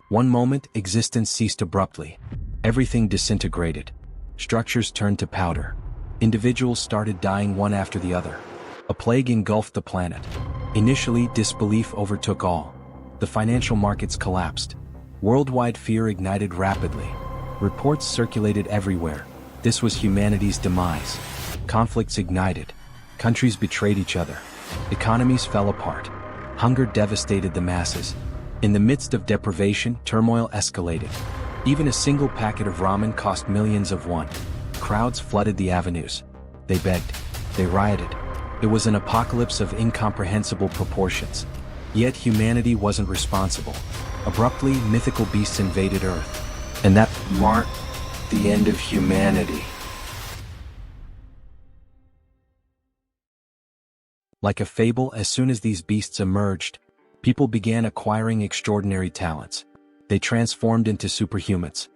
One moment, existence ceased abruptly. Everything disintegrated. Structures turned to powder. Individuals started dying one after the other. A plague engulfed the planet. Initially, disbelief overtook all. The financial markets collapsed. Worldwide fear ignited rapidly. Reports circulated everywhere. This was humanity's demise. Conflicts ignited. Countries betrayed each other. Economies fell apart. Hunger devastated the masses. In the midst of deprivation, turmoil escalated. Even a single packet of ramen cost millions of won. Crowds flooded the avenues. They begged. They rioted. It was an apocalypse of incomprehensible proportions. Yet humanity wasn't responsible. Abruptly, mythical beasts invaded Earth. And that marked the end of humanity. Like a fable, as soon as these beasts emerged, people began acquiring extraordinary talents. They transformed into superhumans.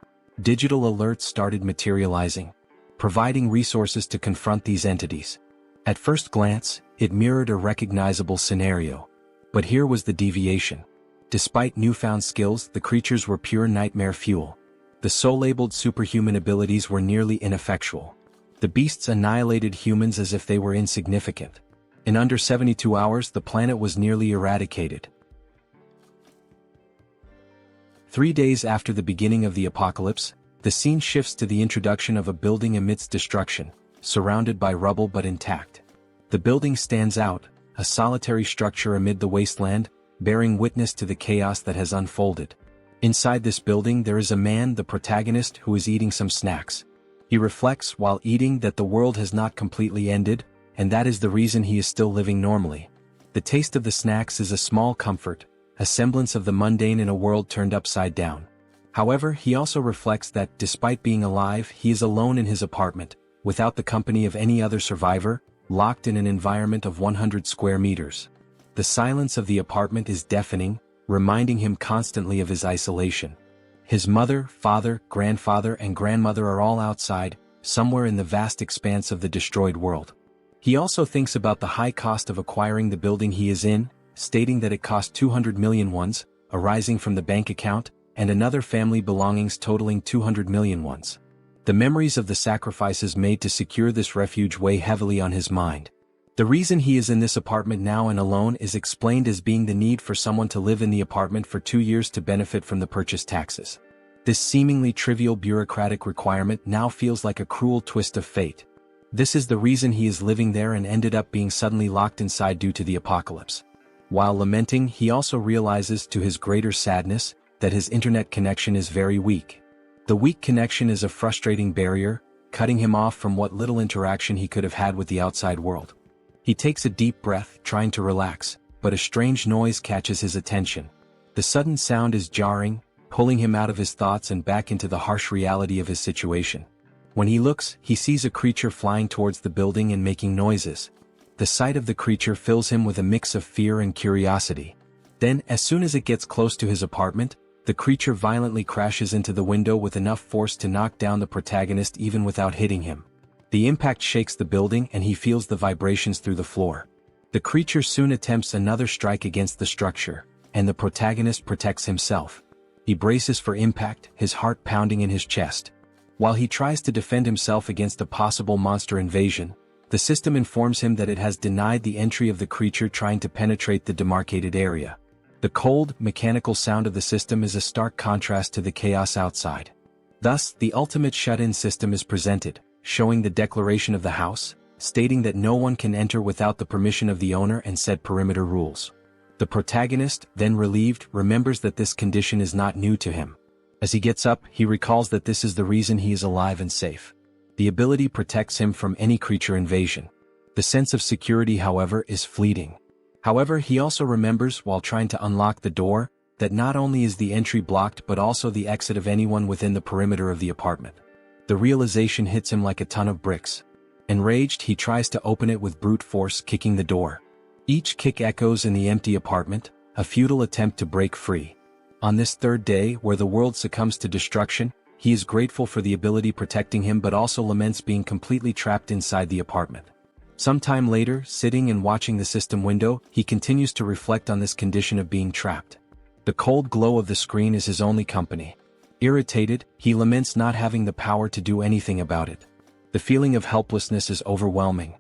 Digital alerts started materializing, providing resources to confront these entities. At first glance, it mirrored a recognizable scenario. But here was the deviation. Despite newfound skills, the creatures were pure nightmare fuel. The soul-labeled superhuman abilities were nearly ineffectual. The beasts annihilated humans as if they were insignificant. In under 72 hours, the planet was nearly eradicated. 3 days after the beginning of the apocalypse, the scene shifts to the introduction of a building amidst destruction, surrounded by rubble but intact. The building stands out, a solitary structure amid the wasteland, bearing witness to the chaos that has unfolded. Inside this building there is a man, the protagonist, who is eating some snacks. He reflects while eating that the world has not completely ended, and that is the reason he is still living normally. The taste of the snacks is a small comfort, a semblance of the mundane in a world turned upside down. However, he also reflects that, despite being alive, he is alone in his apartment, without the company of any other survivor, locked in an environment of 100 square meters. The silence of the apartment is deafening, reminding him constantly of his isolation. His mother, father, grandfather, and grandmother are all outside, somewhere in the vast expanse of the destroyed world. He also thinks about the high cost of acquiring the building he is in, stating that it cost 200 million wons, arising from the bank account, and another family belongings totaling 200 million wons. The memories of the sacrifices made to secure this refuge weigh heavily on his mind. The reason he is in this apartment now and alone is explained as being the need for someone to live in the apartment for 2 years to benefit from the purchase taxes. This seemingly trivial bureaucratic requirement now feels like a cruel twist of fate. This is the reason he is living there and ended up being suddenly locked inside due to the apocalypse. While lamenting, he also realizes, to his greater sadness, that his internet connection is very weak. The weak connection is a frustrating barrier, cutting him off from what little interaction he could have had with the outside world. He takes a deep breath, trying to relax, but a strange noise catches his attention. The sudden sound is jarring, pulling him out of his thoughts and back into the harsh reality of his situation. When he looks, he sees a creature flying towards the building and making noises. The sight of the creature fills him with a mix of fear and curiosity. Then, as soon as it gets close to his apartment, the creature violently crashes into the window with enough force to knock down the protagonist even without hitting him. The impact shakes the building and he feels the vibrations through the floor. The creature soon attempts another strike against the structure, and the protagonist protects himself. He braces for impact, his heart pounding in his chest. While he tries to defend himself against a possible monster invasion, the system informs him that it has denied the entry of the creature trying to penetrate the demarcated area. The cold, mechanical sound of the system is a stark contrast to the chaos outside. Thus, the ultimate shut-in system is presented, showing the declaration of the house, stating that no one can enter without the permission of the owner and set perimeter rules. The protagonist, then relieved, remembers that this condition is not new to him. As he gets up, he recalls that this is the reason he is alive and safe. The ability protects him from any creature invasion. The sense of security, however, is fleeting. However, he also remembers, while trying to unlock the door, that not only is the entry blocked but also the exit of anyone within the perimeter of the apartment. The realization hits him like a ton of bricks. Enraged, he tries to open it with brute force, kicking the door. Each kick echoes in the empty apartment, a futile attempt to break free. On this third day, where the world succumbs to destruction, he is grateful for the ability protecting him but also laments being completely trapped inside the apartment. Sometime later, sitting and watching the system window, he continues to reflect on this condition of being trapped. The cold glow of the screen is his only company. Irritated, he laments not having the power to do anything about it. The feeling of helplessness is overwhelming.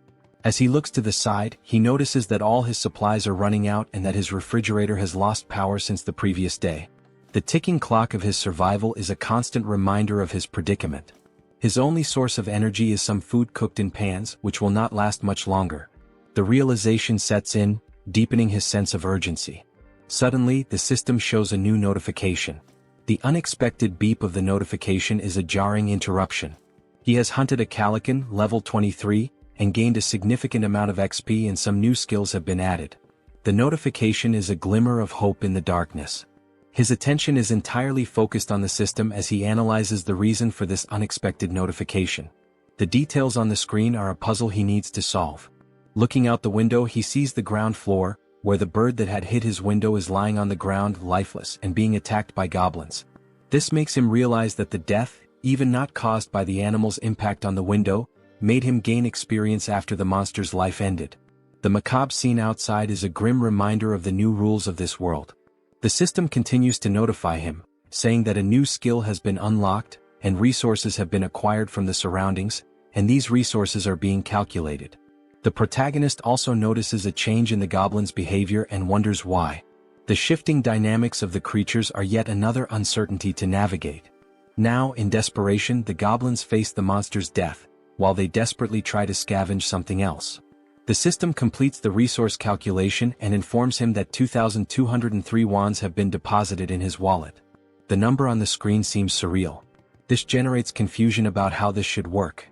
As he looks to the side, he notices that all his supplies are running out and that his refrigerator has lost power since the previous day. The ticking clock of his survival is a constant reminder of his predicament. His only source of energy is some food cooked in pans, which will not last much longer. The realization sets in, deepening his sense of urgency. Suddenly, the system shows a new notification. The unexpected beep of the notification is a jarring interruption. He has hunted a Calican, level 23, and gained a significant amount of XP and some new skills have been added. The notification is a glimmer of hope in the darkness. His attention is entirely focused on the system as he analyzes the reason for this unexpected notification. The details on the screen are a puzzle he needs to solve. Looking out the window, he sees the ground floor, where the bird that had hit his window is lying on the ground lifeless and being attacked by goblins. This makes him realize that the death, even not caused by the animal's impact on the window, made him gain experience after the monster's life ended. The macabre scene outside is a grim reminder of the new rules of this world. The system continues to notify him, saying that a new skill has been unlocked, and resources have been acquired from the surroundings, and these resources are being calculated. The protagonist also notices a change in the goblin's behavior and wonders why. The shifting dynamics of the creatures are yet another uncertainty to navigate. Now, in desperation, the goblins face the monster's death, while they desperately try to scavenge something else. The system completes the resource calculation and informs him that 2,203 wands have been deposited in his wallet. The number on the screen seems surreal. This generates confusion about how this should work.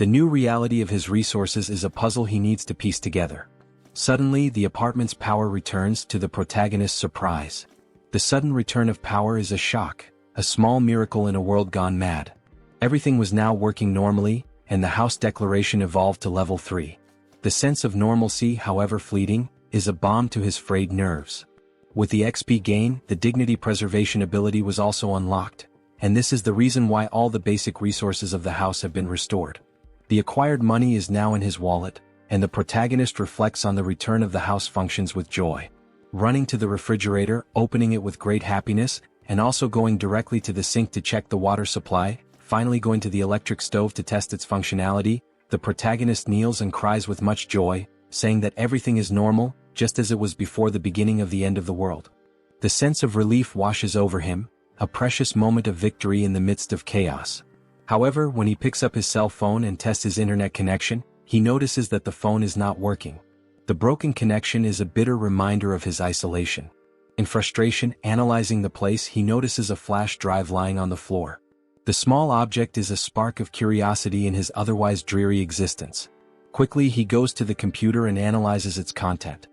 The new reality of his resources is a puzzle he needs to piece together. Suddenly, the apartment's power returns, to the protagonist's surprise. The sudden return of power is a shock, a small miracle in a world gone mad. Everything was now working normally, and the house declaration evolved to level 3. The sense of normalcy, however fleeting, is a balm to his frayed nerves. With the XP gain, the dignity preservation ability was also unlocked, and this is the reason why all the basic resources of the house have been restored. The acquired money is now in his wallet, and the protagonist reflects on the return of the house functions with joy. Running to the refrigerator, opening it with great happiness, and also going directly to the sink to check the water supply, finally going to the electric stove to test its functionality, the protagonist kneels and cries with much joy, saying that everything is normal, just as it was before the beginning of the end of the world. The sense of relief washes over him, a precious moment of victory in the midst of chaos. However, when he picks up his cell phone and tests his internet connection, he notices that the phone is not working. The broken connection is a bitter reminder of his isolation. In frustration, analyzing the place, he notices a flash drive lying on the floor. The small object is a spark of curiosity in his otherwise dreary existence. Quickly, he goes to the computer and analyzes its content.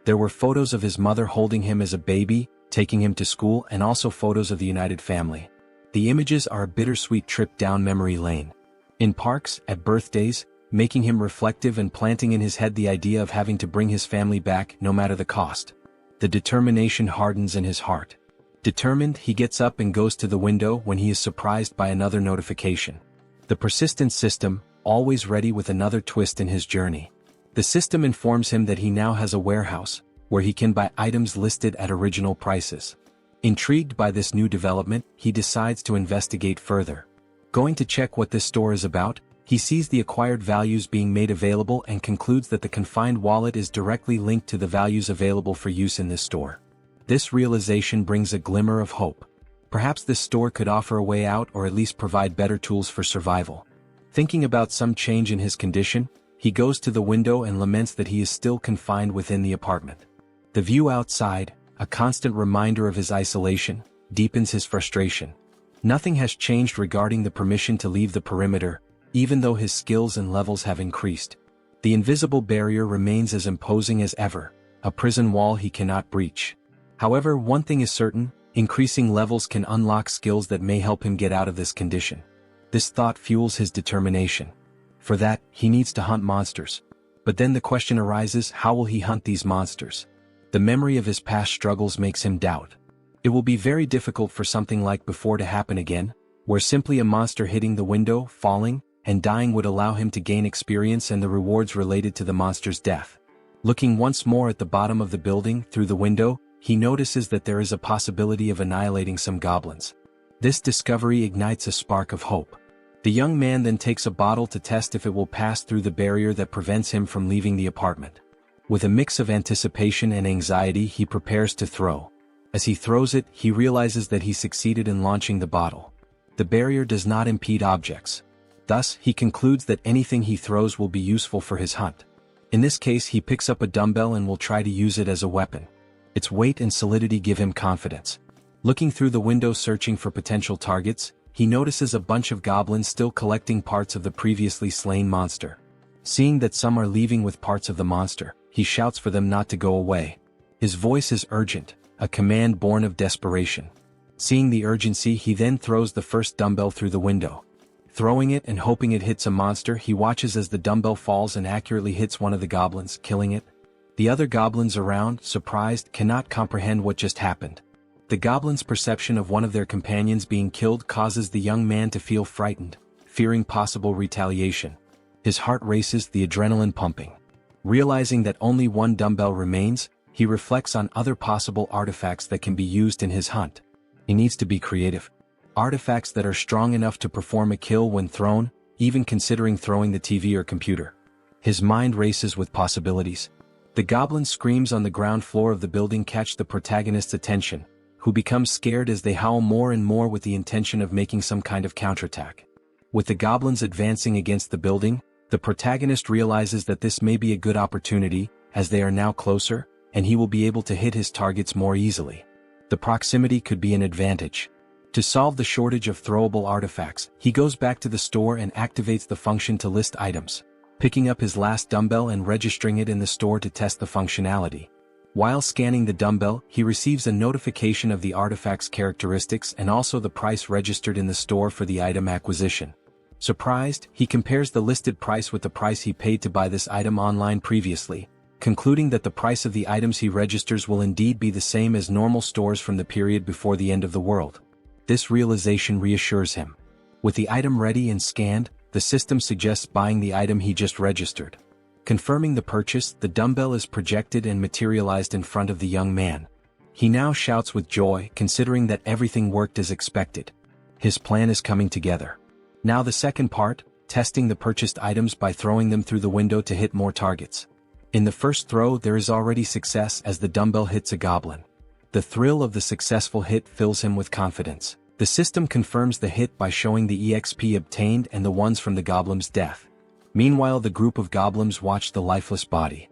There were photos of his mother holding him as a baby, taking him to school, and also photos of the united family. The images are a bittersweet trip down memory lane. In parks, at birthdays, making him reflective and planting in his head the idea of having to bring his family back no matter the cost. The determination hardens in his heart. Determined, he gets up and goes to the window when he is surprised by another notification. The persistent system, always ready with another twist in his journey. The system informs him that he now has a warehouse, where he can buy items listed at original prices. Intrigued by this new development, he decides to investigate further. Going to check what this store is about, he sees the acquired values being made available and concludes that the confined wallet is directly linked to the values available for use in this store. This realization brings a glimmer of hope. Perhaps this store could offer a way out or at least provide better tools for survival. Thinking about some change in his condition, he goes to the window and laments that he is still confined within the apartment. The view outside, a constant reminder of his isolation, deepens his frustration. Nothing has changed regarding the permission to leave the perimeter, even though his skills and levels have increased. The invisible barrier remains as imposing as ever, a prison wall he cannot breach. However, one thing is certain, increasing levels can unlock skills that may help him get out of this condition. This thought fuels his determination. For that, he needs to hunt monsters. But then the question arises, how will he hunt these monsters? The memory of his past struggles makes him doubt. It will be very difficult for something like before to happen again, where simply a monster hitting the window, falling, and dying would allow him to gain experience and the rewards related to the monster's death. Looking once more at the bottom of the building through the window, he notices that there is a possibility of annihilating some goblins. This discovery ignites a spark of hope. The young man then takes a bottle to test if it will pass through the barrier that prevents him from leaving the apartment. With a mix of anticipation and anxiety, he prepares to throw. As he throws it, he realizes that he succeeded in launching the bottle. The barrier does not impede objects. Thus, he concludes that anything he throws will be useful for his hunt. In this case, he picks up a dumbbell and will try to use it as a weapon. Its weight and solidity give him confidence. Looking through the window searching for potential targets, he notices a bunch of goblins still collecting parts of the previously slain monster. Seeing that some are leaving with parts of the monster, he shouts for them not to go away. His voice is urgent, a command born of desperation. Seeing the urgency, he then throws the first dumbbell through the window. Throwing it and hoping it hits a monster, he watches as the dumbbell falls and accurately hits one of the goblins, killing it. The other goblins around, surprised, cannot comprehend what just happened. The goblins' perception of one of their companions being killed causes the young man to feel frightened, fearing possible retaliation. His heart races, the adrenaline pumping. Realizing that only one dumbbell remains, he reflects on other possible artifacts that can be used in his hunt. He needs to be creative. Artifacts that are strong enough to perform a kill when thrown, even considering throwing the TV or computer. His mind races with possibilities. The goblin screams on the ground floor of the building catch the protagonist's attention, who becomes scared as they howl more and more with the intention of making some kind of counterattack. With the goblins advancing against the building, the protagonist realizes that this may be a good opportunity, as they are now closer, and he will be able to hit his targets more easily. The proximity could be an advantage. To solve the shortage of throwable artifacts, he goes back to the store and activates the function to list items, picking up his last dumbbell and registering it in the store to test the functionality. While scanning the dumbbell, he receives a notification of the artifact's characteristics and also the price registered in the store for the item acquisition. Surprised, he compares the listed price with the price he paid to buy this item online previously, concluding that the price of the items he registers will indeed be the same as normal stores from the period before the end of the world. This realization reassures him. With the item ready and scanned, the system suggests buying the item he just registered. Confirming the purchase, the dumbbell is projected and materialized in front of the young man. He now shouts with joy, considering that everything worked as expected. His plan is coming together. Now the second part, testing the purchased items by throwing them through the window to hit more targets. In the first throw, there is already success as the dumbbell hits a goblin. The thrill of the successful hit fills him with confidence. The system confirms the hit by showing the EXP obtained and the ones from the goblin's death. Meanwhile, the group of goblins watch the lifeless body.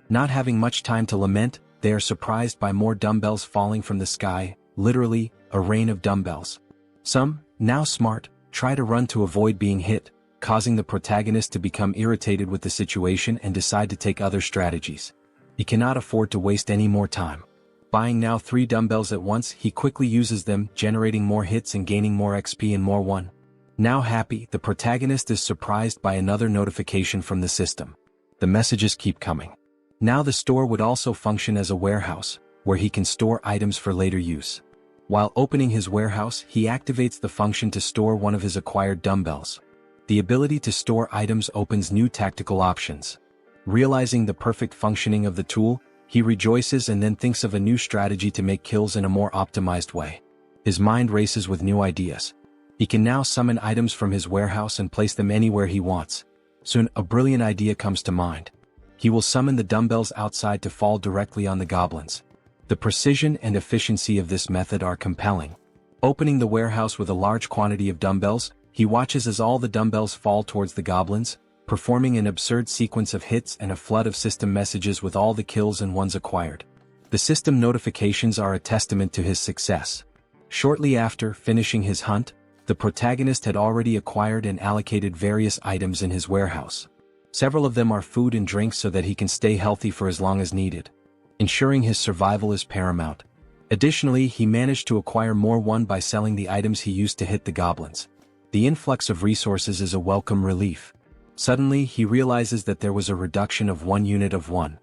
Not having much time to lament, they are surprised by more dumbbells falling from the sky, literally, a rain of dumbbells. Some, now smart, try to run to avoid being hit, causing the protagonist to become irritated with the situation and decide to take other strategies. He cannot afford to waste any more time. Buying now 3 dumbbells at once, he quickly uses them, generating more hits and gaining more XP and more one. Now happy, the protagonist is surprised by another notification from the system. The messages keep coming. Now the store would also function as a warehouse, where he can store items for later use. While opening his warehouse, he activates the function to store one of his acquired dumbbells. The ability to store items opens new tactical options. Realizing the perfect functioning of the tool, he rejoices and then thinks of a new strategy to make kills in a more optimized way. His mind races with new ideas. He can now summon items from his warehouse and place them anywhere he wants. Soon, a brilliant idea comes to mind. He will summon the dumbbells outside to fall directly on the goblins. The precision and efficiency of this method are compelling. Opening the warehouse with a large quantity of dumbbells, he watches as all the dumbbells fall towards the goblins, performing an absurd sequence of hits and a flood of system messages with all the kills and ones acquired. The system notifications are a testament to his success. Shortly after finishing his hunt, the protagonist had already acquired and allocated various items in his warehouse. Several of them are food and drinks so that he can stay healthy for as long as needed. Ensuring his survival is paramount. Additionally, he managed to acquire more one by selling the items he used to hit the goblins. The influx of resources is a welcome relief. Suddenly, he realizes that there was a reduction of 1 unit of one.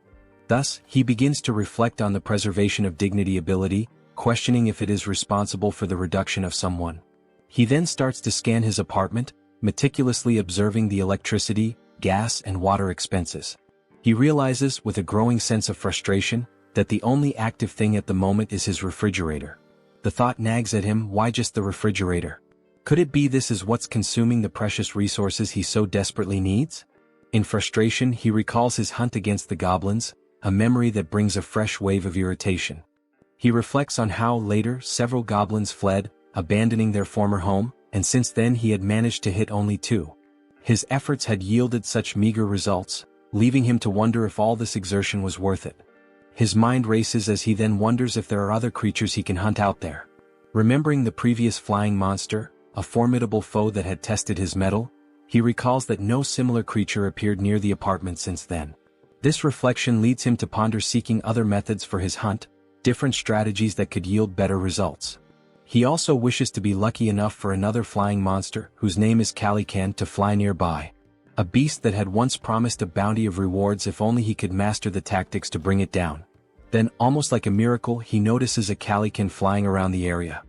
Thus, he begins to reflect on the preservation of dignity ability, questioning if it is responsible for the reduction of someone. He then starts to scan his apartment, meticulously observing the electricity, gas and water expenses. He realizes, with a growing sense of frustration, that the only active thing at the moment is his refrigerator. The thought nags at him, why just the refrigerator? Could it be this is what's consuming the precious resources he so desperately needs? In frustration, he recalls his hunt against the goblins, a memory that brings a fresh wave of irritation. He reflects on how, later, several goblins fled, abandoning their former home, and since then he had managed to hit only 2. His efforts had yielded such meager results, leaving him to wonder if all this exertion was worth it. His mind races as he then wonders if there are other creatures he can hunt out there. Remembering the previous flying monster, a formidable foe that had tested his mettle, he recalls that no similar creature appeared near the apartment since then. This reflection leads him to ponder seeking other methods for his hunt, different strategies that could yield better results. He also wishes to be lucky enough for another flying monster, whose name is Calican, to fly nearby. A beast that had once promised a bounty of rewards if only he could master the tactics to bring it down. Then, almost like a miracle, he notices a Calican flying around the area.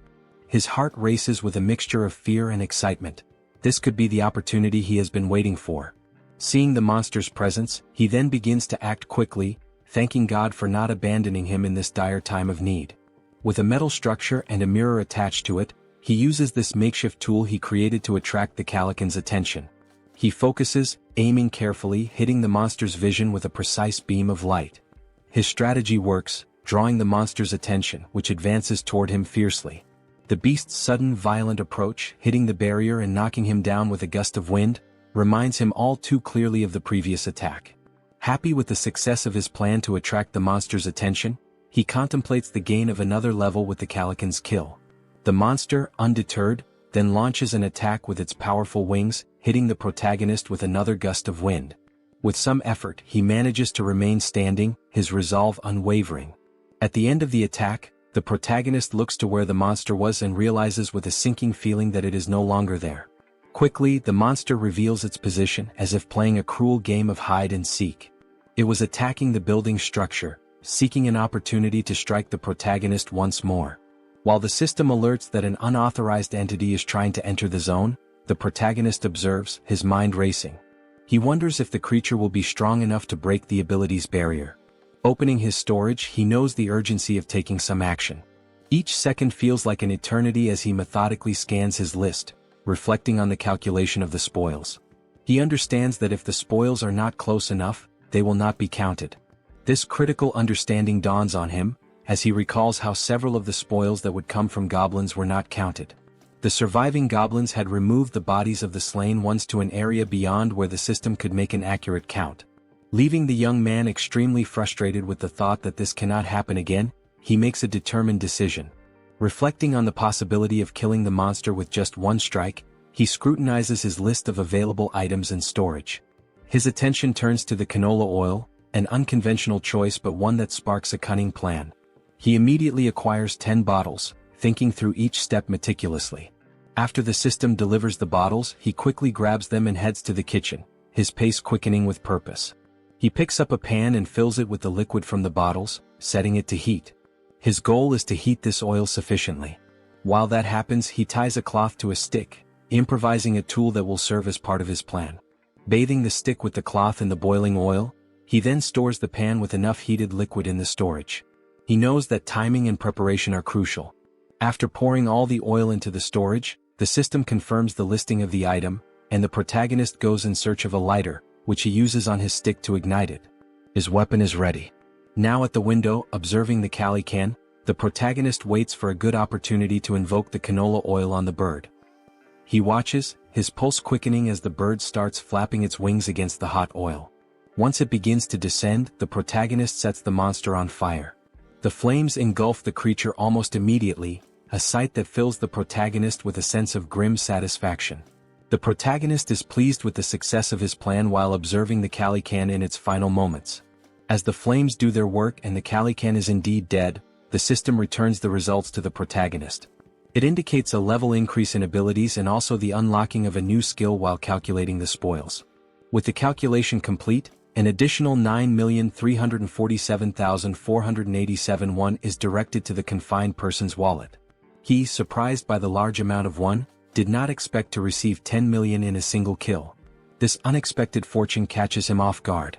His heart races with a mixture of fear and excitement. This could be the opportunity he has been waiting for. Seeing the monster's presence, he then begins to act quickly, thanking God for not abandoning him in this dire time of need. With a metal structure and a mirror attached to it, he uses this makeshift tool he created to attract the Calican's attention. He focuses, aiming carefully, hitting the monster's vision with a precise beam of light. His strategy works, drawing the monster's attention, which advances toward him fiercely. The beast's sudden violent approach, hitting the barrier and knocking him down with a gust of wind, reminds him all too clearly of the previous attack. Happy with the success of his plan to attract the monster's attention, he contemplates the gain of another level with the Calican's kill. The monster, undeterred, then launches an attack with its powerful wings, hitting the protagonist with another gust of wind. With some effort, he manages to remain standing, his resolve unwavering. At the end of the attack, the protagonist looks to where the monster was and realizes with a sinking feeling that it is no longer there. Quickly, the monster reveals its position as if playing a cruel game of hide and seek. It was attacking the building structure, seeking an opportunity to strike the protagonist once more. While the system alerts that an unauthorized entity is trying to enter the zone, the protagonist observes, his mind racing. He wonders if the creature will be strong enough to break the ability's barrier. Opening his storage, he knows the urgency of taking some action. Each second feels like an eternity as he methodically scans his list, reflecting on the calculation of the spoils. He understands that if the spoils are not close enough, they will not be counted. This critical understanding dawns on him, as he recalls how several of the spoils that would come from goblins were not counted. The surviving goblins had removed the bodies of the slain ones to an area beyond where the system could make an accurate count. Leaving the young man extremely frustrated with the thought that this cannot happen again, he makes a determined decision. Reflecting on the possibility of killing the monster with just one strike, he scrutinizes his list of available items and storage. His attention turns to the canola oil, an unconventional choice but one that sparks a cunning plan. He immediately acquires 10 bottles, thinking through each step meticulously. After the system delivers the bottles, he quickly grabs them and heads to the kitchen, his pace quickening with purpose. He picks up a pan and fills it with the liquid from the bottles, setting it to heat. His goal is to heat this oil sufficiently. While that happens, he ties a cloth to a stick, improvising a tool that will serve as part of his plan. Bathing the stick with the cloth in the boiling oil, he then stores the pan with enough heated liquid in the storage. He knows that timing and preparation are crucial. After pouring all the oil into the storage, the system confirms the listing of the item, and the protagonist goes in search of a lighter, which he uses on his stick to ignite it. His weapon is ready. Now at the window, observing the Calican, the protagonist waits for a good opportunity to invoke the canola oil on the bird. He watches, his pulse quickening as the bird starts flapping its wings against the hot oil. Once it begins to descend, the protagonist sets the monster on fire. The flames engulf the creature almost immediately, a sight that fills the protagonist with a sense of grim satisfaction. The protagonist is pleased with the success of his plan while observing the Calican in its final moments. As the flames do their work and the Calican is indeed dead, the system returns the results to the protagonist. It indicates a level increase in abilities and also the unlocking of a new skill while calculating the spoils. With the calculation complete, an additional 9,347,487 won is directed to the confined person's wallet. He, surprised by the large amount of won, did not expect to receive 10 million in a single kill. This unexpected fortune catches him off guard.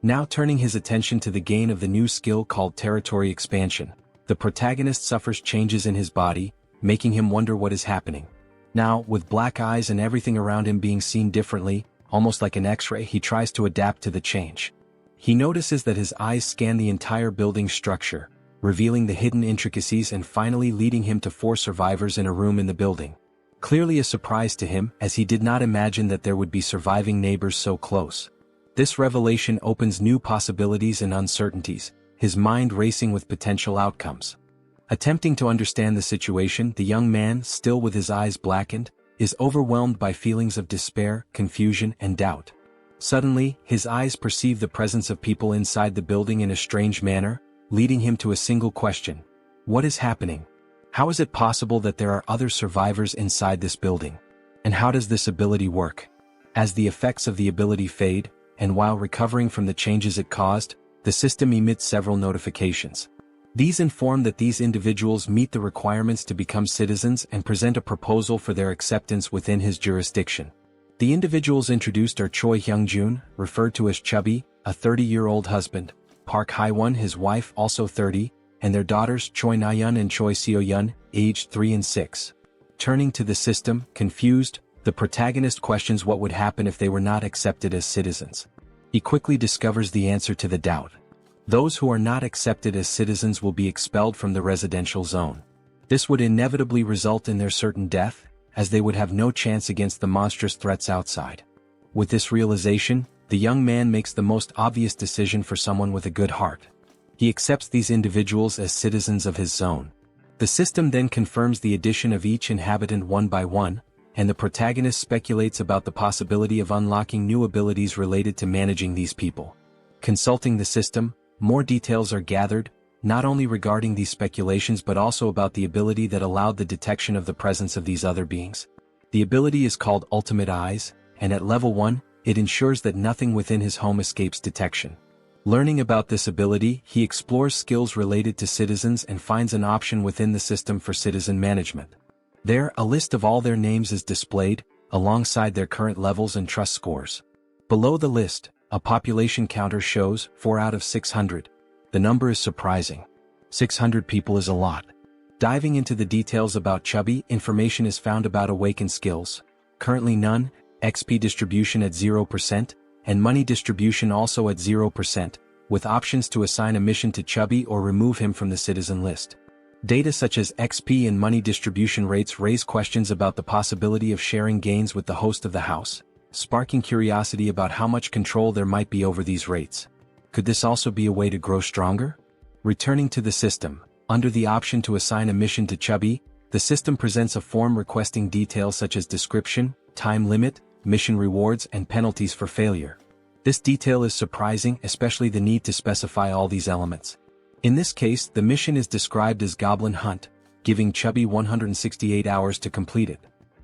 Now turning his attention to the gain of the new skill called territory expansion, the protagonist suffers changes in his body, making him wonder what is happening. Now, with black eyes and everything around him being seen differently, almost like an X-ray, he tries to adapt to the change. He notices that his eyes scan the entire building structure, revealing the hidden intricacies and finally leading him to 4 survivors in a room in the building. Clearly a surprise to him, as he did not imagine that there would be surviving neighbors so close. This revelation opens new possibilities and uncertainties, his mind racing with potential outcomes. Attempting to understand the situation, the young man, still with his eyes blackened, is overwhelmed by feelings of despair, confusion, and doubt. Suddenly, his eyes perceive the presence of people inside the building in a strange manner, leading him to a single question. What is happening? How is it possible that there are other survivors inside this building? And how does this ability work? As the effects of the ability fade, and while recovering from the changes it caused, the system emits several notifications. These inform that these individuals meet the requirements to become citizens and present a proposal for their acceptance within his jurisdiction. The individuals introduced are Choi Hyung-jun, referred to as Chubby, a 30-year-old husband, Park Hae-won, his wife, also 30, and their daughters Choi Na-yeon and Choi Seo-yeon, aged 3 and 6. Turning to the system, confused, the protagonist questions what would happen if they were not accepted as citizens. He quickly discovers the answer to the doubt. Those who are not accepted as citizens will be expelled from the residential zone. This would inevitably result in their certain death, as they would have no chance against the monstrous threats outside. With this realization, the young man makes the most obvious decision for someone with a good heart. He accepts these individuals as citizens of his zone. The system then confirms the addition of each inhabitant one by one, and the protagonist speculates about the possibility of unlocking new abilities related to managing these people. Consulting the system, more details are gathered, not only regarding these speculations but also about the ability that allowed the detection of the presence of these other beings. The ability is called Ultimate Eyes, and at level 1, it ensures that nothing within his home escapes detection. Learning about this ability, he explores skills related to citizens and finds an option within the system for citizen management. There, a list of all their names is displayed, alongside their current levels and trust scores. Below the list, a population counter shows 4 out of 600. The number is surprising. 600 people is a lot. Diving into the details about Chubby, information is found about awakened skills. Currently none, XP distribution at 0%, and money distribution also at 0%, with options to assign a mission to Chubby or remove him from the citizen list. Data such as XP and money distribution rates raise questions about the possibility of sharing gains with the host of the house, sparking curiosity about how much control there might be over these rates. Could this also be a way to grow stronger? Returning to the system, under the option to assign a mission to Chubby, the system presents a form requesting details such as description, time limit, mission rewards, and penalties for failure. This detail is surprising, especially the need to specify all these elements. In this case, the mission is described as Goblin Hunt, giving Chubby 168 hours to complete it.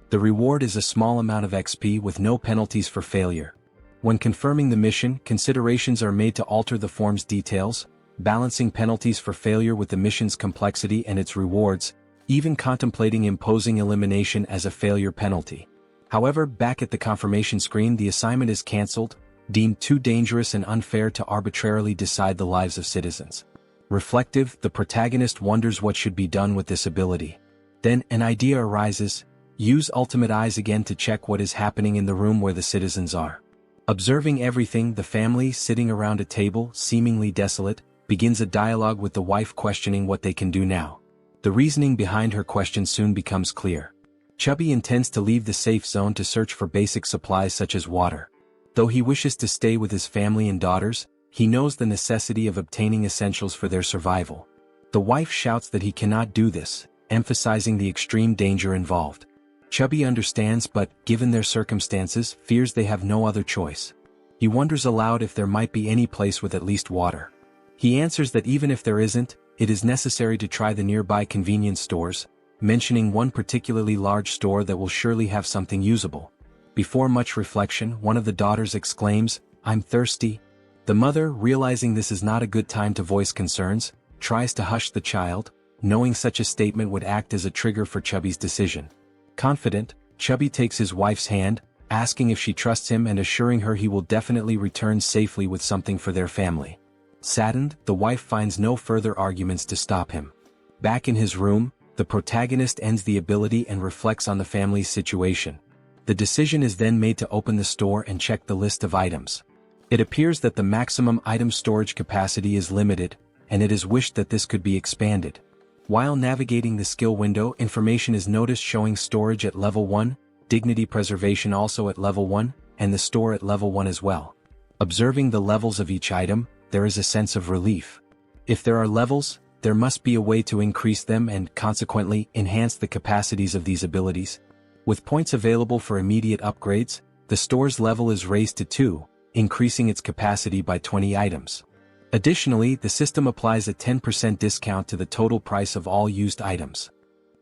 The reward is a small amount of XP with no penalties for failure. When confirming the mission, considerations are made to alter the form's details, balancing penalties for failure with the mission's complexity and its rewards, even contemplating imposing elimination as a failure penalty. However, back at the confirmation screen, the assignment is cancelled, deemed too dangerous and unfair to arbitrarily decide the lives of citizens. Reflective, the protagonist wonders what should be done with this ability. Then, an idea arises: use Ultimate Eyes again to check what is happening in the room where the citizens are. Observing everything, the family, sitting around a table, seemingly desolate, begins a dialogue with the wife questioning what they can do now. The reasoning behind her question soon becomes clear. Chubby intends to leave the safe zone to search for basic supplies such as water. Though he wishes to stay with his family and daughters, he knows the necessity of obtaining essentials for their survival. The wife shouts that he cannot do this, emphasizing the extreme danger involved. Chubby understands but, given their circumstances, fears they have no other choice. He wonders aloud if there might be any place with at least water. He answers that even if there isn't, it is necessary to try the nearby convenience stores, mentioning one particularly large store that will surely have something usable. Before much reflection, one of the daughters exclaims, "I'm thirsty." The mother, realizing this is not a good time to voice concerns, tries to hush the child, knowing such a statement would act as a trigger for Chubby's decision. Confident, Chubby takes his wife's hand, asking if she trusts him and assuring her he will definitely return safely with something for their family. Saddened, the wife finds no further arguments to stop him. Back in his room, the protagonist ends the ability and reflects on the family's situation. The decision is then made to open the store and check the list of items. It appears that the maximum item storage capacity is limited, and it is wished that this could be expanded. While navigating the skill window, information is noticed showing storage at level 1, dignity preservation also at level 1, and the store at level 1 as well. Observing the levels of each item, there is a sense of relief. If there are levels, there must be a way to increase them and, consequently, enhance the capacities of these abilities. With points available for immediate upgrades, the store's level is raised to 2, increasing its capacity by 20 items. Additionally, the system applies a 10% discount to the total price of all used items.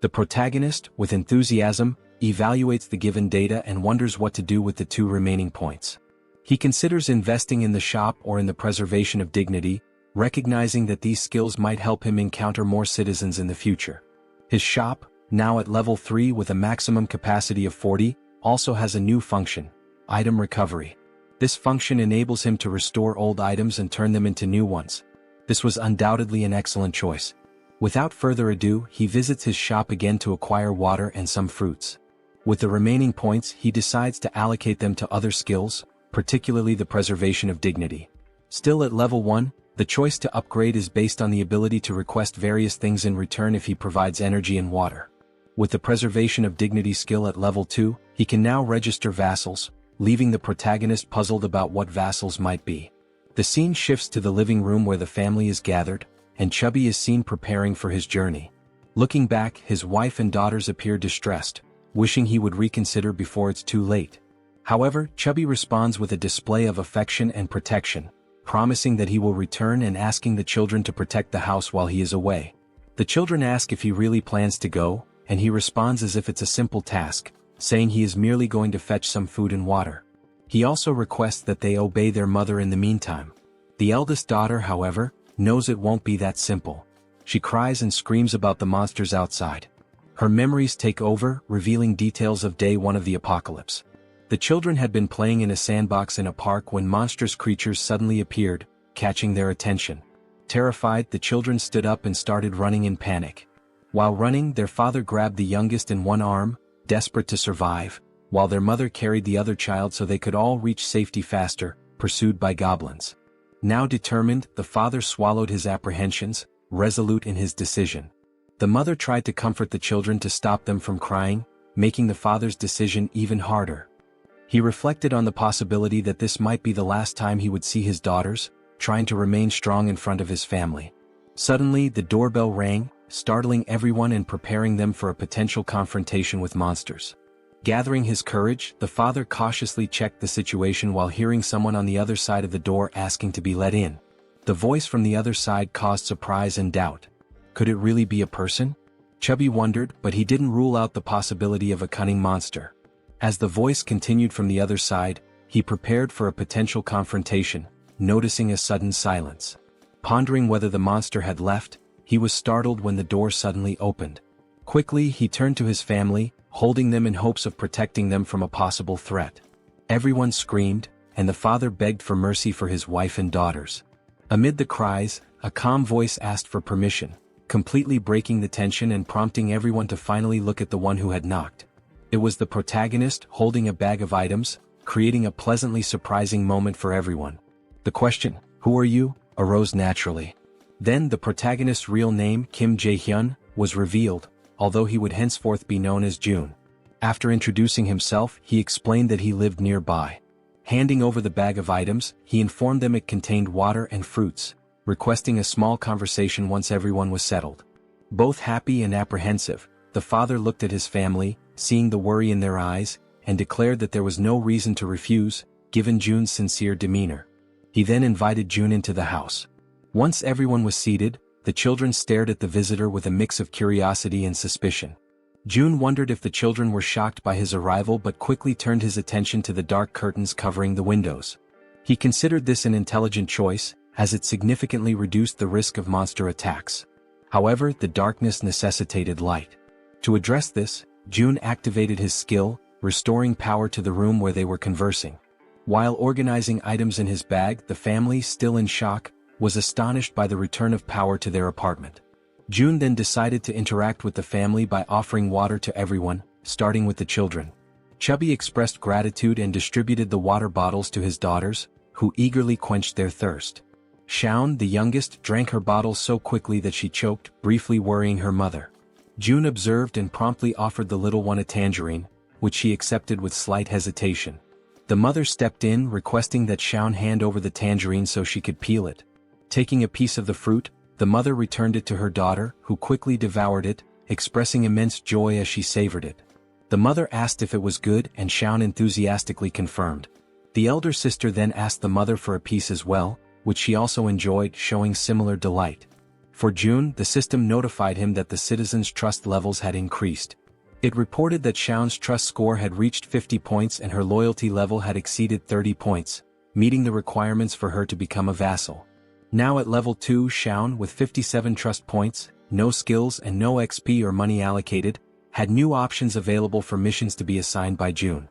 The protagonist, with enthusiasm, evaluates the given data and wonders what to do with the 2 remaining points. He considers investing in the shop or in the preservation of dignity, recognizing that these skills might help him encounter more citizens in the future. His shop, now at level 3 with a maximum capacity of 40, also has a new function, item recovery. This function enables him to restore old items and turn them into new ones. This was undoubtedly an excellent choice. Without further ado, he visits his shop again to acquire water and some fruits. With the remaining points, he decides to allocate them to other skills, particularly the preservation of dignity. Still at level 1, the choice to upgrade is based on the ability to request various things in return if he provides energy and water. With the preservation of dignity skill at level 2, he can now register vassals, leaving the protagonist puzzled about what vassals might be. The scene shifts to the living room where the family is gathered, and Chubby is seen preparing for his journey. Looking back, his wife and daughters appear distressed, wishing he would reconsider before it's too late. However, Chubby responds with a display of affection and protection, promising that he will return and asking the children to protect the house while he is away. The children ask if he really plans to go, and he responds as if it's a simple task, saying he is merely going to fetch some food and water. He also requests that they obey their mother in the meantime. The eldest daughter, however, knows it won't be that simple. She cries and screams about the monsters outside. Her memories take over, revealing details of day 1 of the apocalypse. The children had been playing in a sandbox in a park when monstrous creatures suddenly appeared, catching their attention. Terrified, the children stood up and started running in panic. While running, their father grabbed the youngest in one arm, desperate to survive, while their mother carried the other child so they could all reach safety faster, pursued by goblins. Now determined, the father swallowed his apprehensions, resolute in his decision. The mother tried to comfort the children to stop them from crying, making the father's decision even harder. He reflected on the possibility that this might be the last time he would see his daughters, trying to remain strong in front of his family. Suddenly, the doorbell rang, startling everyone and preparing them for a potential confrontation with monsters. Gathering his courage, the father cautiously checked the situation while hearing someone on the other side of the door asking to be let in. The voice from the other side caused surprise and doubt. Could it really be a person? Chubby wondered, but he didn't rule out the possibility of a cunning monster. As the voice continued from the other side, he prepared for a potential confrontation, noticing a sudden silence. Pondering whether the monster had left, he was startled when the door suddenly opened. Quickly, he turned to his family, holding them in hopes of protecting them from a possible threat. Everyone screamed, and the father begged for mercy for his wife and daughters. Amid the cries, a calm voice asked for permission, completely breaking the tension and prompting everyone to finally look at the one who had knocked. It was the protagonist holding a bag of items, creating a pleasantly surprising moment for everyone. The question, "Who are you?" arose naturally. Then the protagonist's real name, Kim Jae-hyun, was revealed, although he would henceforth be known as June. After introducing himself, he explained that he lived nearby. Handing over the bag of items, he informed them it contained water and fruits, requesting a small conversation once everyone was settled. Both happy and apprehensive, the father looked at his family, seeing the worry in their eyes, and declared that there was no reason to refuse, given June's sincere demeanor. He then invited June into the house. Once everyone was seated, the children stared at the visitor with a mix of curiosity and suspicion. June wondered if the children were shocked by his arrival but quickly turned his attention to the dark curtains covering the windows. He considered this an intelligent choice, as it significantly reduced the risk of monster attacks. However, the darkness necessitated light. To address this, June activated his skill, restoring power to the room where they were conversing. While organizing items in his bag, the family, still in shock, was astonished by the return of power to their apartment. June then decided to interact with the family by offering water to everyone, starting with the children. Chubby expressed gratitude and distributed the water bottles to his daughters, who eagerly quenched their thirst. Shaun, the youngest, drank her bottle so quickly that she choked, briefly worrying her mother. June observed and promptly offered the little one a tangerine, which she accepted with slight hesitation. The mother stepped in, requesting that Shaun hand over the tangerine so she could peel it. Taking a piece of the fruit, the mother returned it to her daughter, who quickly devoured it, expressing immense joy as she savored it. The mother asked if it was good, and Shaun enthusiastically confirmed. The elder sister then asked the mother for a piece as well, which she also enjoyed, showing similar delight. For June, the system notified him that the citizens' trust levels had increased. It reported that Shaun's trust score had reached 50 points and her loyalty level had exceeded 30 points, meeting the requirements for her to become a vassal. Now at level 2, Shaun, with 57 trust points, no skills and no XP or money allocated, had new options available for missions to be assigned by June.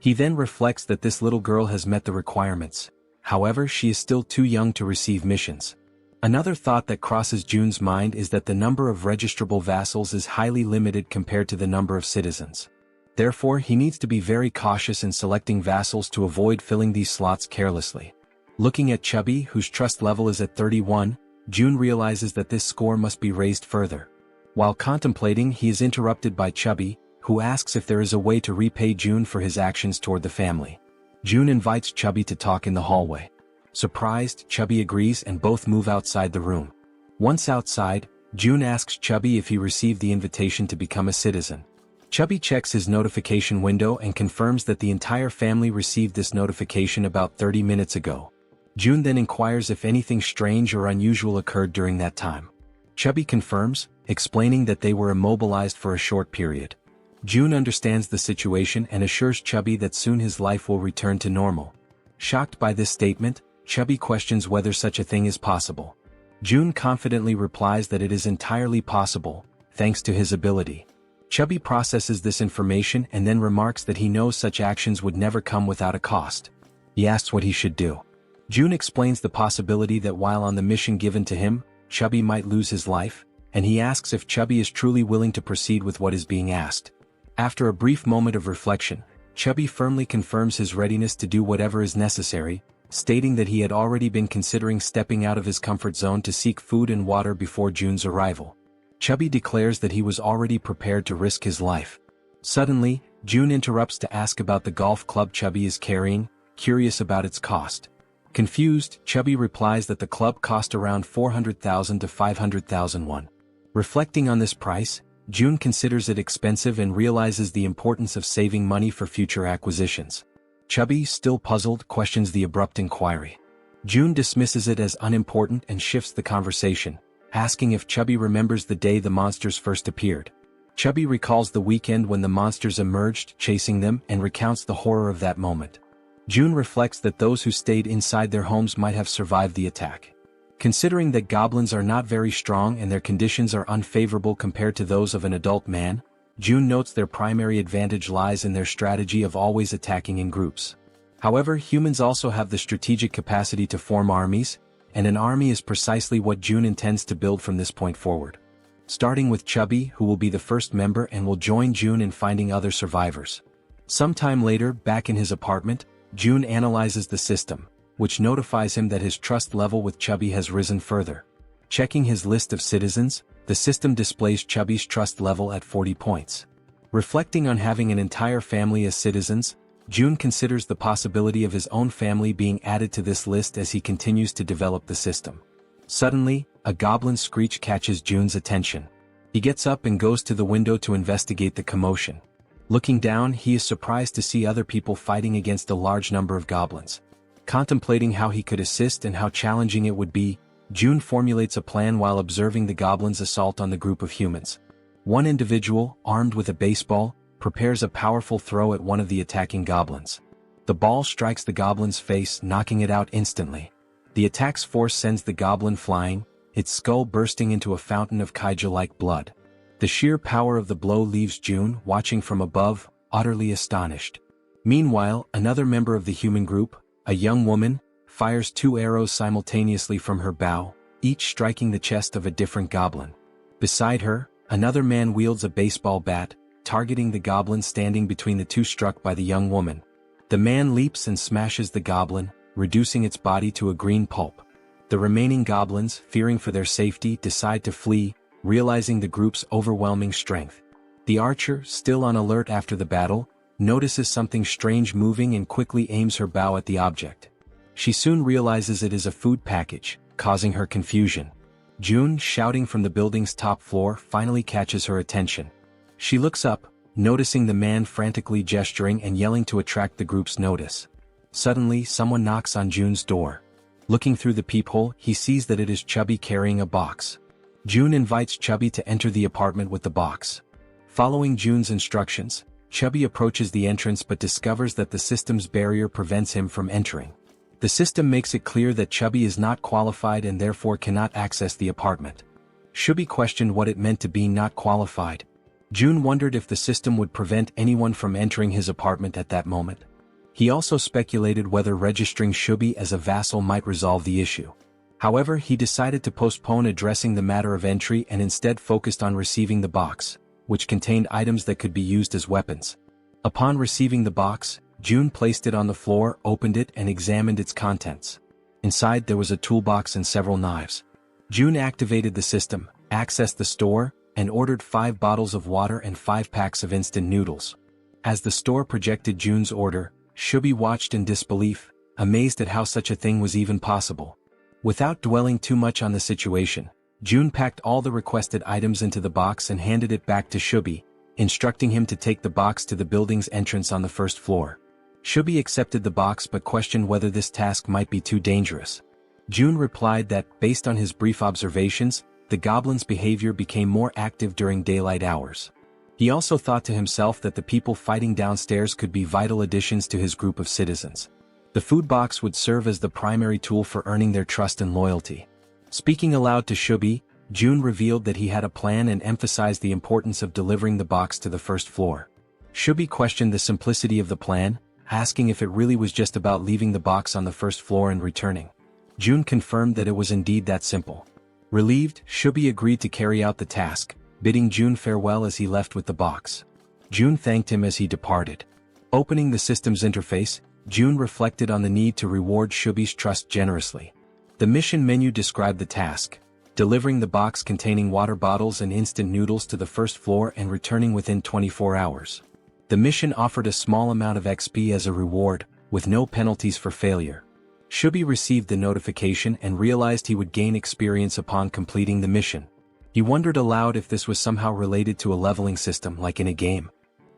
He then reflects that this little girl has met the requirements. However, she is still too young to receive missions. Another thought that crosses June's mind is that the number of registrable vassals is highly limited compared to the number of citizens. Therefore, he needs to be very cautious in selecting vassals to avoid filling these slots carelessly. Looking at Chubby, whose trust level is at 31, June realizes that this score must be raised further. While contemplating, he is interrupted by Chubby, who asks if there is a way to repay June for his actions toward the family. June invites Chubby to talk in the hallway. Surprised, Chubby agrees and both move outside the room. Once outside, June asks Chubby if he received the invitation to become a citizen. Chubby checks his notification window and confirms that the entire family received this notification about 30 minutes ago. June then inquires if anything strange or unusual occurred during that time. Chubby confirms, explaining that they were immobilized for a short period. June understands the situation and assures Chubby that soon his life will return to normal. Shocked by this statement, Chubby questions whether such a thing is possible. June confidently replies that it is entirely possible, thanks to his ability. Chubby processes this information and then remarks that he knows such actions would never come without a cost. He asks what he should do. June explains the possibility that while on the mission given to him, Chubby might lose his life, and he asks if Chubby is truly willing to proceed with what is being asked. After a brief moment of reflection, Chubby firmly confirms his readiness to do whatever is necessary, stating that he had already been considering stepping out of his comfort zone to seek food and water before June's arrival. Chubby declares that he was already prepared to risk his life. Suddenly, June interrupts to ask about the golf club Chubby is carrying, curious about its cost. Confused, Chubby replies that the club cost around 400,000 to 500,000 won. Reflecting on this price, June considers it expensive and realizes the importance of saving money for future acquisitions. Chubby, still puzzled, questions the abrupt inquiry. June dismisses it as unimportant and shifts the conversation, asking if Chubby remembers the day the monsters first appeared. Chubby recalls the weekend when the monsters emerged, chasing them, and recounts the horror of that moment. June reflects that those who stayed inside their homes might have survived the attack. Considering that goblins are not very strong and their conditions are unfavorable compared to those of an adult man, June notes their primary advantage lies in their strategy of always attacking in groups. However, humans also have the strategic capacity to form armies, and an army is precisely what June intends to build from this point forward. Starting with Chubby, who will be the first member and will join June in finding other survivors. Sometime later, back in his apartment, June analyzes the system, which notifies him that his trust level with Chubby has risen further. Checking his list of citizens, the system displays Chubby's trust level at 40 points. Reflecting on having an entire family as citizens, June considers the possibility of his own family being added to this list as he continues to develop the system. Suddenly, a goblin screech catches June's attention. He gets up and goes to the window to investigate the commotion. Looking down, he is surprised to see other people fighting against a large number of goblins. Contemplating how he could assist and how challenging it would be, June formulates a plan while observing the goblins' assault on the group of humans. One individual, armed with a baseball, prepares a powerful throw at one of the attacking goblins. The ball strikes the goblin's face, knocking it out instantly. The attack's force sends the goblin flying, its skull bursting into a fountain of kaiju-like blood. The sheer power of the blow leaves June, watching from above, utterly astonished. Meanwhile, another member of the human group, a young woman, fires 2 arrows simultaneously from her bow, each striking the chest of a different goblin. Beside her, another man wields a baseball bat, targeting the goblin standing between the 2 struck by the young woman. The man leaps and smashes the goblin, reducing its body to a green pulp. The remaining goblins, fearing for their safety, decide to flee, realizing the group's overwhelming strength. The archer, still on alert after the battle, notices something strange moving and quickly aims her bow at the object. She soon realizes it is a food package, causing her confusion. June, shouting from the building's top floor, finally catches her attention. She looks up, noticing the man frantically gesturing and yelling to attract the group's notice. Suddenly, someone knocks on June's door. Looking through the peephole, he sees that it is Chubby carrying a box. June invites Chubby to enter the apartment with the box. Following June's instructions, Chubby approaches the entrance but discovers that the system's barrier prevents him from entering. The system makes it clear that Chubby is not qualified and therefore cannot access the apartment. Chubby questioned what it meant to be not qualified. June wondered if the system would prevent anyone from entering his apartment at that moment. He also speculated whether registering Chubby as a vassal might resolve the issue. However, he decided to postpone addressing the matter of entry and instead focused on receiving the box, which contained items that could be used as weapons. Upon receiving the box, June placed it on the floor, opened it and examined its contents. Inside there was a toolbox and several knives. June activated the system, accessed the store, and ordered 5 bottles of water and 5 packs of instant noodles. As the store projected June's order, Chubby watched in disbelief, amazed at how such a thing was even possible. Without dwelling too much on the situation, June packed all the requested items into the box and handed it back to Chubby, instructing him to take the box to the building's entrance on the 1st floor. Chubby accepted the box but questioned whether this task might be too dangerous. June replied that, based on his brief observations, the goblin's behavior became more active during daylight hours. He also thought to himself that the people fighting downstairs could be vital additions to his group of citizens. The food box would serve as the primary tool for earning their trust and loyalty. Speaking aloud to Chubby, June revealed that he had a plan and emphasized the importance of delivering the box to the 1st floor. Chubby questioned the simplicity of the plan, asking if it really was just about leaving the box on the 1st floor and returning. June confirmed that it was indeed that simple. Relieved, Chubby agreed to carry out the task, bidding June farewell as he left with the box. June thanked him as he departed. Opening the system's interface, June reflected on the need to reward Chubby's trust generously. The mission menu described the task: delivering the box containing water bottles and instant noodles to the 1st floor and returning within 24 hours. The mission offered a small amount of XP as a reward, with no penalties for failure. Chubby received the notification and realized he would gain experience upon completing the mission. He wondered aloud if this was somehow related to a leveling system like in a game.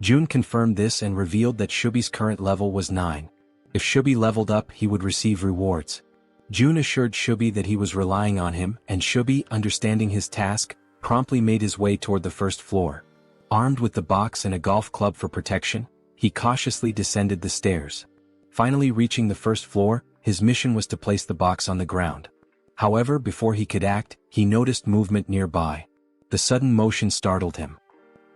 June confirmed this and revealed that Chubby's current level was 9. If Chubby leveled up, he would receive rewards. June assured Chubby that he was relying on him, and Chubby, understanding his task, promptly made his way toward the 1st floor. Armed with the box and a golf club for protection, he cautiously descended the stairs. Finally reaching the 1st floor, his mission was to place the box on the ground. However, before he could act, he noticed movement nearby. The sudden motion startled him.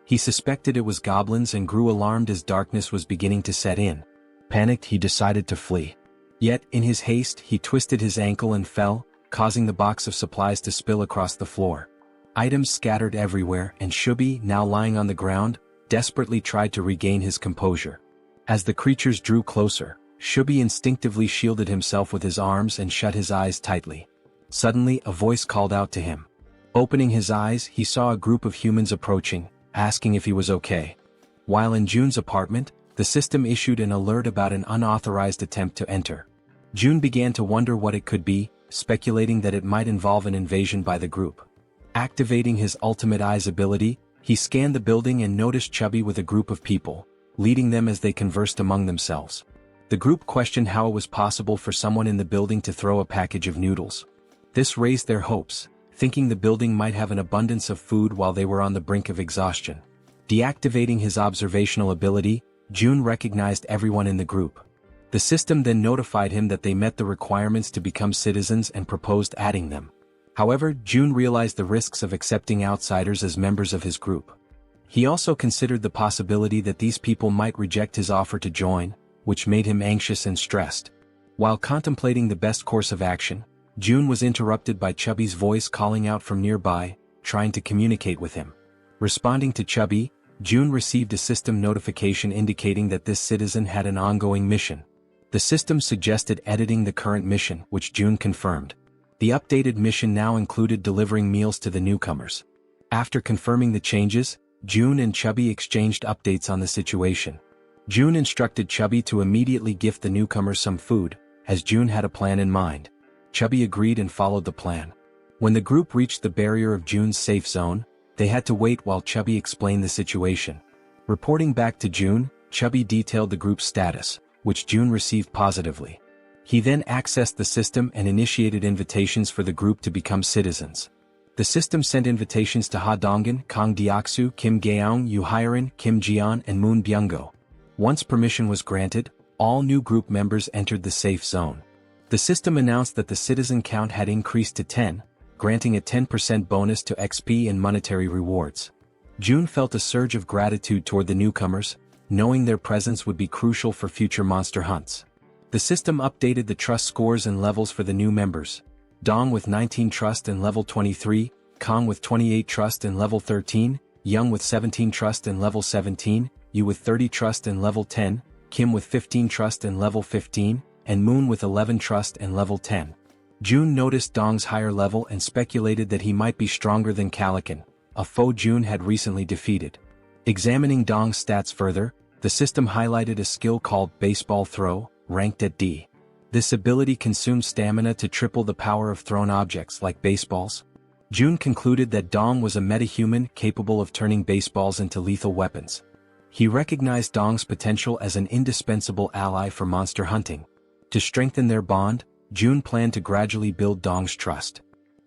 He suspected it was goblins and grew alarmed as darkness was beginning to set in. Panicked, he decided to flee. Yet, in his haste, he twisted his ankle and fell, causing the box of supplies to spill across the floor. Items scattered everywhere, and Chubby, now lying on the ground, desperately tried to regain his composure. As the creatures drew closer, Chubby instinctively shielded himself with his arms and shut his eyes tightly. Suddenly, a voice called out to him. Opening his eyes, he saw a group of humans approaching, asking if he was okay. While in June's apartment, the system issued an alert about an unauthorized attempt to enter. June began to wonder what it could be, speculating that it might involve an invasion by the group. Activating his ultimate eyes ability, he scanned the building and noticed Chubby with a group of people, leading them as they conversed among themselves. The group questioned how it was possible for someone in the building to throw a package of noodles. This raised their hopes, thinking the building might have an abundance of food while they were on the brink of exhaustion. Deactivating his observational ability, June recognized everyone in the group. The system then notified him that they met the requirements to become citizens and proposed adding them. However, June realized the risks of accepting outsiders as members of his group. He also considered the possibility that these people might reject his offer to join, which made him anxious and stressed. While contemplating the best course of action, June was interrupted by Chubby's voice calling out from nearby, trying to communicate with him. Responding to Chubby, June received a system notification indicating that this citizen had an ongoing mission. The system suggested editing the current mission, which June confirmed. The updated mission now included delivering meals to the newcomers. After confirming the changes, June and Chubby exchanged updates on the situation. June instructed Chubby to immediately gift the newcomers some food, as June had a plan in mind. Chubby agreed and followed the plan. When the group reached the barrier of June's safe zone, they had to wait while Chubby explained the situation. Reporting back to June, Chubby detailed the group's status, which June received positively. He then accessed the system and initiated invitations for the group to become citizens. The system sent invitations to Ha Donggan, Kang Deoksu, Kim Gaeong, Yu Hyerin, Kim Jian, and Moon Byunggo. Once permission was granted, all new group members entered the safe zone. The system announced that the citizen count had increased to 10, granting a 10% bonus to XP and monetary rewards. June felt a surge of gratitude toward the newcomers, knowing their presence would be crucial for future monster hunts. The system updated the trust scores and levels for the new members. Dong with 19 trust and level 23, Kang with 28 trust and level 13, Young with 17 trust and level 17, Yu with 30 trust and level 10, Kim with 15 trust and level 15, and Moon with 11 trust and level 10. June noticed Dong's higher level and speculated that he might be stronger than Calican, a foe June had recently defeated. Examining Dong's stats further, the system highlighted a skill called Baseball Throw, ranked at D. This ability consumes stamina to triple the power of thrown objects like baseballs. June concluded that Dong was a metahuman capable of turning baseballs into lethal weapons. He recognized Dong's potential as an indispensable ally for monster hunting. To strengthen their bond, June planned to gradually build Dong's trust.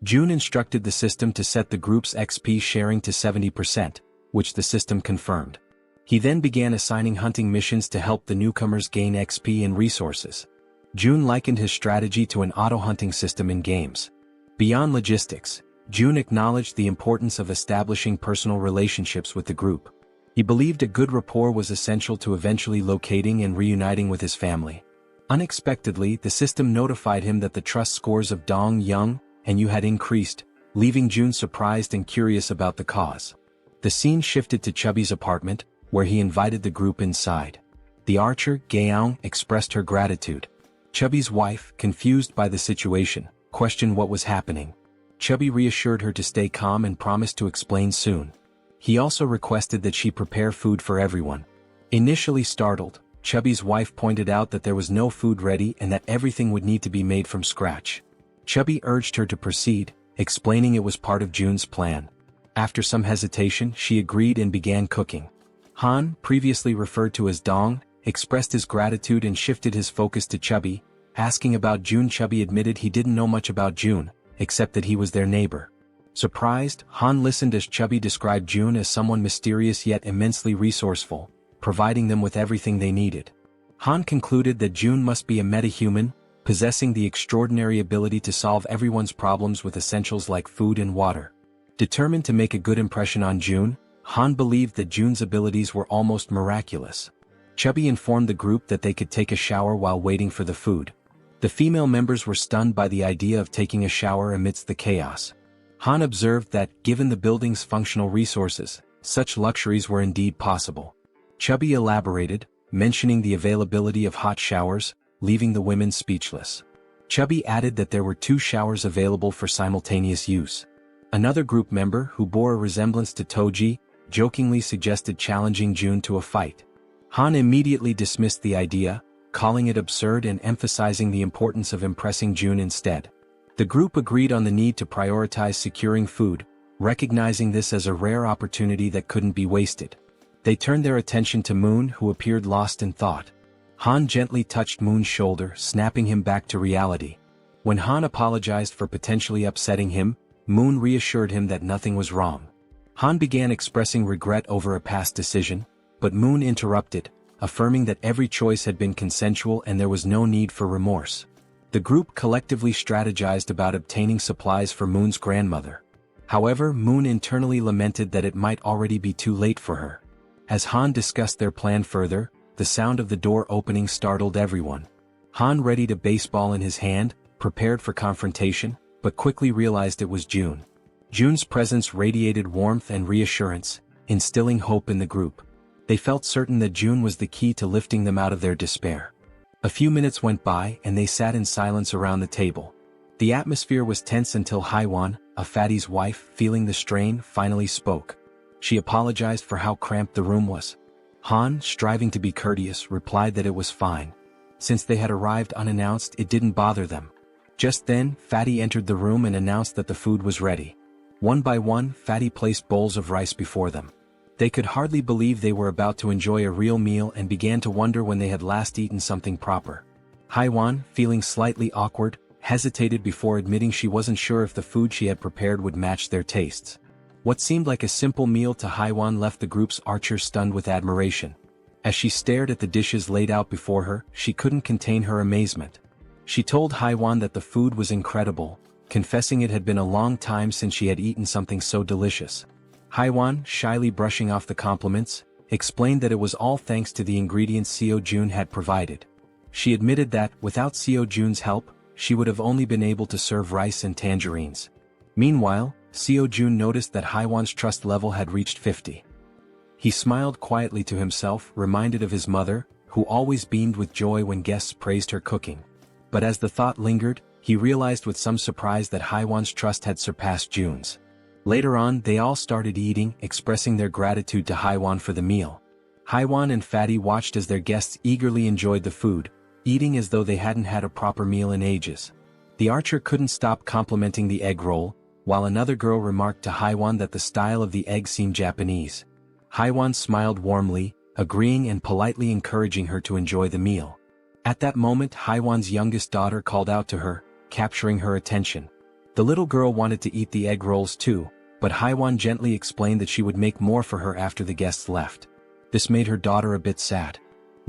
June instructed the system to set the group's XP sharing to 70%, which the system confirmed. He then began assigning hunting missions to help the newcomers gain XP and resources. June likened his strategy to an auto-hunting system in games. Beyond logistics, June acknowledged the importance of establishing personal relationships with the group. He believed a good rapport was essential to eventually locating and reuniting with his family. Unexpectedly, the system notified him that the trust scores of Dong, Young, and Yu had increased, leaving June surprised and curious about the cause. The scene shifted to Chubby's apartment, where he invited the group inside. The archer, Gaeong, expressed her gratitude. Chubby's wife, confused by the situation, questioned what was happening. Chubby reassured her to stay calm and promised to explain soon. He also requested that she prepare food for everyone. Initially startled, Chubby's wife pointed out that there was no food ready and that everything would need to be made from scratch. Chubby urged her to proceed, explaining it was part of June's plan. After some hesitation, she agreed and began cooking. Han, previously referred to as Dong, expressed his gratitude and shifted his focus to Chubby, asking about June. Chubby admitted he didn't know much about June, except that he was their neighbor. Surprised, Han listened as Chubby described June as someone mysterious yet immensely resourceful, providing them with everything they needed. Han concluded that June must be a metahuman, possessing the extraordinary ability to solve everyone's problems with essentials like food and water. Determined to make a good impression on June, Han believed that June's abilities were almost miraculous. Chubby informed the group that they could take a shower while waiting for the food. The female members were stunned by the idea of taking a shower amidst the chaos. Han observed that, given the building's functional resources, such luxuries were indeed possible. Chubby elaborated, mentioning the availability of hot showers, leaving the women speechless. Chubby added that there were 2 showers available for simultaneous use. Another group member, who bore a resemblance to Toji, jokingly suggested challenging June to a fight. Han immediately dismissed the idea, calling it absurd and emphasizing the importance of impressing June instead. The group agreed on the need to prioritize securing food, recognizing this as a rare opportunity that couldn't be wasted. They turned their attention to Moon, who appeared lost in thought. Han gently touched Moon's shoulder, snapping him back to reality. When Han apologized for potentially upsetting him, Moon reassured him that nothing was wrong. Han began expressing regret over a past decision, but Moon interrupted, affirming that every choice had been consensual and there was no need for remorse. The group collectively strategized about obtaining supplies for Moon's grandmother. However, Moon internally lamented that it might already be too late for her. As Han discussed their plan further, the sound of the door opening startled everyone. Han readied a baseball in his hand, prepared for confrontation, but quickly realized it was June. June's presence radiated warmth and reassurance, instilling hope in the group. They felt certain that June was the key to lifting them out of their despair. A few minutes went by and they sat in silence around the table. The atmosphere was tense until Haiwan, a fatty's wife, feeling the strain, finally spoke. She apologized for how cramped the room was. Han, striving to be courteous, replied that it was fine. Since they had arrived unannounced, it didn't bother them. Just then, Fatty entered the room and announced that the food was ready. One by one, Fatty placed bowls of rice before them. They could hardly believe they were about to enjoy a real meal and began to wonder when they had last eaten something proper. Haiwan, feeling slightly awkward, hesitated before admitting she wasn't sure if the food she had prepared would match their tastes. What seemed like a simple meal to Haiwan left the group's archers stunned with admiration. As she stared at the dishes laid out before her, she couldn't contain her amazement. She told Haiwan that the food was incredible, confessing it had been a long time since she had eaten something so delicious. Haiwan, shyly brushing off the compliments, explained that it was all thanks to the ingredients Seo Jun had provided. She admitted that, without Seo Jun's help, she would have only been able to serve rice and tangerines. Meanwhile, Seo Jun noticed that Haiwan's trust level had reached 50. He smiled quietly to himself, reminded of his mother, who always beamed with joy when guests praised her cooking. But as the thought lingered, he realized with some surprise that Haiwan's trust had surpassed Jun's. Later on, they all started eating, expressing their gratitude to Haiwan for the meal. Haiwan and Fatty watched as their guests eagerly enjoyed the food, eating as though they hadn't had a proper meal in ages. The archer couldn't stop complimenting the egg roll, while another girl remarked to Haiwan that the style of the egg seemed Japanese. Haiwan smiled warmly, agreeing and politely encouraging her to enjoy the meal. At that moment, Haiwan's youngest daughter called out to her, capturing her attention. The little girl wanted to eat the egg rolls too, but Haiwan gently explained that she would make more for her after the guests left. This made her daughter a bit sad.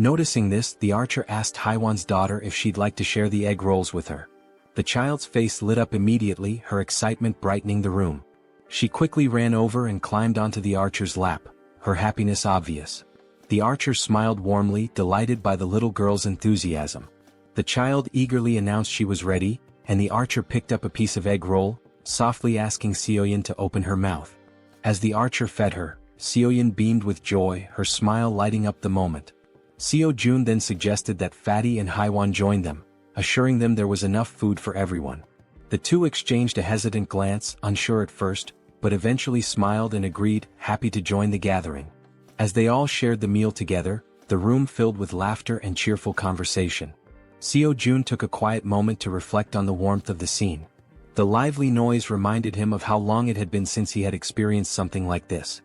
Noticing this, the archer asked Haiwan's daughter if she'd like to share the egg rolls with her. The child's face lit up immediately, her excitement brightening the room. She quickly ran over and climbed onto the archer's lap, her happiness obvious. The archer smiled warmly, delighted by the little girl's enthusiasm. The child eagerly announced she was ready, and the archer picked up a piece of egg roll, softly asking Seoyin to open her mouth. As the archer fed her, Seoyin beamed with joy, her smile lighting up the moment. Seo Jun then suggested that Fatty and Haiwan join them, assuring them there was enough food for everyone. The two exchanged a hesitant glance, unsure at first, but eventually smiled and agreed, happy to join the gathering. As they all shared the meal together, the room filled with laughter and cheerful conversation. Seo Jun took a quiet moment to reflect on the warmth of the scene. The lively noise reminded him of how long it had been since he had experienced something like this.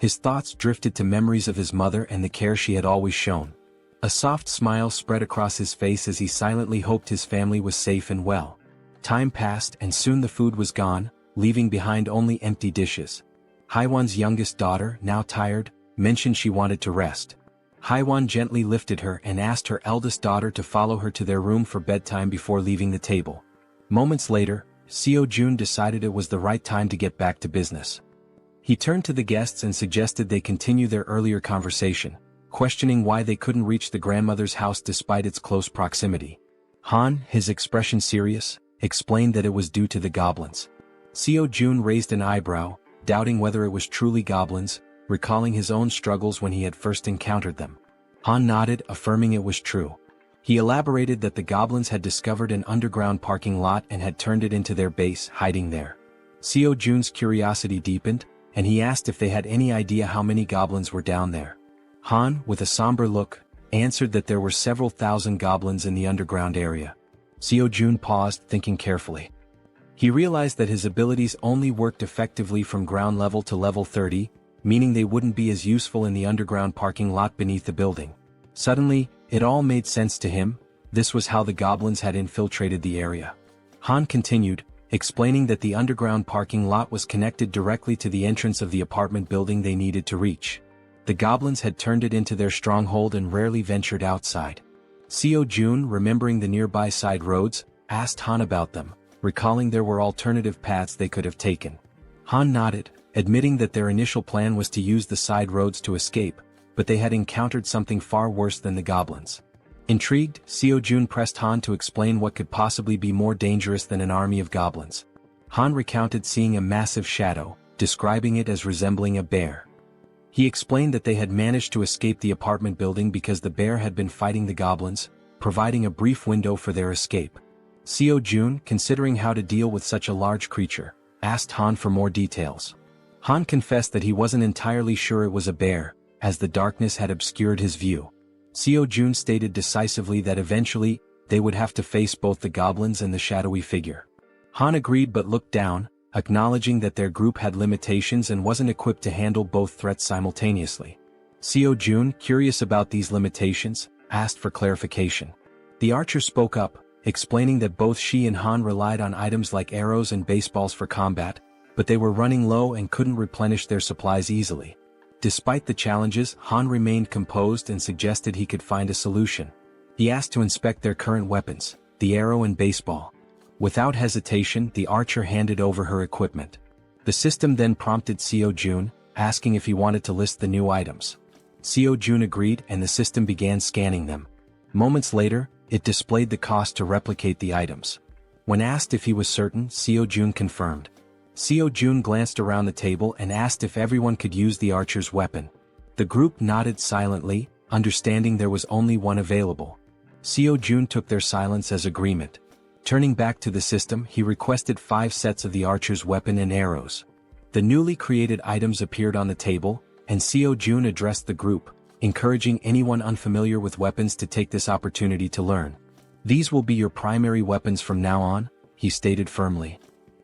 His thoughts drifted to memories of his mother and the care she had always shown. A soft smile spread across his face as he silently hoped his family was safe and well. Time passed and soon the food was gone, leaving behind only empty dishes. Haiwan's youngest daughter, now tired, mentioned she wanted to rest. Haiwan gently lifted her and asked her eldest daughter to follow her to their room for bedtime before leaving the table. Moments later, Seo Jun decided it was the right time to get back to business. He turned to the guests and suggested they continue their earlier conversation, questioning why they couldn't reach the grandmother's house despite its close proximity. Han, his expression serious, explained that it was due to the goblins. Seo Jun raised an eyebrow, doubting whether it was truly goblins, recalling his own struggles when he had first encountered them. Han nodded, affirming it was true. He elaborated that the goblins had discovered an underground parking lot and had turned it into their base, hiding there. Seo Jun's curiosity deepened, and he asked if they had any idea how many goblins were down there. Han, with a somber look, answered that there were several thousand goblins in the underground area. Seo Jun paused, thinking carefully. He realized that his abilities only worked effectively from ground level to level 30, meaning they wouldn't be as useful in the underground parking lot beneath the building. Suddenly, it all made sense to him. This was how the goblins had infiltrated the area. Han continued, explaining that the underground parking lot was connected directly to the entrance of the apartment building they needed to reach. The goblins had turned it into their stronghold and rarely ventured outside. Seo Jun, remembering the nearby side roads, asked Han about them, recalling there were alternative paths they could have taken. Han nodded, admitting that their initial plan was to use the side roads to escape, but they had encountered something far worse than the goblins. Intrigued, Seo-jun pressed Han to explain what could possibly be more dangerous than an army of goblins. Han recounted seeing a massive shadow, describing it as resembling a bear. He explained that they had managed to escape the apartment building because the bear had been fighting the goblins, providing a brief window for their escape. Seo-jun, considering how to deal with such a large creature, asked Han for more details. Han confessed that he wasn't entirely sure it was a bear, as the darkness had obscured his view. Seo-jun stated decisively that eventually, they would have to face both the goblins and the shadowy figure. Han agreed but looked down, acknowledging that their group had limitations and wasn't equipped to handle both threats simultaneously. Seo-jun, curious about these limitations, asked for clarification. The archer spoke up, explaining that both she and Han relied on items like arrows and baseballs for combat, but they were running low and couldn't replenish their supplies easily. Despite the challenges, Han remained composed and suggested he could find a solution. He asked to inspect their current weapons, the arrow and baseball. Without hesitation, the archer handed over her equipment. The system then prompted Seo-jun, asking if he wanted to list the new items. Seo-jun agreed and the system began scanning them. Moments later, it displayed the cost to replicate the items. When asked if he was certain, Seo-jun confirmed. Seo-jun glanced around the table and asked if everyone could use the archer's weapon. The group nodded silently, understanding there was only one available. Seo-jun took their silence as agreement. Turning back to the system, he requested 5 sets of the archer's weapon and arrows. The newly created items appeared on the table, and Seo-jun addressed the group, encouraging anyone unfamiliar with weapons to take this opportunity to learn. "These will be your primary weapons from now on," he stated firmly.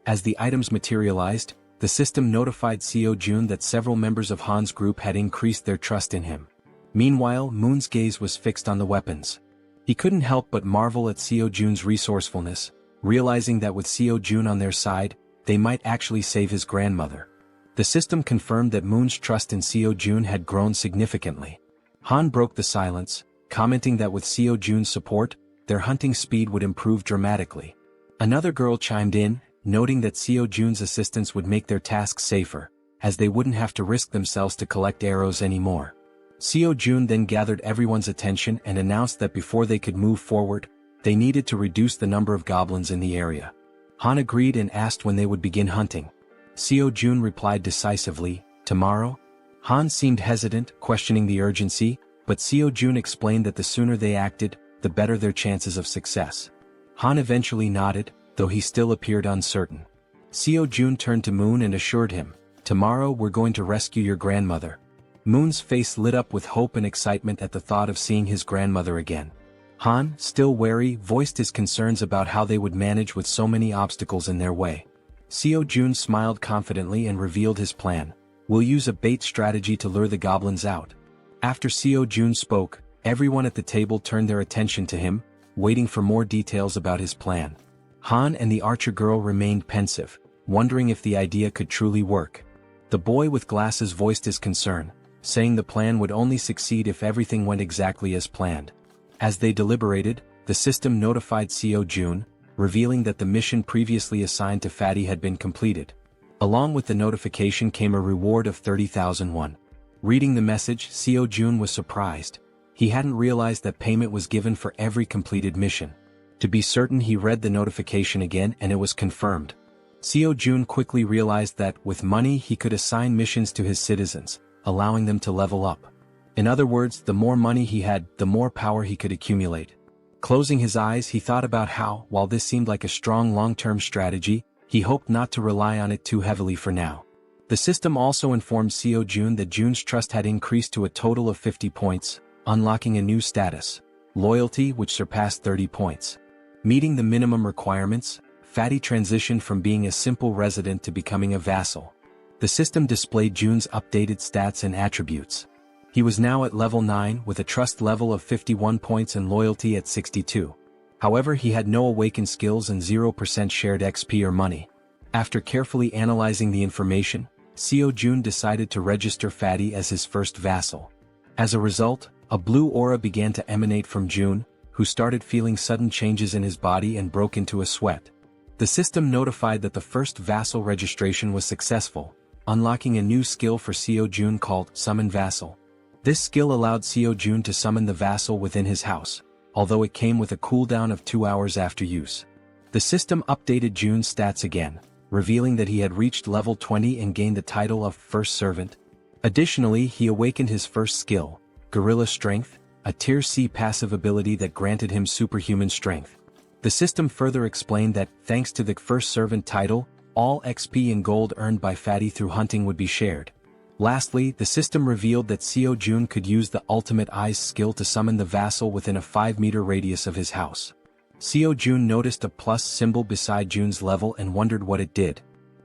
As the items materialized, the system notified Seo-jun that several members of Han's group had increased their trust in him. Meanwhile, Moon's gaze was fixed on the weapons. He couldn't help but marvel at Seo-jun's resourcefulness, realizing that with Seo-jun on their side, they might actually save his grandmother. The system confirmed that Moon's trust in Seo-jun had grown significantly. Han broke the silence, commenting that with Seo-jun's support, their hunting speed would improve dramatically. Another girl chimed in, noting that Seo-jun's assistance would make their tasks safer, as they wouldn't have to risk themselves to collect arrows anymore. Seo-jun then gathered everyone's attention and announced that before they could move forward, they needed to reduce the number of goblins in the area. Han agreed and asked when they would begin hunting. Seo-jun replied decisively, "Tomorrow?" Han seemed hesitant, questioning the urgency, but Seo-jun explained that the sooner they acted, the better their chances of success. Han eventually nodded, though he still appeared uncertain. Seo-jun turned to Moon and assured him, "Tomorrow we're going to rescue your grandmother." Moon's face lit up with hope and excitement at the thought of seeing his grandmother again. Han, still wary, voiced his concerns about how they would manage with so many obstacles in their way. Seo-jun smiled confidently and revealed his plan. "We'll use a bait strategy to lure the goblins out." After Seo-jun spoke, everyone at the table turned their attention to him, waiting for more details about his plan. Han and the archer girl remained pensive, wondering if the idea could truly work. The boy with glasses voiced his concern, saying the plan would only succeed if everything went exactly as planned. As they deliberated, the system notified Seo-jun, revealing that the mission previously assigned to Fatty had been completed. Along with the notification came a reward of 30,000 won. Reading the message, Seo-jun was surprised. He hadn't realized that payment was given for every completed mission. To be certain, he read the notification again and it was confirmed. Seo-jun quickly realized that, with money, he could assign missions to his citizens, allowing them to level up. In other words, the more money he had, the more power he could accumulate. Closing his eyes, he thought about how, while this seemed like a strong long-term strategy, he hoped not to rely on it too heavily for now. The system also informed Seo-jun that Jun's trust had increased to a total of 50 points, unlocking a new status, loyalty, which surpassed 30 points. Meeting the minimum requirements, Fatty transitioned from being a simple resident to becoming a vassal. The system displayed Jun's updated stats and attributes. He was now at level 9 with a trust level of 51 points and loyalty at 62. However, he had no awakened skills and 0% shared XP or money. After carefully analyzing the information, Seo-jun decided to register Fatty as his first vassal. As a result, a blue aura began to emanate from Jun, who started feeling sudden changes in his body and broke into a sweat. The system notified that the first vassal registration was successful, unlocking a new skill for Seo Jun called Summon Vassal. This skill allowed Seo Jun to summon the vassal within his house, although it came with a cooldown of 2 hours after use. The system updated Jun's stats again, revealing that he had reached level 20 and gained the title of First Servant. Additionally, he awakened his first skill, Gorilla Strength, a Tier C passive ability that granted him superhuman strength. The system further explained that, thanks to the First Servant title, all XP and gold earned by Fatty through hunting would be shared. Lastly, the system revealed that Seo Jun could use the Ultimate Eyes skill to summon the vassal within a 5-meter radius of his house. Seo Jun noticed a plus symbol beside Jun's level and wondered what it did.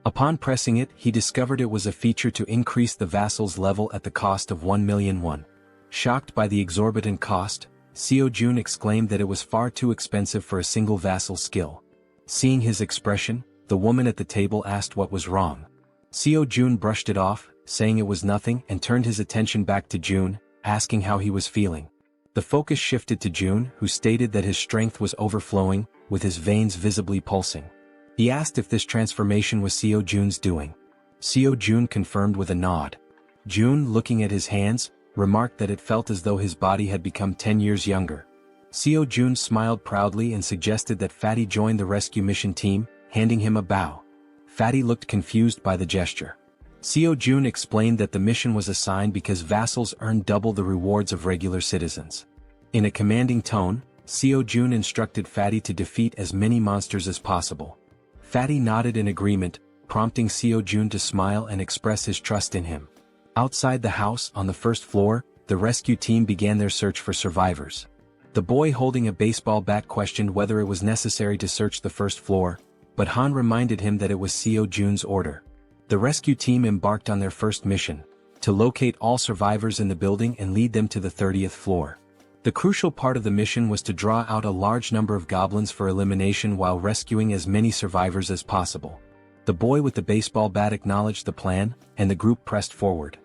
Upon pressing it, he discovered it was a feature to increase the vassal's level at the cost of 1 million won. Shocked by the exorbitant cost, Seo Jun exclaimed that it was far too expensive for a single vassal skill. Seeing his expression, the woman at the table asked what was wrong. Seo Jun brushed it off, saying it was nothing, and turned his attention back to Jun, asking how he was feeling. The focus shifted to Jun, who stated that his strength was overflowing, with his veins visibly pulsing. He asked if this transformation was Seo Jun's doing. Seo Jun confirmed with a nod. Jun, looking at his hands, remarked that it felt as though his body had become 10 years younger. Seo Jun smiled proudly and suggested that Fatty join the rescue mission team, handing him a bow. Fatty looked confused by the gesture. Seo Jun explained that the mission was assigned because vassals earned double the rewards of regular citizens. In a commanding tone, Seo Jun instructed Fatty to defeat as many monsters as possible. Fatty nodded in agreement, prompting Seo Jun to smile and express his trust in him. Outside the house, on the first floor, the rescue team began their search for survivors. The boy holding a baseball bat questioned whether it was necessary to search the first floor, but Han reminded him that it was Seo Jun's order. The rescue team embarked on their first mission, to locate all survivors in the building and lead them to the 30th floor. The crucial part of the mission was to draw out a large number of goblins for elimination while rescuing as many survivors as possible. The boy with the baseball bat acknowledged the plan, and the group pressed forward.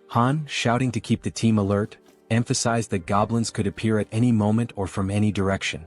Han, shouting to keep the team alert, emphasized that goblins could appear at any moment or from any direction.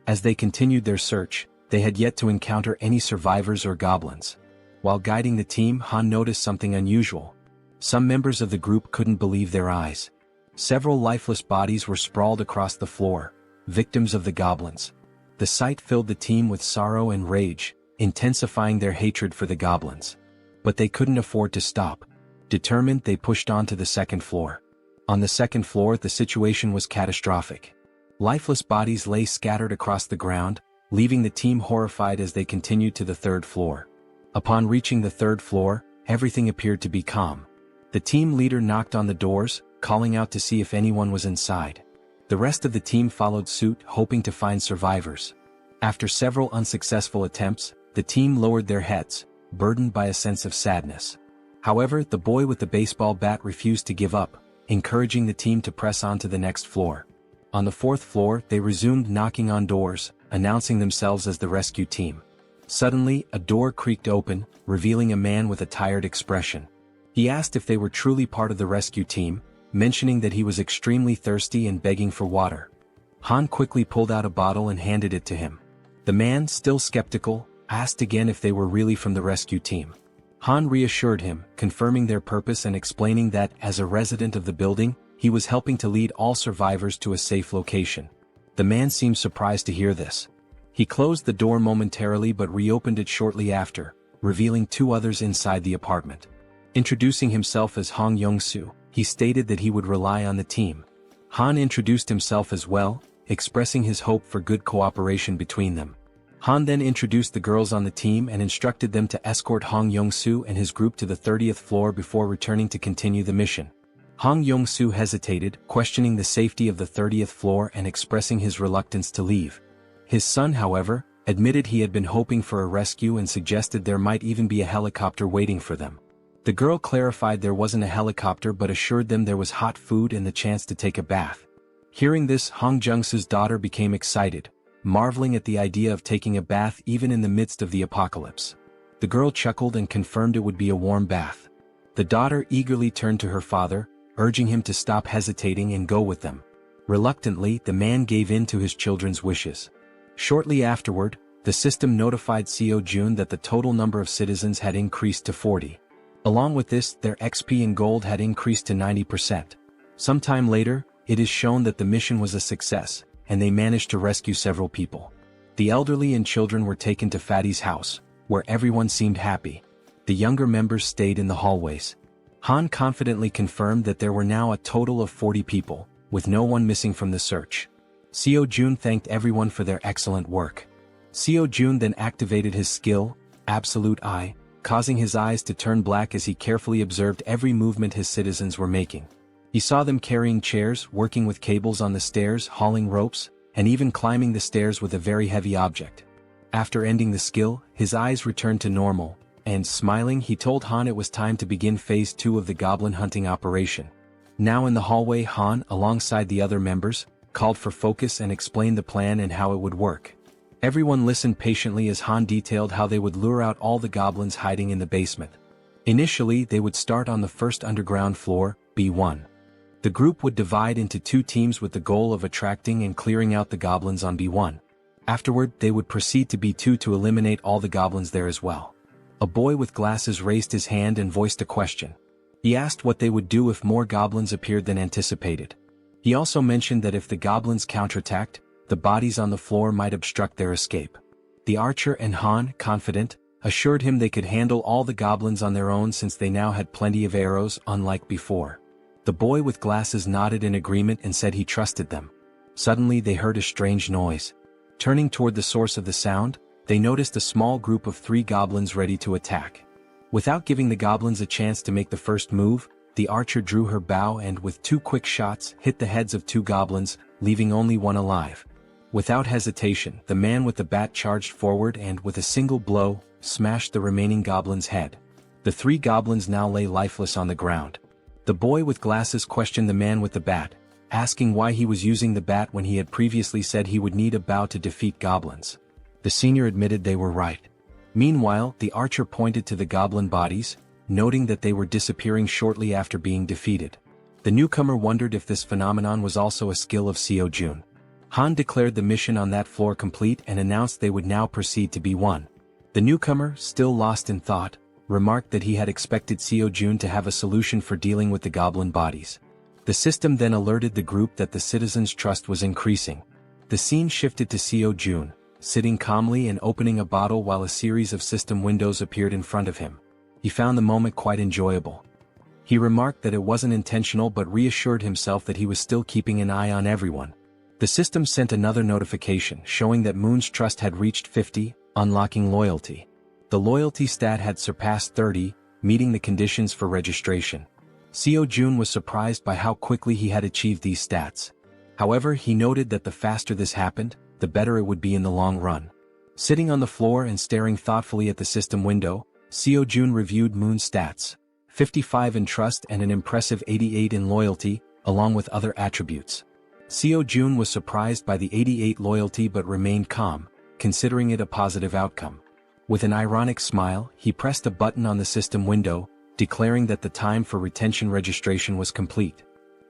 As they continued their search, they had yet to encounter any survivors or goblins. While guiding the team, Han noticed something unusual. Some members of the group couldn't believe their eyes. Several lifeless bodies were sprawled across the floor, victims of the goblins. The sight filled the team with sorrow and rage, intensifying their hatred for the goblins. But they couldn't afford to stop. Determined, they pushed on to the second floor. On the second floor, the situation was catastrophic. Lifeless bodies lay scattered across the ground, leaving the team horrified as they continued to the third floor. Upon reaching the third floor, everything appeared to be calm. The team leader knocked on the doors, calling out to see if anyone was inside. The rest of the team followed suit, hoping to find survivors. After several unsuccessful attempts, the team lowered their heads, burdened by a sense of sadness. However, the boy with the baseball bat refused to give up, encouraging the team to press on to the next floor. On the fourth floor, they resumed knocking on doors, announcing themselves as the rescue team. Suddenly, a door creaked open, revealing a man with a tired expression. He asked if they were truly part of the rescue team, mentioning that he was extremely thirsty and begging for water. Han quickly pulled out a bottle and handed it to him. The man, still skeptical, asked again if they were really from the rescue team. Han reassured him, confirming their purpose and explaining that, as a resident of the building, he was helping to lead all survivors to a safe location. The man seemed surprised to hear this. He closed the door momentarily but reopened it shortly after, revealing 2 others inside the apartment. Introducing himself as Hong Young-soo, he stated that he would rely on the team. Han introduced himself as well, expressing his hope for good cooperation between them. Han then introduced the girls on the team and instructed them to escort Hong Young-soo and his group to the 30th floor before returning to continue the mission. Hong Young-soo hesitated, questioning the safety of the 30th floor and expressing his reluctance to leave. His son, however, admitted he had been hoping for a rescue and suggested there might even be a helicopter waiting for them. The girl clarified there wasn't a helicopter but assured them there was hot food and the chance to take a bath. Hearing this, Hong Jung-soo's daughter became excited, marveling at the idea of taking a bath even in the midst of the apocalypse. The girl chuckled and confirmed it would be a warm bath. The daughter eagerly turned to her father, urging him to stop hesitating and go with them. Reluctantly, the man gave in to his children's wishes. Shortly afterward, the system notified Seo Jun that the total number of citizens had increased to 40. Along with this, their XP and gold had increased to 90%. Sometime later, it is shown that the mission was a success, and they managed to rescue several people. The elderly and children were taken to Fatty's house, where everyone seemed happy. The younger members stayed in the hallways. Han confidently confirmed that there were now a total of 40 people, with no one missing from the search. Seo Jun thanked everyone for their excellent work. Seo Jun then activated his skill, Absolute Eye, causing his eyes to turn black as he carefully observed every movement his citizens were making. He saw them carrying chairs, working with cables on the stairs, hauling ropes, and even climbing the stairs with a very heavy object. After ending the skill, his eyes returned to normal, and smiling he told Han it was time to begin phase 2 of the goblin hunting operation. Now in the hallway, Han, alongside the other members, called for focus and explained the plan and how it would work. Everyone listened patiently as Han detailed how they would lure out all the goblins hiding in the basement. Initially, they would start on the first underground floor, B1. The group would divide into 2 teams with the goal of attracting and clearing out the goblins on B1. Afterward, they would proceed to B2 to eliminate all the goblins there as well. A boy with glasses raised his hand and voiced a question. He asked what they would do if more goblins appeared than anticipated. He also mentioned that if the goblins counterattacked, the bodies on the floor might obstruct their escape. The archer and Han, confident, assured him they could handle all the goblins on their own since they now had plenty of arrows, unlike before. The boy with glasses nodded in agreement and said he trusted them. Suddenly they heard a strange noise. Turning toward the source of the sound, they noticed a small group of 3 goblins ready to attack. Without giving the goblins a chance to make the first move, the archer drew her bow and with 2 quick shots hit the heads of 2 goblins, leaving only one alive. Without hesitation, the man with the bat charged forward and with a single blow, smashed the remaining goblin's head. The 3 goblins now lay lifeless on the ground. The boy with glasses questioned the man with the bat, asking why he was using the bat when he had previously said he would need a bow to defeat goblins. The senior admitted they were right. Meanwhile, the archer pointed to the goblin bodies, noting that they were disappearing shortly after being defeated. The newcomer wondered if this phenomenon was also a skill of Seo Jun. Han declared the mission on that floor complete and announced they would now proceed to B1. The newcomer, still lost in thought, remarked that he had expected Seo Jun to have a solution for dealing with the goblin bodies. The system then alerted the group that the citizens' trust was increasing. The scene shifted to Seo Jun, sitting calmly and opening a bottle while a series of system windows appeared in front of him. He found the moment quite enjoyable. He remarked that it wasn't intentional but reassured himself that he was still keeping an eye on everyone. The system sent another notification showing that Moon's trust had reached 50, unlocking loyalty. The loyalty stat had surpassed 30, meeting the conditions for registration. Seo Jun was surprised by how quickly he had achieved these stats. However, he noted that the faster this happened, the better it would be in the long run. Sitting on the floor and staring thoughtfully at the system window, Seo Jun reviewed Moon's stats, 55 in trust and an impressive 88 in loyalty, along with other attributes. Seo Jun was surprised by the 88 loyalty but remained calm, considering it a positive outcome. With an ironic smile, he pressed a button on the system window, declaring that the time for retention registration was complete.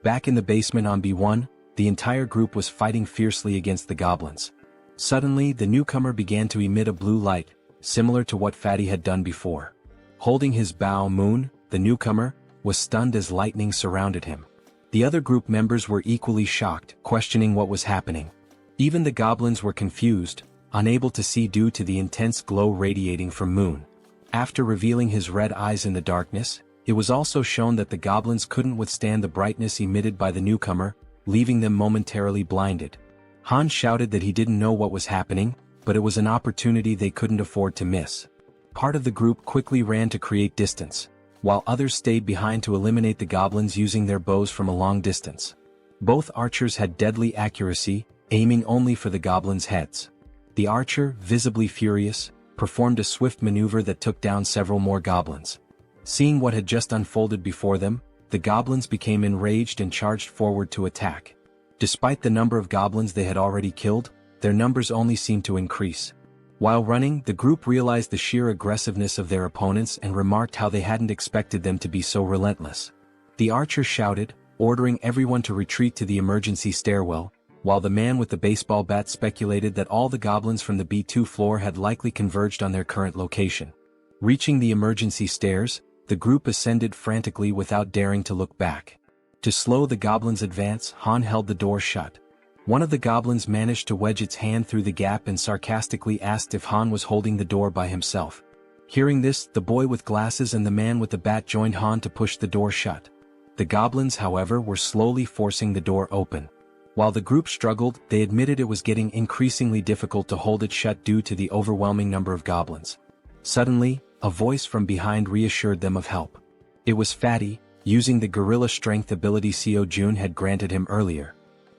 Back in the basement on B1, the entire group was fighting fiercely against the goblins. Suddenly, the newcomer began to emit a blue light, similar to what Fatty had done before. Holding his bow, Moon, the newcomer, was stunned as lightning surrounded him. The other group members were equally shocked, questioning what was happening. Even the goblins were confused, unable to see due to the intense glow radiating from Moon. After revealing his red eyes in the darkness, it was also shown that the goblins couldn't withstand the brightness emitted by the newcomer, leaving them momentarily blinded. Han shouted that he didn't know what was happening, but it was an opportunity they couldn't afford to miss. Part of the group quickly ran to create distance, while others stayed behind to eliminate the goblins using their bows from a long distance. Both archers had deadly accuracy, aiming only for the goblins' heads. The archer, visibly furious, performed a swift maneuver that took down several more goblins. Seeing what had just unfolded before them, the goblins became enraged and charged forward to attack. Despite the number of goblins they had already killed, their numbers only seemed to increase. While running, the group realized the sheer aggressiveness of their opponents and remarked how they hadn't expected them to be so relentless. The archer shouted, ordering everyone to retreat to the emergency stairwell, while the man with the baseball bat speculated that all the goblins from the B2 floor had likely converged on their current location. Reaching the emergency stairs, the group ascended frantically without daring to look back. To slow the goblins' advance, Han held the door shut. One of the goblins managed to wedge its hand through the gap and sarcastically asked if Han was holding the door by himself. Hearing this, the boy with glasses and the man with the bat joined Han to push the door shut. The goblins, however, were slowly forcing the door open. While the group struggled, they admitted it was getting increasingly difficult to hold it shut due to the overwhelming number of goblins. Suddenly, a voice from behind reassured them of help. It was Fatty, using the gorilla strength ability Seo Jun had granted him earlier.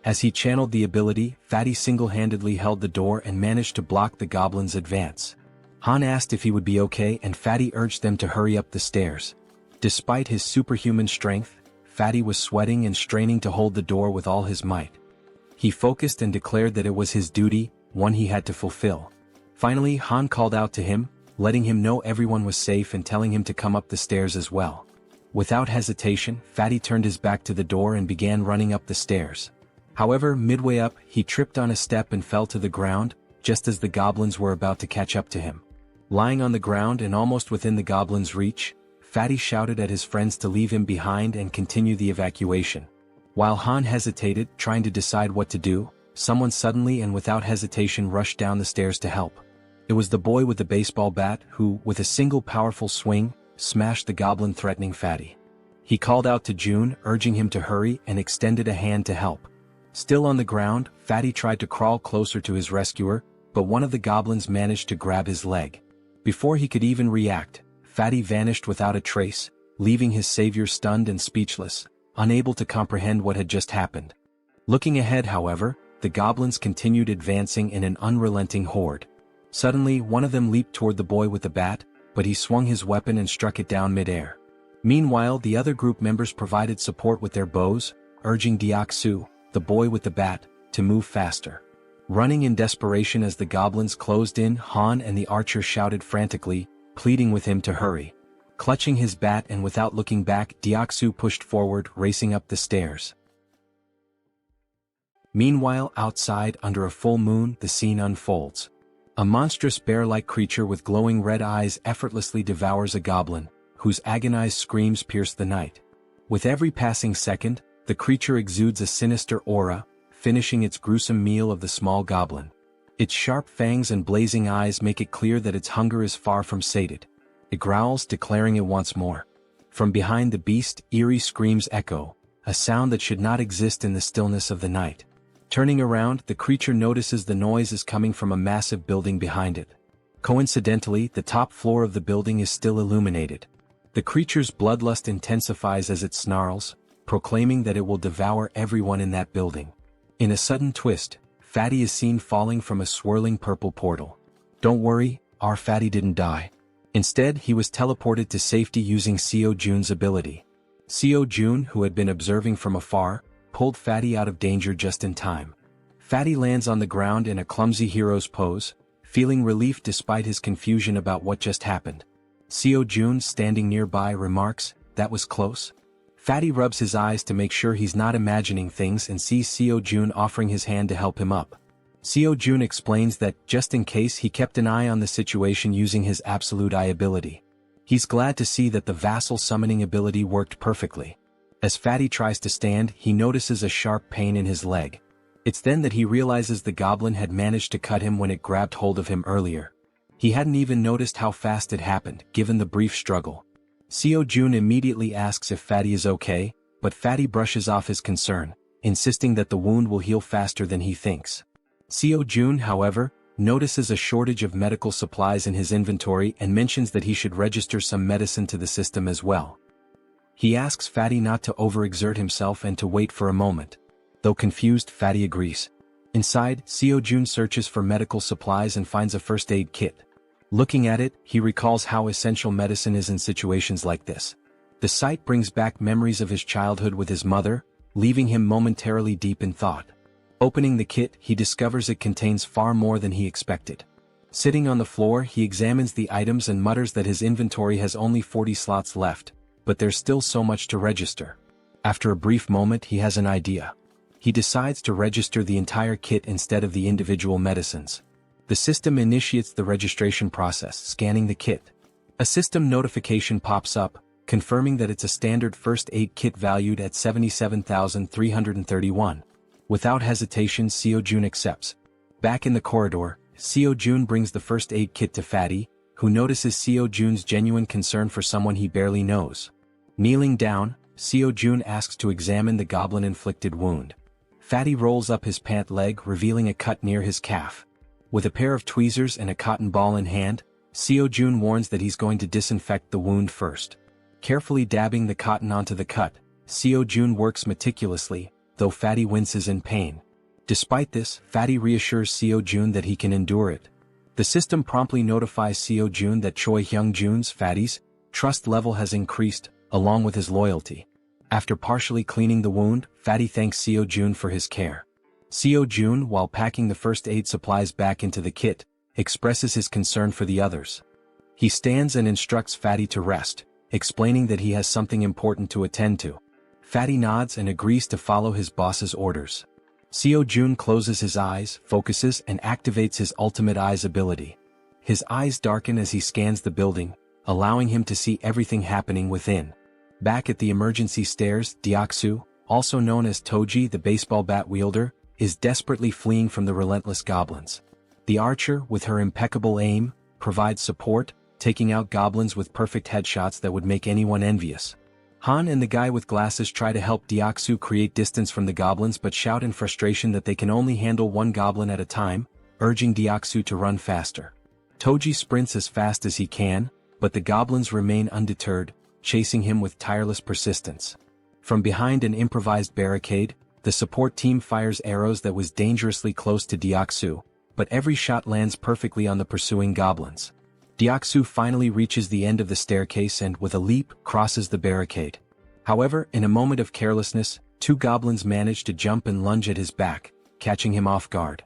As he channeled the ability, Fatty single-handedly held the door and managed to block the goblins' advance. Han asked if he would be okay and Fatty urged them to hurry up the stairs. Despite his superhuman strength, Fatty was sweating and straining to hold the door with all his might. He focused and declared that it was his duty, one he had to fulfill. Finally, Han called out to him, letting him know everyone was safe and telling him to come up the stairs as well. Without hesitation, Fatty turned his back to the door and began running up the stairs. However, midway up, he tripped on a step and fell to the ground, just as the goblins were about to catch up to him. Lying on the ground and almost within the goblins' reach, Fatty shouted at his friends to leave him behind and continue the evacuation. While Han hesitated, trying to decide what to do, someone suddenly and without hesitation rushed down the stairs to help. It was the boy with the baseball bat who, with a single powerful swing, smashed the goblin threatening Fatty. He called out to Jun, urging him to hurry, and extended a hand to help. Still on the ground, Fatty tried to crawl closer to his rescuer, but one of the goblins managed to grab his leg. Before he could even react, Fatty vanished without a trace, leaving his savior stunned and speechless, unable to comprehend what had just happened. Looking ahead, however, the goblins continued advancing in an unrelenting horde. Suddenly, one of them leaped toward the boy with the bat, but he swung his weapon and struck it down mid-air. Meanwhile, the other group members provided support with their bows, urging Deok-su, the boy with the bat, to move faster. Running in desperation as the goblins closed in, Han and the archer shouted frantically, pleading with him to hurry. Clutching his bat and without looking back, Deok-su pushed forward, racing up the stairs. Meanwhile, outside, under a full moon, the scene unfolds. A monstrous bear-like creature with glowing red eyes effortlessly devours a goblin, whose agonized screams pierce the night. With every passing second, the creature exudes a sinister aura, finishing its gruesome meal of the small goblin. Its sharp fangs and blazing eyes make it clear that its hunger is far from sated. It growls, declaring it wants more. From behind the beast, eerie screams echo, a sound that should not exist in the stillness of the night. Turning around, the creature notices the noise is coming from a massive building behind it. Coincidentally, the top floor of the building is still illuminated. The creature's bloodlust intensifies as it snarls, proclaiming that it will devour everyone in that building. In a sudden twist, Fatty is seen falling from a swirling purple portal. Don't worry, our Fatty didn't die. Instead, he was teleported to safety using Seo Jun's ability. Seo Jun, who had been observing from afar, pulled Fatty out of danger just in time. Fatty lands on the ground in a clumsy hero's pose, feeling relief despite his confusion about what just happened. Seo Jun, standing nearby, remarks, "That was close." Fatty rubs his eyes to make sure he's not imagining things and sees Seo Jun offering his hand to help him up. Seo Jun explains that, just in case, he kept an eye on the situation using his Absolute Eye ability. He's glad to see that the Vassal Summoning ability worked perfectly. As Fatty tries to stand, he notices a sharp pain in his leg. It's then that he realizes the goblin had managed to cut him when it grabbed hold of him earlier. He hadn't even noticed how fast it happened, given the brief struggle. Seo Jun immediately asks if Fatty is okay, but Fatty brushes off his concern, insisting that the wound will heal faster than he thinks. Seo Jun, however, notices a shortage of medical supplies in his inventory and mentions that he should register some medicine to the system as well. He asks Fatty not to overexert himself and to wait for a moment. Though confused, Fatty agrees. Inside, Seo Jun searches for medical supplies and finds a first aid kit. Looking at it, he recalls how essential medicine is in situations like this. The sight brings back memories of his childhood with his mother, leaving him momentarily deep in thought. Opening the kit, he discovers it contains far more than he expected. Sitting on the floor, he examines the items and mutters that his inventory has only 40 slots left, but there's still so much to register. After a brief moment, he has an idea. he decides to register the entire kit instead of the individual medicines. The system initiates the registration process, scanning the kit. A system notification pops up, confirming that it's a standard first aid kit valued at 77,331. Without hesitation, Seo-jun accepts. Back in the corridor, Seo-jun brings the first aid kit to Fatty, who notices Seo-jun's genuine concern for someone he barely knows. Kneeling down, Seo-jun asks to examine the goblin-inflicted wound. Fatty rolls up his pant leg, revealing a cut near his calf. With a pair of tweezers and a cotton ball in hand, Seo-jun warns that he's going to disinfect the wound first. Carefully dabbing the cotton onto the cut, Seo-jun works meticulously, though Fatty winces in pain. Despite this, Fatty reassures Seo-jun that he can endure it. The system promptly notifies Seo-jun that Choi Hyung-jun's, Fatty's, trust level has increased, along with his loyalty. After partially cleaning the wound, Fatty thanks Seo-jun for his care. Seo-jun, while packing the first aid supplies back into the kit, expresses his concern for the others. He stands and instructs Fatty to rest, explaining that he has something important to attend to. Fatty nods and agrees to follow his boss's orders. Seo-jun closes his eyes, focuses, and activates his ultimate eyes ability. His eyes darken as he scans the building, allowing him to see everything happening within. Back at the emergency stairs, Deoksu, also known as Toji the baseball bat wielder, is desperately fleeing from the relentless goblins. The archer, with her impeccable aim, provides support, taking out goblins with perfect headshots that would make anyone envious. Han and the guy with glasses try to help Deoksu create distance from the goblins but shout in frustration that they can only handle one goblin at a time, urging Deoksu to run faster. Toji sprints as fast as he can, but the goblins remain undeterred, chasing him with tireless persistence. From behind an improvised barricade, the support team fires arrows that was dangerously close to Deoksu, but every shot lands perfectly on the pursuing goblins. Deoksu finally reaches the end of the staircase and, with a leap, crosses the barricade. However, in a moment of carelessness, two goblins manage to jump and lunge at his back, catching him off guard.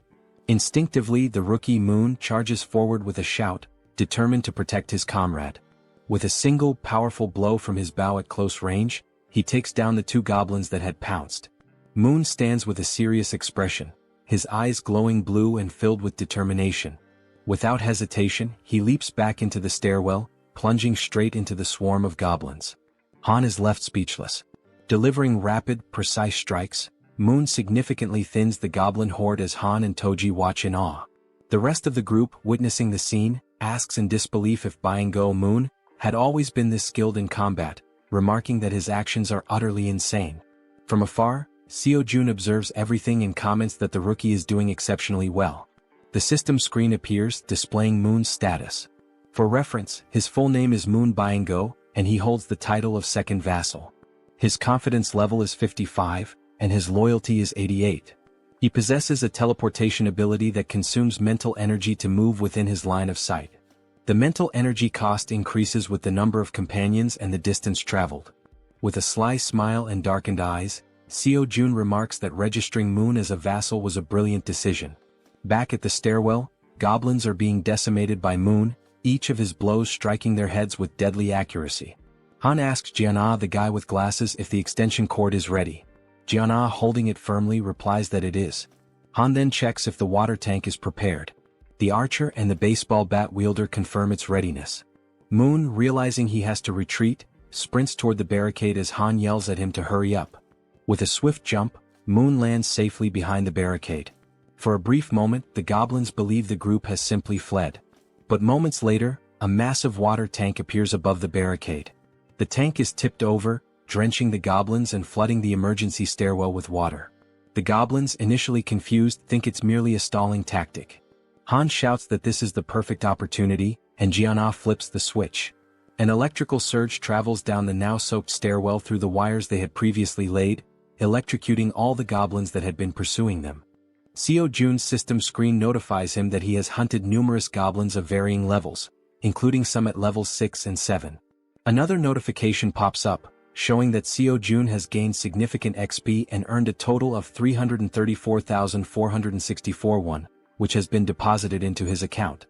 Instinctively, the rookie Moon charges forward with a shout, determined to protect his comrade. With a single powerful blow from his bow at close range, he takes down the two goblins that had pounced. Moon stands with a serious expression, his eyes glowing blue and filled with determination. Without hesitation, he leaps back into the stairwell, plunging straight into the swarm of goblins. Han is left speechless. Delivering rapid, precise strikes, Moon significantly thins the goblin horde as Han and Toji watch in awe. The rest of the group, witnessing the scene, asks in disbelief if Byung-go Moon had always been this skilled in combat, remarking that his actions are utterly insane. From afar, Seo-jun observes everything and comments that the rookie is doing exceptionally well. The system screen appears, displaying Moon's status. For reference, his full name is Moon Byung-go, and he holds the title of second vassal. His confidence level is 55, and his loyalty is 88. He possesses a teleportation ability that consumes mental energy to move within his line of sight. The mental energy cost increases with the number of companions and the distance traveled. With a sly smile and darkened eyes, Seo-jun remarks that registering Moon as a vassal was a brilliant decision. Back at the stairwell, goblins are being decimated by Moon, each of his blows striking their heads with deadly accuracy. Han asks Jiana, the guy with glasses, if the extension cord is ready. Jiana, holding it firmly, replies that it is. Han then checks if the water tank is prepared. The archer and the baseball bat wielder confirm its readiness. Moon, realizing he has to retreat, sprints toward the barricade as Han yells at him to hurry up. With a swift jump, Moon lands safely behind the barricade. For a brief moment, the goblins believe the group has simply fled. But moments later, a massive water tank appears above the barricade. The tank is tipped over, drenching the goblins and flooding the emergency stairwell with water. The goblins, initially confused, think it's merely a stalling tactic. Han shouts that this is the perfect opportunity, and Jiana flips the switch. An electrical surge travels down the now-soaked stairwell through the wires they had previously laid, electrocuting all the goblins that had been pursuing them. Seo-jun's system screen notifies him that he has hunted numerous goblins of varying levels, including some at levels 6 and 7. Another notification pops up, showing that Seo-jun has gained significant XP and earned a total of 334,464 won, which has been deposited into his account.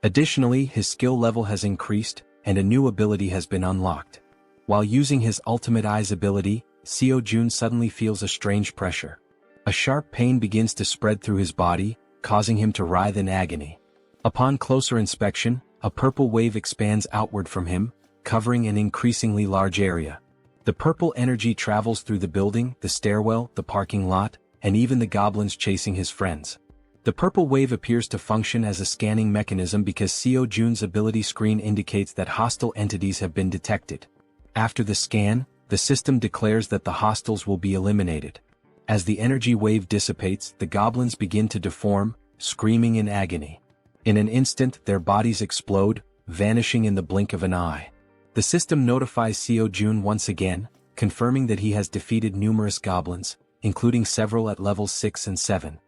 Additionally, his skill level has increased, and a new ability has been unlocked. While using his ultimate eyes ability, Seo-jun suddenly feels a strange pressure. A sharp pain begins to spread through his body, causing him to writhe in agony. Upon closer inspection, a purple wave expands outward from him, covering an increasingly large area. The purple energy travels through the building, the stairwell, the parking lot, and even the goblins chasing his friends. The purple wave appears to function as a scanning mechanism because Seo Jun's ability screen indicates that hostile entities have been detected. After the scan, the system declares that the hostiles will be eliminated. As the energy wave dissipates, the goblins begin to deform, screaming in agony. In an instant, their bodies explode, vanishing in the blink of an eye. The system notifies Seo Jun once again, confirming that he has defeated numerous goblins, including several at levels 6 and 7.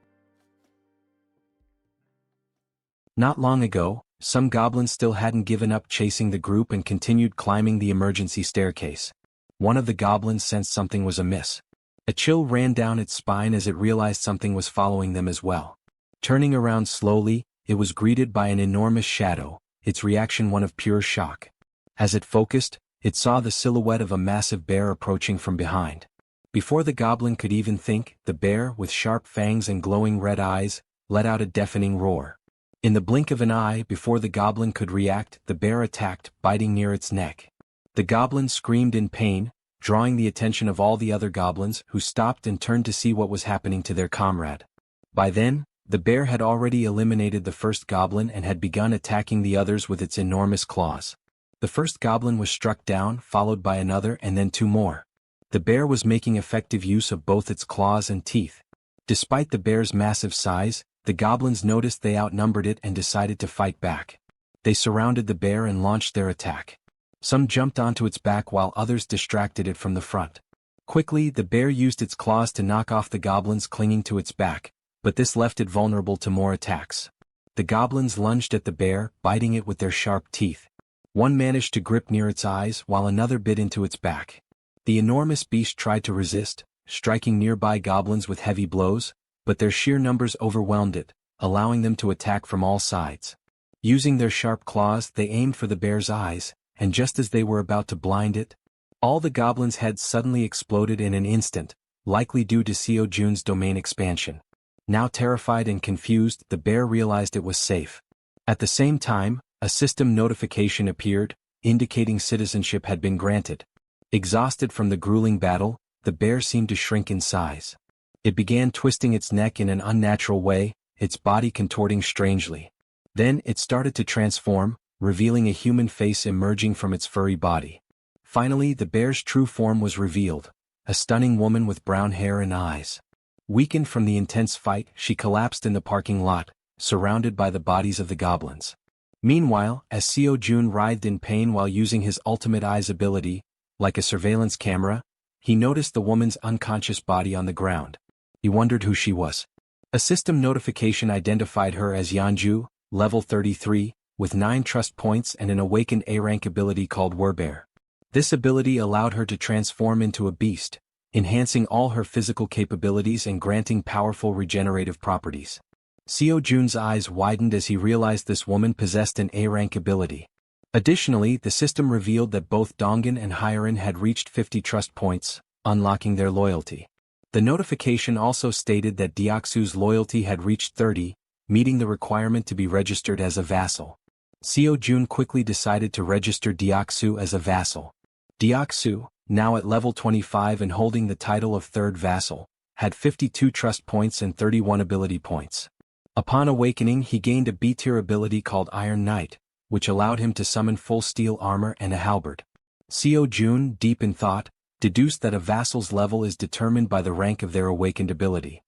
Not long ago, some goblins still hadn't given up chasing the group and continued climbing the emergency staircase. One of the goblins sensed something was amiss. A chill ran down its spine as it realized something was following them as well. Turning around slowly, it was greeted by an enormous shadow, its reaction one of pure shock. As it focused, it saw the silhouette of a massive bear approaching from behind. Before the goblin could even think, the bear, with sharp fangs and glowing red eyes, let out a deafening roar. In the blink of an eye, before the goblin could react, the bear attacked, biting near its neck. The goblin screamed in pain, drawing the attention of all the other goblins, who stopped and turned to see what was happening to their comrade. By then, the bear had already eliminated the first goblin and had begun attacking the others with its enormous claws. The first goblin was struck down, followed by another and then 2 more. The bear was making effective use of both its claws and teeth. Despite the bear's massive size, the goblins noticed they outnumbered it and decided to fight back. They surrounded the bear and launched their attack. Some jumped onto its back while others distracted it from the front. Quickly, the bear used its claws to knock off the goblins clinging to its back, but this left it vulnerable to more attacks. The goblins lunged at the bear, biting it with their sharp teeth. One managed to grip near its eyes while another bit into its back. The enormous beast tried to resist, striking nearby goblins with heavy blows, but their sheer numbers overwhelmed it, allowing them to attack from all sides. Using their sharp claws, they aimed for the bear's eyes, and just as they were about to blind it, all the goblins' heads suddenly exploded in an instant, likely due to Seo Jun's domain expansion. Now terrified and confused, the bear realized it was safe. At the same time, a system notification appeared, indicating citizenship had been granted. Exhausted from the grueling battle, the bear seemed to shrink in size. It began twisting its neck in an unnatural way, its body contorting strangely. Then it started to transform, revealing a human face emerging from its furry body. Finally, the bear's true form was revealed, a stunning woman with brown hair and eyes. Weakened from the intense fight, she collapsed in the parking lot, surrounded by the bodies of the goblins. Meanwhile, as Seo Jun writhed in pain while using his ultimate eyes ability, like a surveillance camera, he noticed the woman's unconscious body on the ground. He wondered who she was. A system notification identified her as Yanju, level 33, with 9 trust points and an awakened A-rank ability called Werbear. This ability allowed her to transform into a beast, enhancing all her physical capabilities and granting powerful regenerative properties. Seo Jun's eyes widened as he realized this woman possessed an A-rank ability. Additionally, the system revealed that both Dongan and Harem had reached 50 trust points, unlocking their loyalty. The notification also stated that Deoksu's loyalty had reached 30, meeting the requirement to be registered as a vassal. Seo Jun quickly decided to register Deoksu as a vassal. Deoksu, now at level 25 and holding the title of third vassal, had 52 trust points and 31 ability points. Upon awakening, he gained a B-tier ability called Iron Knight, which allowed him to summon full steel armor and a halberd. Seo Jun, deep in thought, deduced that a vassal's level is determined by the rank of their awakened ability.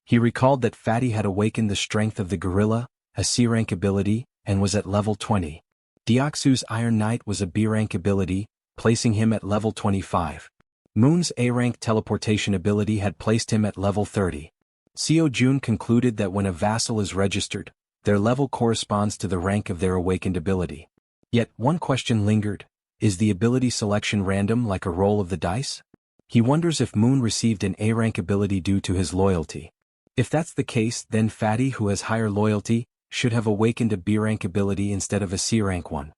He recalled that Fatty had awakened the strength of the gorilla, a C-rank ability, and was at level 20. Deoksu's Iron Knight was a B-rank ability, placing him at level 25. Moon's A-rank teleportation ability had placed him at level 30. Seo Jun concluded that when a vassal is registered, their level corresponds to the rank of their awakened ability. Yet, one question lingered: is the ability selection random like a roll of the dice? He wonders if Moon received an A-rank ability due to his loyalty. If that's the case, then Fatty, who has higher loyalty, should have awakened a B-rank ability instead of a C-rank one.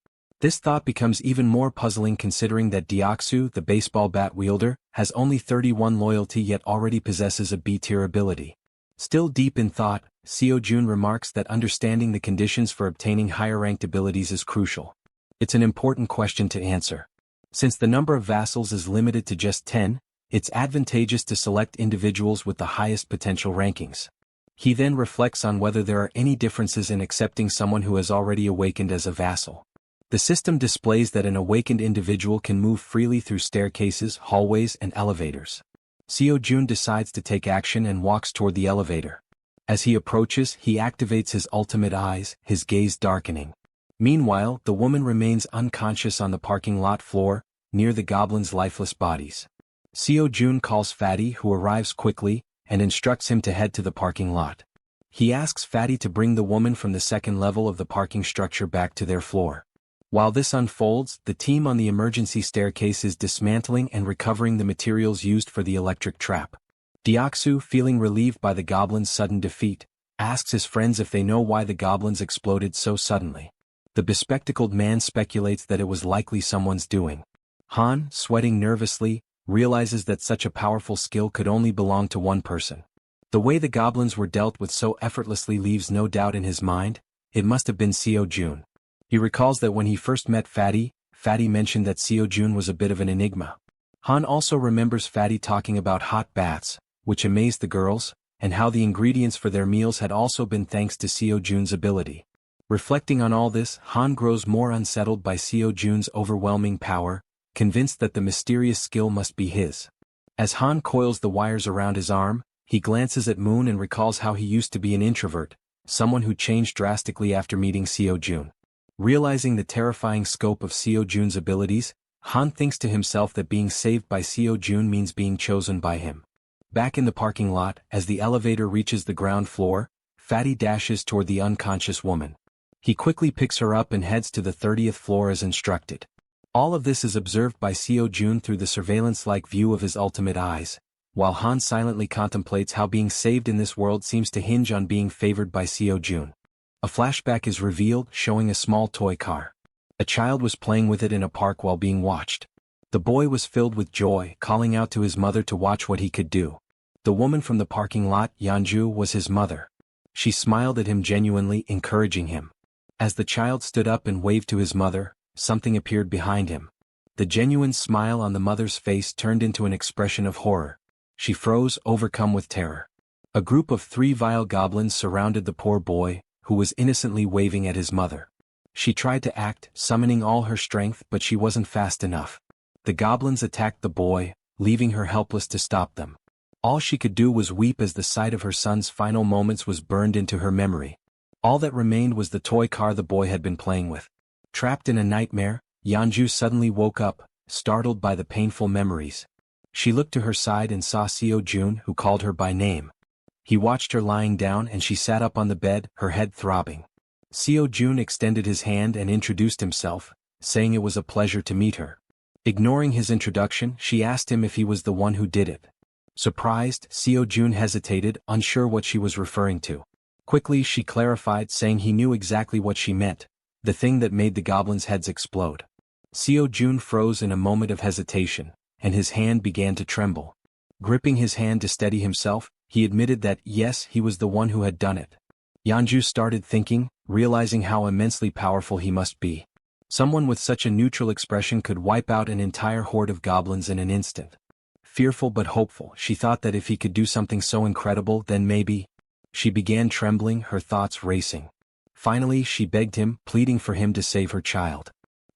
This thought becomes even more puzzling considering that Deoxu, the baseball bat wielder, has only 31 loyalty yet already possesses a B-tier ability. Still deep in thought, Seo-jun remarks that understanding the conditions for obtaining higher-ranked abilities is crucial. It's an important question to answer. Since the number of vassals is limited to just 10, it's advantageous to select individuals with the highest potential rankings. He then reflects on whether there are any differences in accepting someone who has already awakened as a vassal. The system displays that an awakened individual can move freely through staircases, hallways, and elevators. Seo-jun decides to take action and walks toward the elevator. As he approaches, he activates his ultimate eyes, his gaze darkening. Meanwhile, the woman remains unconscious on the parking lot floor, near the goblins' lifeless bodies. Seo-jun calls Fatty, who arrives quickly, and instructs him to head to the parking lot. He asks Fatty to bring the woman from the second level of the parking structure back to their floor. While this unfolds, the team on the emergency staircase is dismantling and recovering the materials used for the electric trap. Deoxu, feeling relieved by the goblins' sudden defeat, asks his friends if they know why the goblins exploded so suddenly. The bespectacled man speculates that it was likely someone's doing. Han, sweating nervously, realizes that such a powerful skill could only belong to one person. The way the goblins were dealt with so effortlessly leaves no doubt in his mind. It must have been Seo-jun. He recalls that when he first met Fatty, Fatty mentioned that Seo-jun was a bit of an enigma. Han also remembers Fatty talking about hot baths, which amazed the girls, and how the ingredients for their meals had also been thanks to Seo-jun's ability. Reflecting on all this, Han grows more unsettled by Seo-jun's overwhelming power, convinced that the mysterious skill must be his. As Han coils the wires around his arm, he glances at Moon and recalls how he used to be an introvert, someone who changed drastically after meeting Seo-jun. Realizing the terrifying scope of Seo-jun's abilities, Han thinks to himself that being saved by Seo-jun means being chosen by him. Back in the parking lot, as the elevator reaches the ground floor, Fatty dashes toward the unconscious woman. He quickly picks her up and heads to the 30th floor as instructed. All of this is observed by Seo-jun through the surveillance-like view of his ultimate eyes, while Han silently contemplates how being saved in this world seems to hinge on being favored by Seo-jun. A flashback is revealed, showing a small toy car. A child was playing with it in a park while being watched. The boy was filled with joy, calling out to his mother to watch what he could do. The woman from the parking lot, Yeonju, was his mother. She smiled at him genuinely, encouraging him. As the child stood up and waved to his mother, something appeared behind him. The genuine smile on the mother's face turned into an expression of horror. She froze, overcome with terror. A group of 3 vile goblins surrounded the poor boy, who was innocently waving at his mother. She tried to act, summoning all her strength, but she wasn't fast enough. The goblins attacked the boy, leaving her helpless to stop them. All she could do was weep as the sight of her son's final moments was burned into her memory. All that remained was the toy car the boy had been playing with. Trapped in a nightmare, Yeonju suddenly woke up, startled by the painful memories. She looked to her side and saw Seo-jun, who called her by name. He watched her lying down and she sat up on the bed, her head throbbing. Seo-jun extended his hand and introduced himself, saying it was a pleasure to meet her. Ignoring his introduction, she asked him if he was the one who did it. Surprised, Seo-jun hesitated, unsure what she was referring to. Quickly she clarified, saying he knew exactly what she meant, the thing that made the goblins' heads explode. Seo-jun froze in a moment of hesitation, and his hand began to tremble. Gripping his hand to steady himself, he admitted that, yes, he was the one who had done it. Yeonju started thinking, realizing how immensely powerful he must be. Someone with such a neutral expression could wipe out an entire horde of goblins in an instant. Fearful but hopeful, she thought that if he could do something so incredible, then maybe. She began trembling, her thoughts racing. Finally, she begged him, pleading for him to save her child.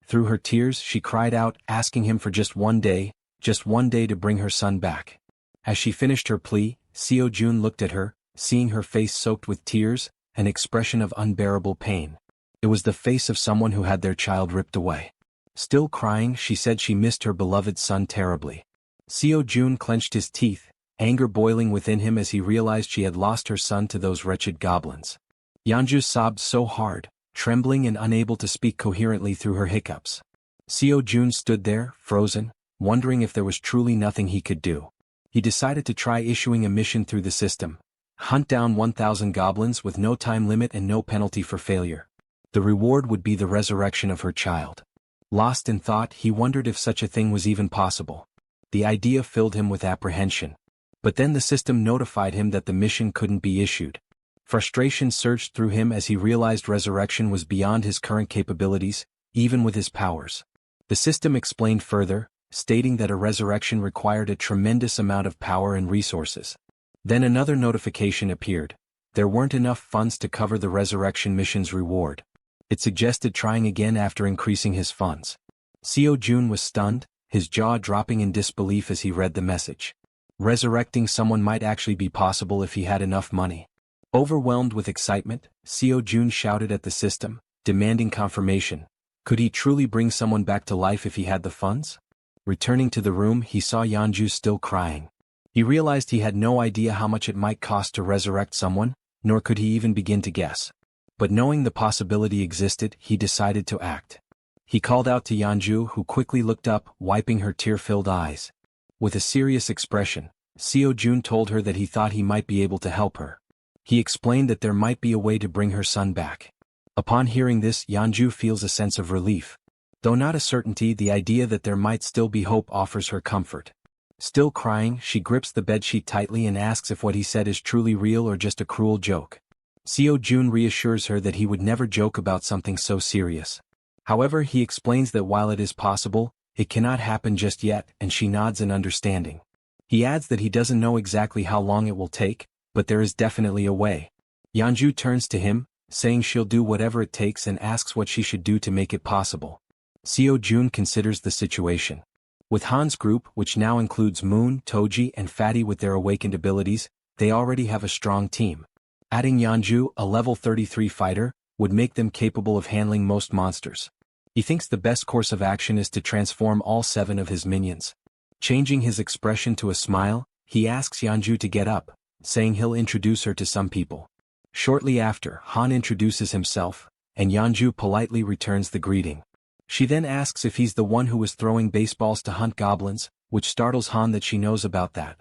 Through her tears, she cried out, asking him for just one day to bring her son back. As she finished her plea, Seo-jun looked at her, seeing her face soaked with tears, an expression of unbearable pain. It was the face of someone who had their child ripped away. Still crying, she said she missed her beloved son terribly. Seo-jun clenched his teeth, anger boiling within him as he realized she had lost her son to those wretched goblins. Yeonju sobbed so hard, trembling and unable to speak coherently through her hiccups. Seo-jun stood there, frozen, wondering if there was truly nothing he could do. He decided to try issuing a mission through the system. Hunt down 1,000 goblins with no time limit and no penalty for failure. The reward would be the resurrection of her child. Lost in thought, he wondered if such a thing was even possible. The idea filled him with apprehension. But then the system notified him that the mission couldn't be issued. Frustration surged through him as he realized resurrection was beyond his current capabilities, even with his powers. The system explained further, stating that a resurrection required a tremendous amount of power and resources. Then another notification appeared. There weren't enough funds to cover the resurrection mission's reward. It suggested trying again after increasing his funds. Seo Jun was stunned, his jaw dropping in disbelief as he read the message. Resurrecting someone might actually be possible if he had enough money. Overwhelmed with excitement, Seo Jun shouted at the system, demanding confirmation. Could he truly bring someone back to life if he had the funds? Returning to the room, he saw Yeonju still crying. He realized he had no idea how much it might cost to resurrect someone, nor could he even begin to guess. But knowing the possibility existed, he decided to act. He called out to Yeonju, who quickly looked up, wiping her tear-filled eyes. With a serious expression, Seo Jun told her that he thought he might be able to help her. He explained that there might be a way to bring her son back. Upon hearing this, Yeonju feels a sense of relief. Though not a certainty, the idea that there might still be hope offers her comfort. Still crying, she grips the bedsheet tightly and asks if what he said is truly real or just a cruel joke. Seo Jun reassures her that he would never joke about something so serious. However, he explains that while it is possible, it cannot happen just yet, and she nods in understanding. He adds that he doesn't know exactly how long it will take, but there is definitely a way. Yeonju turns to him, saying she'll do whatever it takes and asks what she should do to make it possible. Seo Jun considers the situation. With Han's group, which now includes Moon, Toji and Fatty with their awakened abilities, they already have a strong team. Adding Yeonju, a level 33 fighter, would make them capable of handling most monsters. He thinks the best course of action is to transform all 7 of his minions. Changing his expression to a smile, he asks Yeonju to get up, saying he'll introduce her to some people. Shortly after, Han introduces himself, and Yeonju politely returns the greeting. She then asks if he's the one who was throwing baseballs to hunt goblins, which startles Han that she knows about that.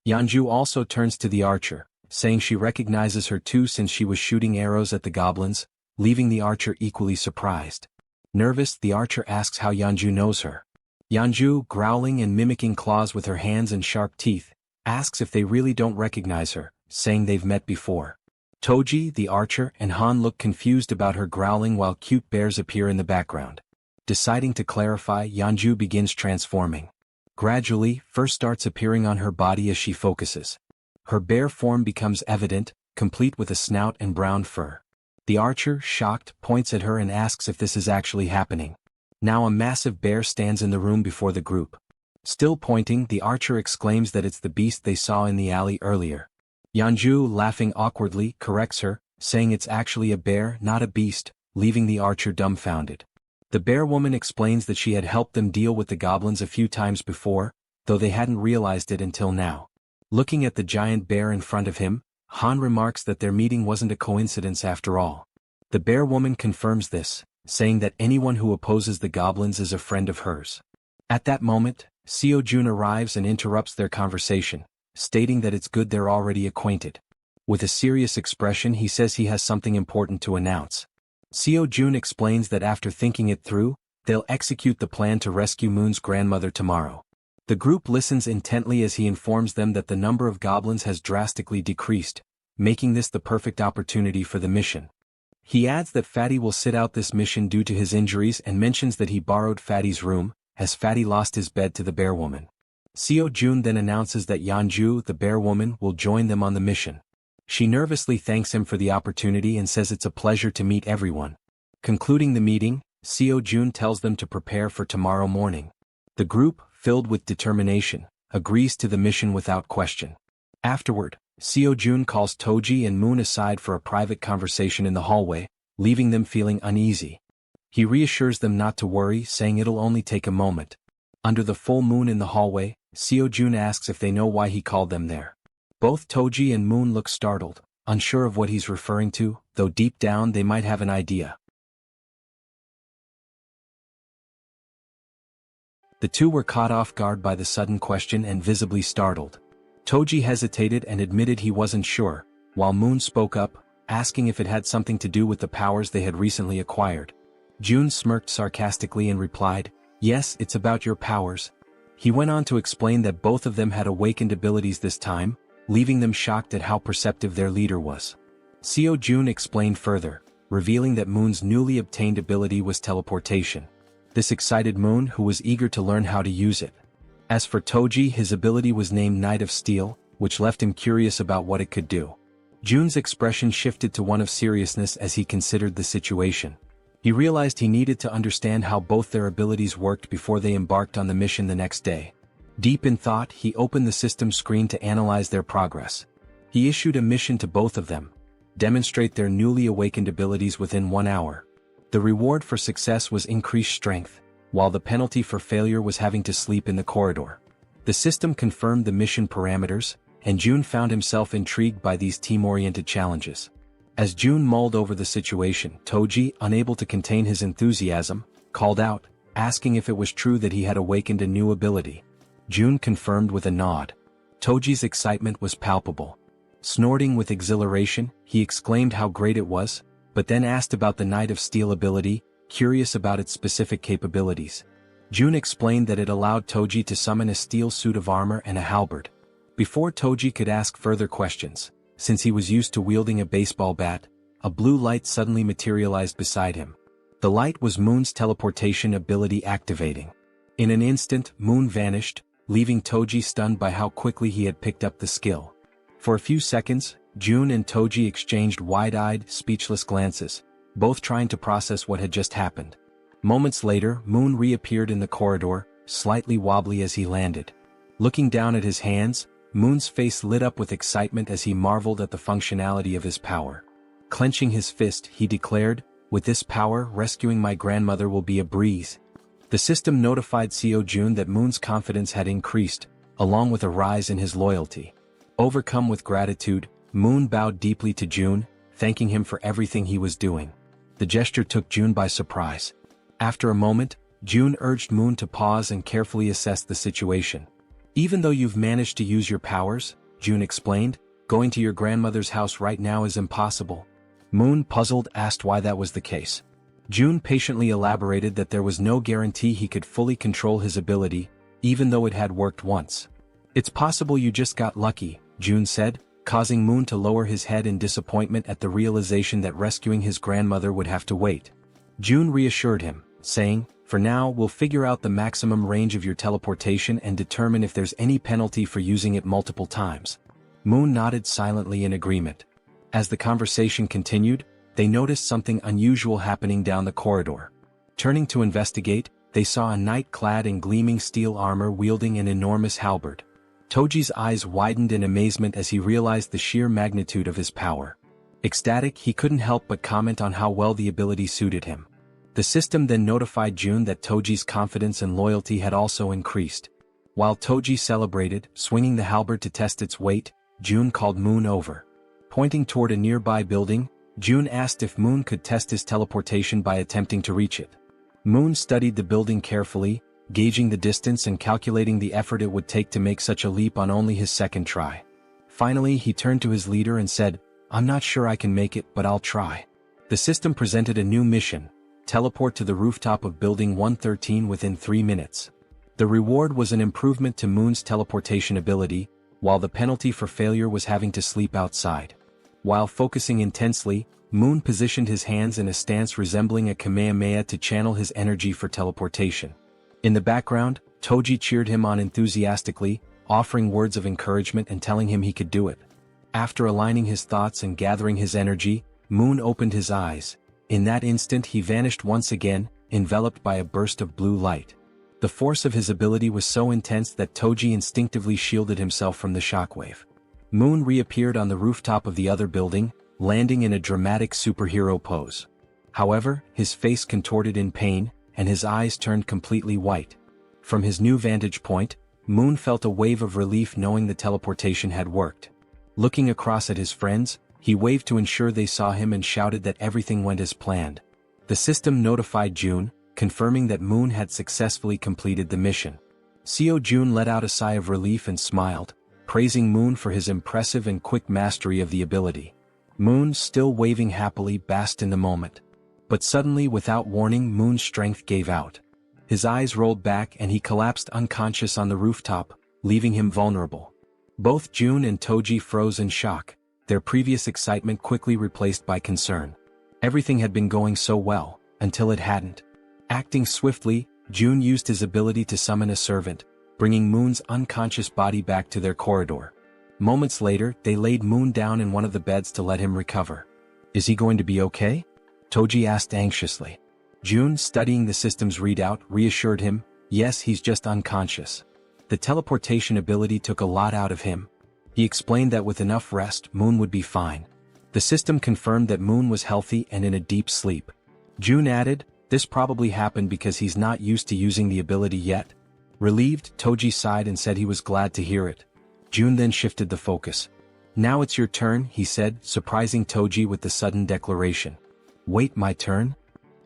Yeonju also turns to the archer, saying she recognizes her too since she was shooting arrows at the goblins, leaving the archer equally surprised. Nervous, the archer asks how Yeonju knows her. Yeonju, growling and mimicking claws with her hands and sharp teeth, asks if they really don't recognize her, saying they've met before. Toji, the archer, and Han look confused about her growling while cute bears appear in the background. Deciding to clarify, Yeonju begins transforming. Gradually, fur starts appearing on her body as she focuses. Her bear form becomes evident, complete with a snout and brown fur. The archer, shocked, points at her and asks if this is actually happening. Now a massive bear stands in the room before the group. Still pointing, the archer exclaims that it's the beast they saw in the alley earlier. Yeonju, laughing awkwardly, corrects her, saying it's actually a bear, not a beast, leaving the archer dumbfounded. The bear woman explains that she had helped them deal with the goblins a few times before, though they hadn't realized it until now. Looking at the giant bear in front of him, Han remarks that their meeting wasn't a coincidence after all. The bear woman confirms this, saying that anyone who opposes the goblins is a friend of hers. At that moment, Seo Jun arrives and interrupts their conversation, stating that it's good they're already acquainted. With a serious expression, he says he has something important to announce. Seo Jun explains that after thinking it through, they'll execute the plan to rescue Moon's grandmother tomorrow. The group listens intently as he informs them that the number of goblins has drastically decreased, making this the perfect opportunity for the mission. He adds that Fatty will sit out this mission due to his injuries and mentions that he borrowed Fatty's room, as Fatty lost his bed to the bear woman. Seo Jun then announces that Yeonju, the bear woman, will join them on the mission. She nervously thanks him for the opportunity and says it's a pleasure to meet everyone. Concluding the meeting, Seo Jun tells them to prepare for tomorrow morning. The group, filled with determination, agrees to the mission without question. Afterward, Seo Jun calls Toji and Moon aside for a private conversation in the hallway, leaving them feeling uneasy. He reassures them not to worry, saying it'll only take a moment. Under the full moon in the hallway, Seo Jun asks if they know why he called them there. Both Toji and Moon look startled, unsure of what he's referring to, though deep down they might have an idea. The two were caught off guard by the sudden question and visibly startled. Toji hesitated and admitted he wasn't sure, while Moon spoke up, asking if it had something to do with the powers they had recently acquired. June smirked sarcastically and replied, "Yes, it's about your powers." He went on to explain that both of them had awakened abilities this time, leaving them shocked at how perceptive their leader was. Seo Jun explained further, revealing that Moon's newly obtained ability was teleportation. This excited Moon, who was eager to learn how to use it. As for Toji, his ability was named Knight of Steel, which left him curious about what it could do. Jun's expression shifted to one of seriousness as he considered the situation. He realized he needed to understand how both their abilities worked before they embarked on the mission the next day. Deep in thought, he opened the system screen to analyze their progress. He issued a mission to both of them: demonstrate their newly awakened abilities within 1 hour. The reward for success was increased strength, while the penalty for failure was having to sleep in the corridor. The system confirmed the mission parameters, and Jun found himself intrigued by these team-oriented challenges. As Jun mulled over the situation, Toji, unable to contain his enthusiasm, called out, asking if it was true that he had awakened a new ability. Jun confirmed with a nod. Toji's excitement was palpable. Snorting with exhilaration, he exclaimed how great it was, but then asked about the Knight of Steel ability, curious about its specific capabilities. Jun explained that it allowed Toji to summon a steel suit of armor and a halberd. Before Toji could ask further questions, since he was used to wielding a baseball bat, a blue light suddenly materialized beside him. The light was Moon's teleportation ability activating. In an instant, Moon vanished, leaving Toji stunned by how quickly he had picked up the skill. For a few seconds, Jun and Toji exchanged wide-eyed, speechless glances, both trying to process what had just happened. Moments later, Moon reappeared in the corridor, slightly wobbly as he landed. Looking down at his hands, Moon's face lit up with excitement as he marveled at the functionality of his power. Clenching his fist, he declared, "With this power, rescuing my grandmother will be a breeze." The system notified Seo Jun that Moon's confidence had increased, along with a rise in his loyalty. Overcome with gratitude, Moon bowed deeply to Jun, thanking him for everything he was doing. The gesture took Jun by surprise. After a moment, Jun urged Moon to pause and carefully assess the situation. "Even though you've managed to use your powers," Jun explained, "going to your grandmother's house right now is impossible." Moon, puzzled, asked why that was the case. Jun patiently elaborated that there was no guarantee he could fully control his ability, even though it had worked once. "It's possible you just got lucky," Jun said, causing Moon to lower his head in disappointment at the realization that rescuing his grandmother would have to wait. Jun reassured him, saying, "For now, we'll figure out the maximum range of your teleportation and determine if there's any penalty for using it multiple times." Moon nodded silently in agreement. As the conversation continued, they noticed something unusual happening down the corridor. Turning to investigate, they saw a knight clad in gleaming steel armor wielding an enormous halberd. Toji's eyes widened in amazement as he realized the sheer magnitude of his power. Ecstatic, he couldn't help but comment on how well the ability suited him. The system then notified Jun that Toji's confidence and loyalty had also increased. While Toji celebrated, swinging the halberd to test its weight, Jun called Moon over. Pointing toward a nearby building, Jun asked if Moon could test his teleportation by attempting to reach it. Moon studied the building carefully, gauging the distance and calculating the effort it would take to make such a leap on only his second try. Finally, he turned to his leader and said, "I'm not sure I can make it, but I'll try." The system presented a new mission: teleport to the rooftop of Building 113 within 3 minutes. The reward was an improvement to Moon's teleportation ability, while the penalty for failure was having to sleep outside. While focusing intensely, Moon positioned his hands in a stance resembling a Kamehameha to channel his energy for teleportation. In the background, Toji cheered him on enthusiastically, offering words of encouragement and telling him he could do it. After aligning his thoughts and gathering his energy, Moon opened his eyes. In that instant he vanished once again, enveloped by a burst of blue light. The force of his ability was so intense that Toji instinctively shielded himself from the shockwave. Moon reappeared on the rooftop of the other building, landing in a dramatic superhero pose. However, his face contorted in pain, and his eyes turned completely white. From his new vantage point, Moon felt a wave of relief knowing the teleportation had worked. Looking across at his friends, he waved to ensure they saw him and shouted that everything went as planned. The system notified Jun, confirming that Moon had successfully completed the mission. Seo Jun let out a sigh of relief and smiled, praising Moon for his impressive and quick mastery of the ability. Moon, still waving happily, basked in the moment. But suddenly, without warning, Moon's strength gave out. His eyes rolled back and he collapsed unconscious on the rooftop, leaving him vulnerable. Both June and Toji froze in shock, their previous excitement quickly replaced by concern. Everything had been going so well, until it hadn't. Acting swiftly, June used his ability to summon a servant, bringing Moon's unconscious body back to their corridor. Moments later, they laid Moon down in one of the beds to let him recover. "Is he going to be okay?" Toji asked anxiously. June, studying the system's readout, reassured him, "Yes, he's just unconscious. The teleportation ability took a lot out of him." He explained that with enough rest, Moon would be fine. The system confirmed that Moon was healthy and in a deep sleep. June added, "This probably happened because he's not used to using the ability yet." Relieved, Toji sighed and said he was glad to hear it. June then shifted the focus. "Now it's your turn," he said, surprising Toji with the sudden declaration. "Wait, my turn?"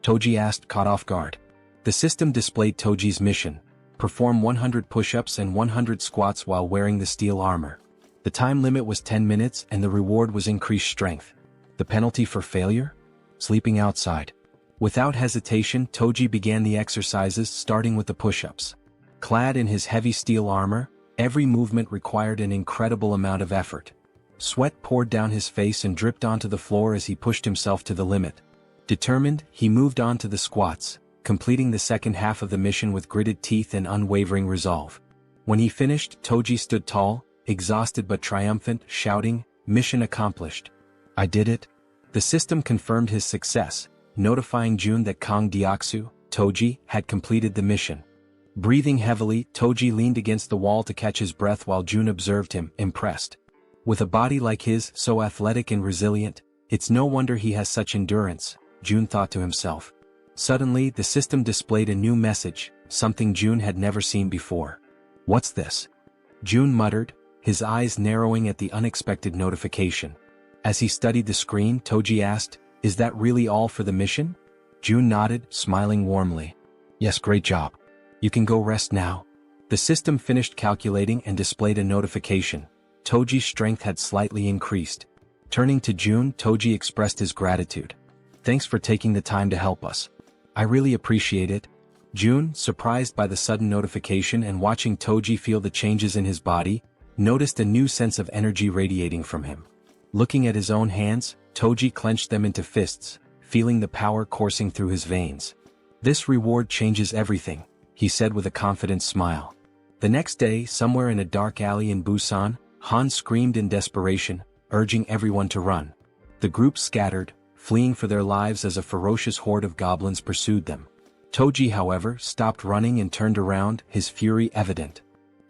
Toji asked, caught off guard. The system displayed Toji's mission: perform 100 push-ups and 100 squats while wearing the steel armor. The time limit was 10 minutes and the reward was increased strength. The penalty for failure? Sleeping outside. Without hesitation, Toji began the exercises, starting with the push-ups. Clad in his heavy steel armor, every movement required an incredible amount of effort. Sweat poured down his face and dripped onto the floor as he pushed himself to the limit. Determined, he moved on to the squats, completing the second half of the mission with gritted teeth and unwavering resolve. When he finished, Toji stood tall, exhausted but triumphant, shouting, "Mission accomplished. I did it." The system confirmed his success, notifying June that Kong Deoksu, Toji, had completed the mission. Breathing heavily, Toji leaned against the wall to catch his breath while June observed him, impressed. With a body like his, so athletic and resilient, it's no wonder he has such endurance, June thought to himself. Suddenly, the system displayed a new message, something June had never seen before. "What's this?" June muttered, his eyes narrowing at the unexpected notification. As he studied the screen, Toji asked, "Is that really all for the mission?" June nodded, smiling warmly. "Yes, great job. You can go rest now." The system finished calculating and displayed a notification. Toji's strength had slightly increased. Turning to June, Toji expressed his gratitude. "Thanks for taking the time to help us. I really appreciate it." June, surprised by the sudden notification and watching Toji feel the changes in his body, noticed a new sense of energy radiating from him. Looking at his own hands, Toji clenched them into fists, feeling the power coursing through his veins. "This reward changes everything," he said with a confident smile. The next day, somewhere in a dark alley in Busan, Han screamed in desperation, urging everyone to run. The group scattered, fleeing for their lives as a ferocious horde of goblins pursued them. Toji, however, stopped running and turned around, his fury evident.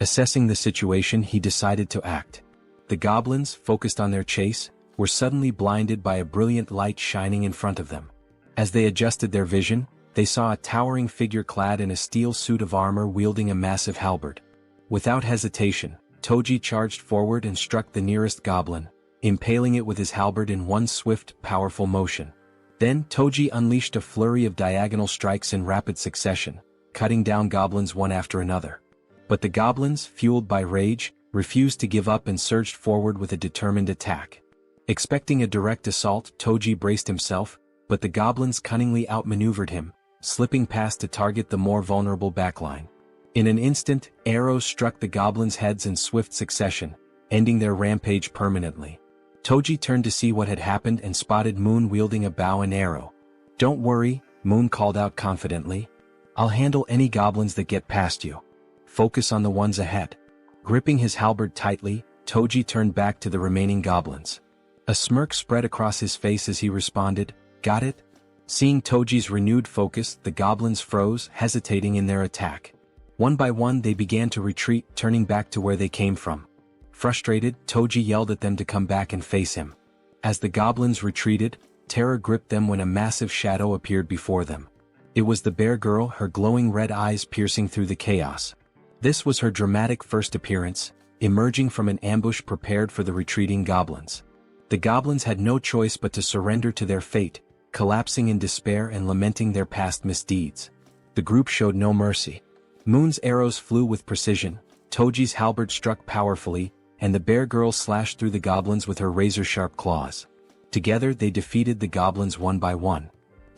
Assessing the situation, he decided to act. The goblins, focused on their chase, were suddenly blinded by a brilliant light shining in front of them. As they adjusted their vision, they saw a towering figure clad in a steel suit of armor wielding a massive halberd. Without hesitation, Toji charged forward and struck the nearest goblin, impaling it with his halberd in one swift, powerful motion. Then Toji unleashed a flurry of diagonal strikes in rapid succession, cutting down goblins one after another. But the goblins, fueled by rage, refused to give up and surged forward with a determined attack. Expecting a direct assault, Toji braced himself, but the goblins cunningly outmaneuvered him, slipping past to target the more vulnerable backline. In an instant, arrows struck the goblins' heads in swift succession, ending their rampage permanently. Toji turned to see what had happened and spotted Moon wielding a bow and arrow. "Don't worry," Moon called out confidently. "I'll handle any goblins that get past you. Focus on the ones ahead." Gripping his halberd tightly, Toji turned back to the remaining goblins. A smirk spread across his face as he responded, "Got it?" Seeing Toji's renewed focus, the goblins froze, hesitating in their attack. One by one they began to retreat, turning back to where they came from. Frustrated, Toji yelled at them to come back and face him. As the goblins retreated, terror gripped them when a massive shadow appeared before them. It was the bear girl, her glowing red eyes piercing through the chaos. This was her dramatic first appearance, emerging from an ambush prepared for the retreating goblins. The goblins had no choice but to surrender to their fate, collapsing in despair and lamenting their past misdeeds. The group showed no mercy. Moon's arrows flew with precision, Toji's halberd struck powerfully, and the bear girl slashed through the goblins with her razor-sharp claws. Together they defeated the goblins one by one.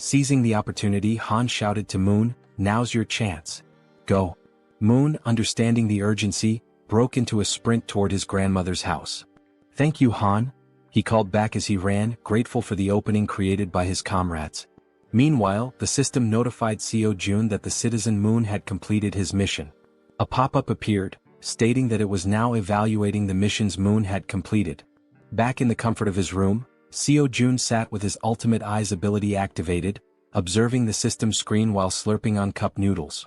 Seizing the opportunity, Han shouted to Moon, "Now's your chance. Go." Moon, understanding the urgency, broke into a sprint toward his grandmother's house. "Thank you, Han," he called back as he ran, grateful for the opening created by his comrades. Meanwhile, the system notified Seo Jun that the citizen Moon had completed his mission. A pop-up appeared, stating that it was now evaluating the missions Moon had completed. Back in the comfort of his room, Seo Jun sat with his ultimate eyes ability activated, observing the system screen while slurping on cup noodles.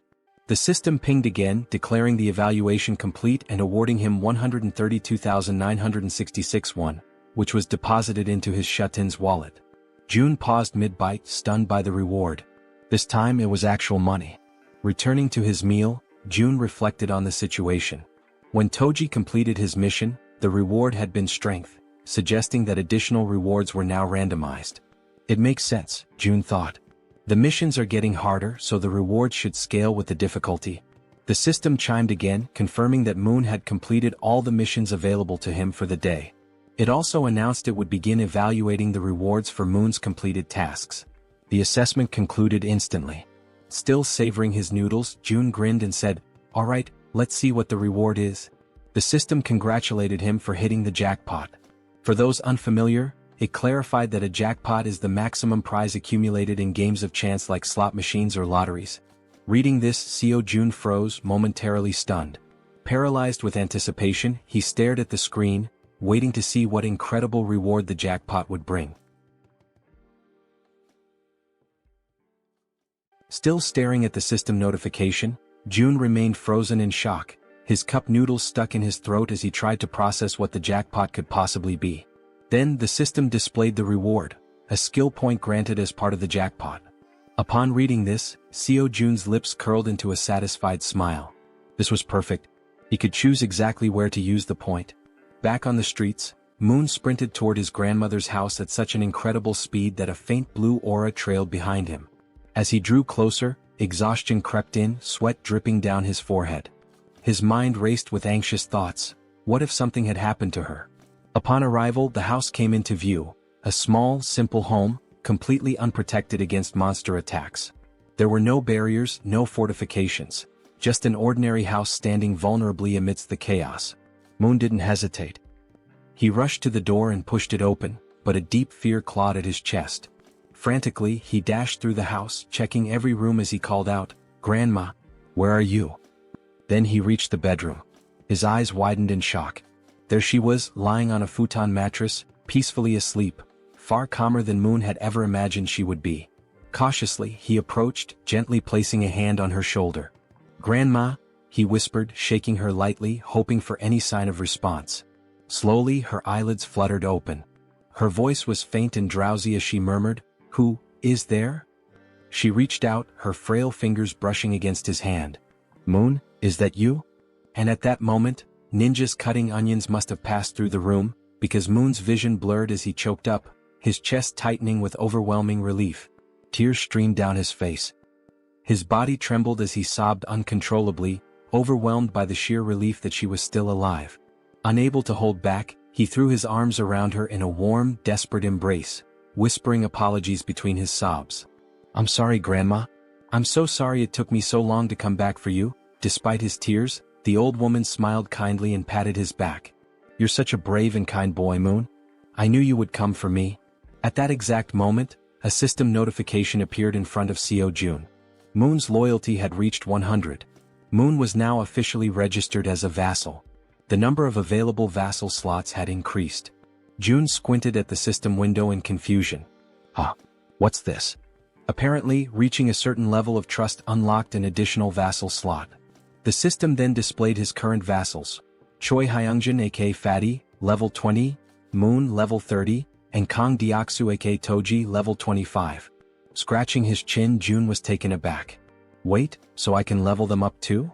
The system pinged again, declaring the evaluation complete and awarding him 132,966 won, which was deposited into his Shutin's wallet. Jun paused mid-bite, stunned by the reward. This time it was actual money. Returning to his meal, Jun reflected on the situation. When Toji completed his mission, the reward had been strength, suggesting that additional rewards were now randomized. It makes sense, Jun thought. The missions are getting harder, so the rewards should scale with the difficulty. The system chimed again, confirming that Moon had completed all the missions available to him for the day. It also announced it would begin evaluating the rewards for Moon's completed tasks. The assessment concluded instantly. Still savoring his noodles, Jun grinned and said, "All right, let's see what the reward is." The system congratulated him for hitting the jackpot. For those unfamiliar, it clarified that a jackpot is the maximum prize accumulated in games of chance like slot machines or lotteries. Reading this, Seo Jun froze, momentarily stunned. Paralyzed with anticipation, he stared at the screen, waiting to see what incredible reward the jackpot would bring. Still staring at the system notification, Jun remained frozen in shock, his cup noodles stuck in his throat as he tried to process what the jackpot could possibly be. Then the system displayed the reward, a skill point granted as part of the jackpot. Upon reading this, Seo Jun's lips curled into a satisfied smile. This was perfect. He could choose exactly where to use the point. Back on the streets, Moon sprinted toward his grandmother's house at such an incredible speed that a faint blue aura trailed behind him. As he drew closer, exhaustion crept in, sweat dripping down his forehead. His mind raced with anxious thoughts. What if something had happened to her? Upon arrival, the house came into view, a small, simple home, completely unprotected against monster attacks. There were no barriers, no fortifications, just an ordinary house standing vulnerably amidst the chaos. Moon didn't hesitate. He rushed to the door and pushed it open, but a deep fear clawed at his chest. Frantically, he dashed through the house, checking every room as he called out, "Grandma, where are you?" Then he reached the bedroom. His eyes widened in shock. There she was, lying on a futon mattress, peacefully asleep, far calmer than Moon had ever imagined she would be. Cautiously, he approached, gently placing a hand on her shoulder. "Grandma," he whispered, shaking her lightly, hoping for any sign of response. Slowly, her eyelids fluttered open. Her voice was faint and drowsy as she murmured, "Who is there?" She reached out, her frail fingers brushing against his hand. "Moon, is that you?" And at that moment, ninjas cutting onions must have passed through the room, because Moon's vision blurred as he choked up, his chest tightening with overwhelming relief. Tears streamed down his face. His body trembled as he sobbed uncontrollably, overwhelmed by the sheer relief that she was still alive. Unable to hold back, he threw his arms around her in a warm, desperate embrace, whispering apologies between his sobs. "I'm sorry, Grandma. I'm so sorry it took me so long to come back for you." Despite his tears, the old woman smiled kindly and patted his back. "You're such a brave and kind boy, Moon. I knew you would come for me." At that exact moment, a system notification appeared in front of Seo Jun. Moon's loyalty had reached 100. Moon was now officially registered as a vassal. The number of available vassal slots had increased. Jun squinted at the system window in confusion. What's this? Apparently, reaching a certain level of trust unlocked an additional vassal slot. The system then displayed his current vassals. Choi Hyungjin aka Fatty, level 20, Moon level 30, and Kang Deoksu aka Toji level 25. Scratching his chin, Jun was taken aback. Wait, so I can level them up too?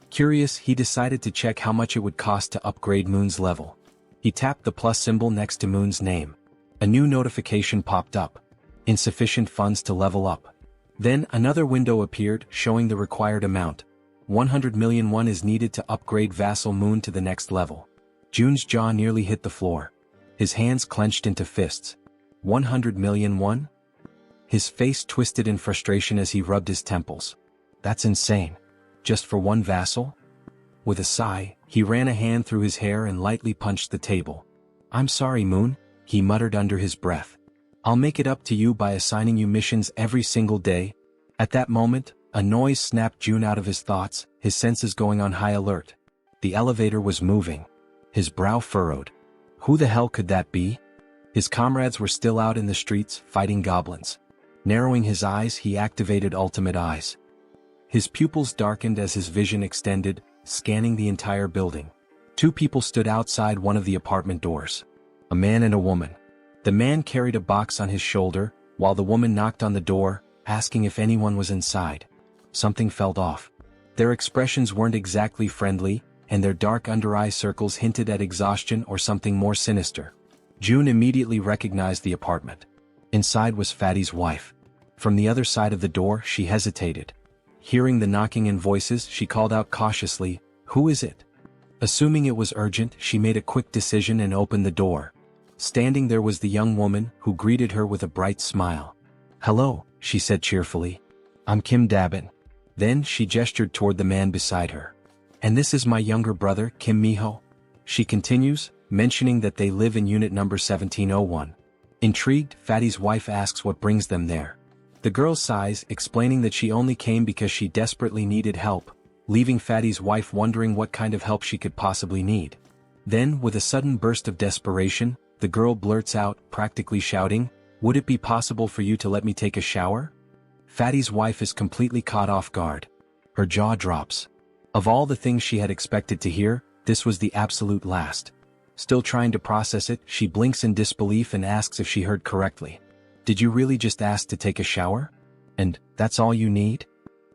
Curious, he decided to check how much it would cost to upgrade Moon's level. He tapped the plus symbol next to Moon's name. A new notification popped up. Insufficient funds to level up. Then another window appeared, showing the required amount. 100 million won is needed to upgrade Vassal Moon to the next level. Jun's jaw nearly hit the floor. His hands clenched into fists. 100 million won? His face twisted in frustration as he rubbed his temples. That's insane. Just for one vassal? With a sigh, he ran a hand through his hair and lightly punched the table. I'm sorry, Moon, he muttered under his breath. I'll make it up to you by assigning you missions every single day. At that moment, a noise snapped June out of his thoughts, his senses going on high alert. The elevator was moving. His brow furrowed. Who the hell could that be? His comrades were still out in the streets, fighting goblins. Narrowing his eyes, he activated Ultimate Eyes. His pupils darkened as his vision extended, scanning the entire building. Two people stood outside one of the apartment doors. A man and a woman. The man carried a box on his shoulder, while the woman knocked on the door, asking if anyone was inside. Something felt off. Their expressions weren't exactly friendly, and their dark under-eye circles hinted at exhaustion or something more sinister. June immediately recognized the apartment. Inside was Fatty's wife. From the other side of the door, she hesitated. Hearing the knocking and voices, she called out cautiously, "Who is it?" Assuming it was urgent, she made a quick decision and opened the door. Standing there was the young woman, who greeted her with a bright smile. "Hello," she said cheerfully. "I'm Kim Dabin." Then she gestured toward the man beside her. "And this is my younger brother, Kim Miho." She continues, mentioning that they live in unit number 1701. Intrigued, Fatty's wife asks what brings them there. The girl sighs, explaining that she only came because she desperately needed help, leaving Fatty's wife wondering what kind of help she could possibly need. Then, with a sudden burst of desperation, the girl blurts out, practically shouting, "Would it be possible for you to let me take a shower?" Fatty's wife is completely caught off guard. Her jaw drops. Of all the things she had expected to hear, this was the absolute last. Still trying to process it, she blinks in disbelief and asks if she heard correctly. "Did you really just ask to take a shower? And that's all you need?"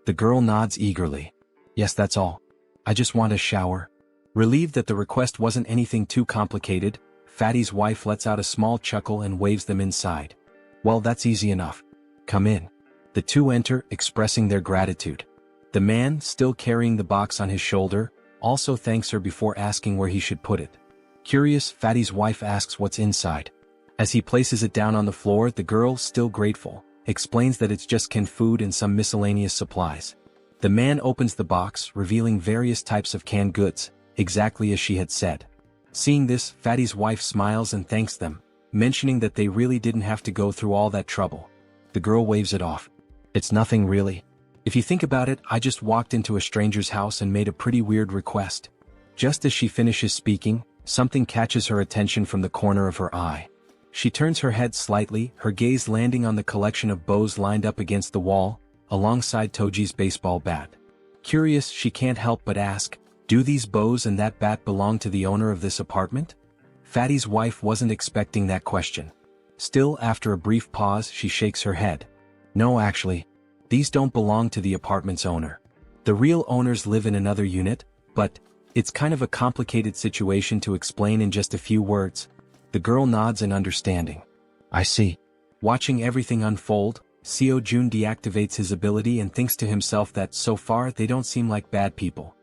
The girl nods eagerly. "Yes, that's all. I just want a shower." Relieved that the request wasn't anything too complicated, Fatty's wife lets out a small chuckle and waves them inside. "Well, that's easy enough. Come in." The two enter, expressing their gratitude. The man, still carrying the box on his shoulder, also thanks her before asking where he should put it. Curious, Fatty's wife asks what's inside. As he places it down on the floor, the girl, still grateful, explains that it's just canned food and some miscellaneous supplies. The man opens the box, revealing various types of canned goods, exactly as she had said. Seeing this, Fatty's wife smiles and thanks them, mentioning that they really didn't have to go through all that trouble. The girl waves it off. "It's nothing really. If you think about it, I just walked into a stranger's house and made a pretty weird request." Just as she finishes speaking, something catches her attention from the corner of her eye. She turns her head slightly, her gaze landing on the collection of bows lined up against the wall, alongside Toji's baseball bat. Curious, she can't help but ask, "Do these bows and that bat belong to the owner of this apartment?" Fatty's wife wasn't expecting that question. Still, after a brief pause, she shakes her head. "No, actually. These don't belong to the apartment's owner. The real owners live in another unit, but it's kind of a complicated situation to explain in just a few words." The girl nods in understanding. "I see." Watching everything unfold, Seo Jun deactivates his ability and thinks to himself that so far they don't seem like bad people.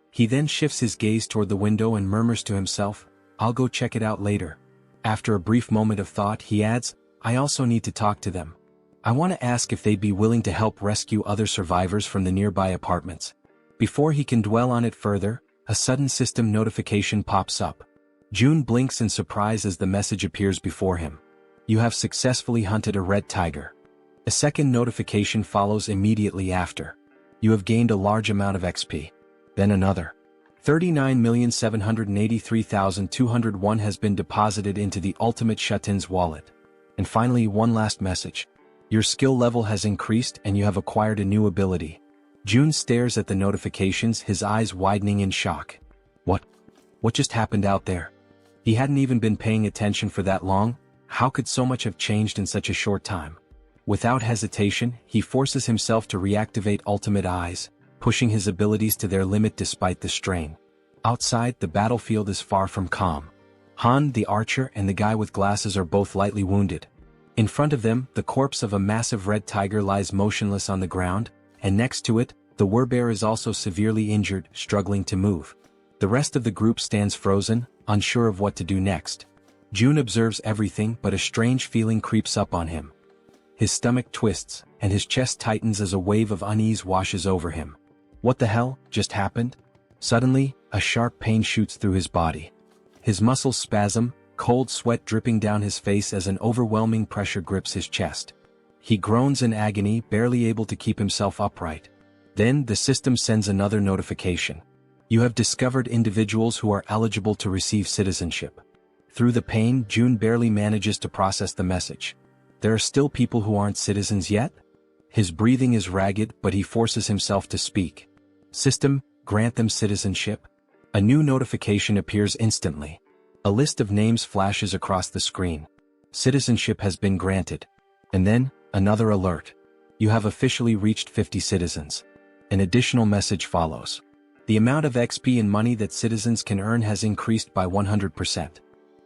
He then shifts his gaze toward the window and murmurs to himself, "I'll go check it out later." After a brief moment of thought, he adds, "I also need to talk to them. I want to ask if they'd be willing to help rescue other survivors from the nearby apartments." Before he can dwell on it further, a sudden system notification pops up. June blinks in surprise as the message appears before him. "You have successfully hunted a red tiger." A second notification follows immediately after. "You have gained a large amount of XP." Then another. 39,783,201 has been deposited into the Ultimate Shutin's wallet. And finally, one last message. "Your skill level has increased and you have acquired a new ability." June stares at the notifications, his eyes widening in shock. What just happened out there? He hadn't even been paying attention for that long. How could so much have changed in such a short time? Without hesitation, he forces himself to reactivate Ultimate Eyes, pushing his abilities to their limit despite the strain. Outside, the battlefield is far from calm. Han, the archer, and the guy with glasses are both lightly wounded. In front of them, the corpse of a massive red tiger lies motionless on the ground, and next to it, the werebear is also severely injured, struggling to move. The rest of the group stands frozen, unsure of what to do next. June observes everything, but a strange feeling creeps up on him. His stomach twists, and his chest tightens as a wave of unease washes over him. What the hell just happened? Suddenly, a sharp pain shoots through his body. His muscles spasm, cold sweat dripping down his face as an overwhelming pressure grips his chest. He groans in agony, barely able to keep himself upright. Then the system sends another notification. You have discovered individuals who are eligible to receive citizenship. Through the pain, June barely manages to process the message. There are still people who aren't citizens yet? His breathing is ragged, but he forces himself to speak. System, grant them citizenship. A new notification appears instantly. A list of names flashes across the screen. Citizenship has been granted. And then, another alert. You have officially reached 50 citizens. An additional message follows. The amount of XP and money that citizens can earn has increased by 100%.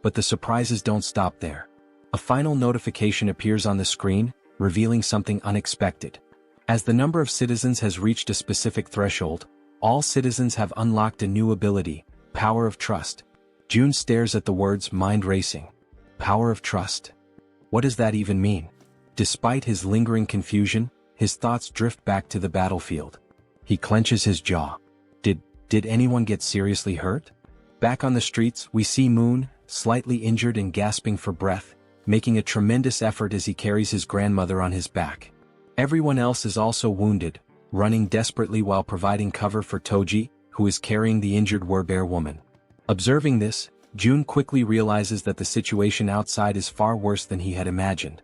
But the surprises don't stop there. A final notification appears on the screen, revealing something unexpected. As the number of citizens has reached a specific threshold, all citizens have unlocked a new ability, Power of Trust. June stares at the words mind racing. Power of Trust. What does that even mean? Despite his lingering confusion, his thoughts drift back to the battlefield. He clenches his jaw. Did anyone get seriously hurt? Back on the streets, we see Moon, slightly injured and gasping for breath, making a tremendous effort as he carries his grandmother on his back. Everyone else is also wounded, running desperately while providing cover for Toji, who is carrying the injured werbear woman. Observing this, June quickly realizes that the situation outside is far worse than he had imagined.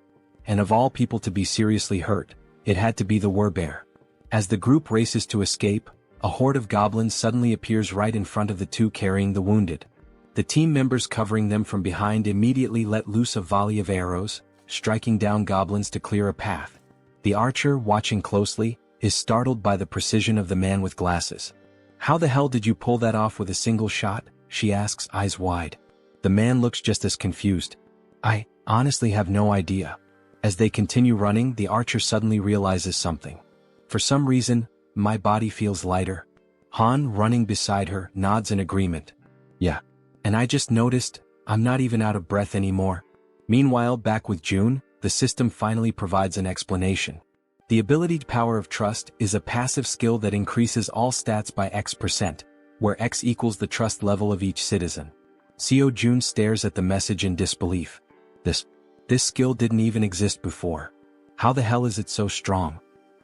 And of all people to be seriously hurt, it had to be the werbear. As the group races to escape, a horde of goblins suddenly appears right in front of the two carrying the wounded. The team members covering them from behind immediately let loose a volley of arrows, striking down goblins to clear a path. The archer, watching closely, is startled by the precision of the man with glasses. How the hell did you pull that off with a single shot? She asks, eyes wide. The man looks just as confused. I honestly have no idea. As they continue running, the archer suddenly realizes something. For some reason, my body feels lighter. Han, running beside her, nods in agreement. Yeah. And I just noticed, I'm not even out of breath anymore. Meanwhile, back with June, the system finally provides an explanation. The ability Power of Trust is a passive skill that increases all stats by X%, where X equals the trust level of each citizen. Seo June stares at the message in disbelief. This skill didn't even exist before. How the hell is it so strong?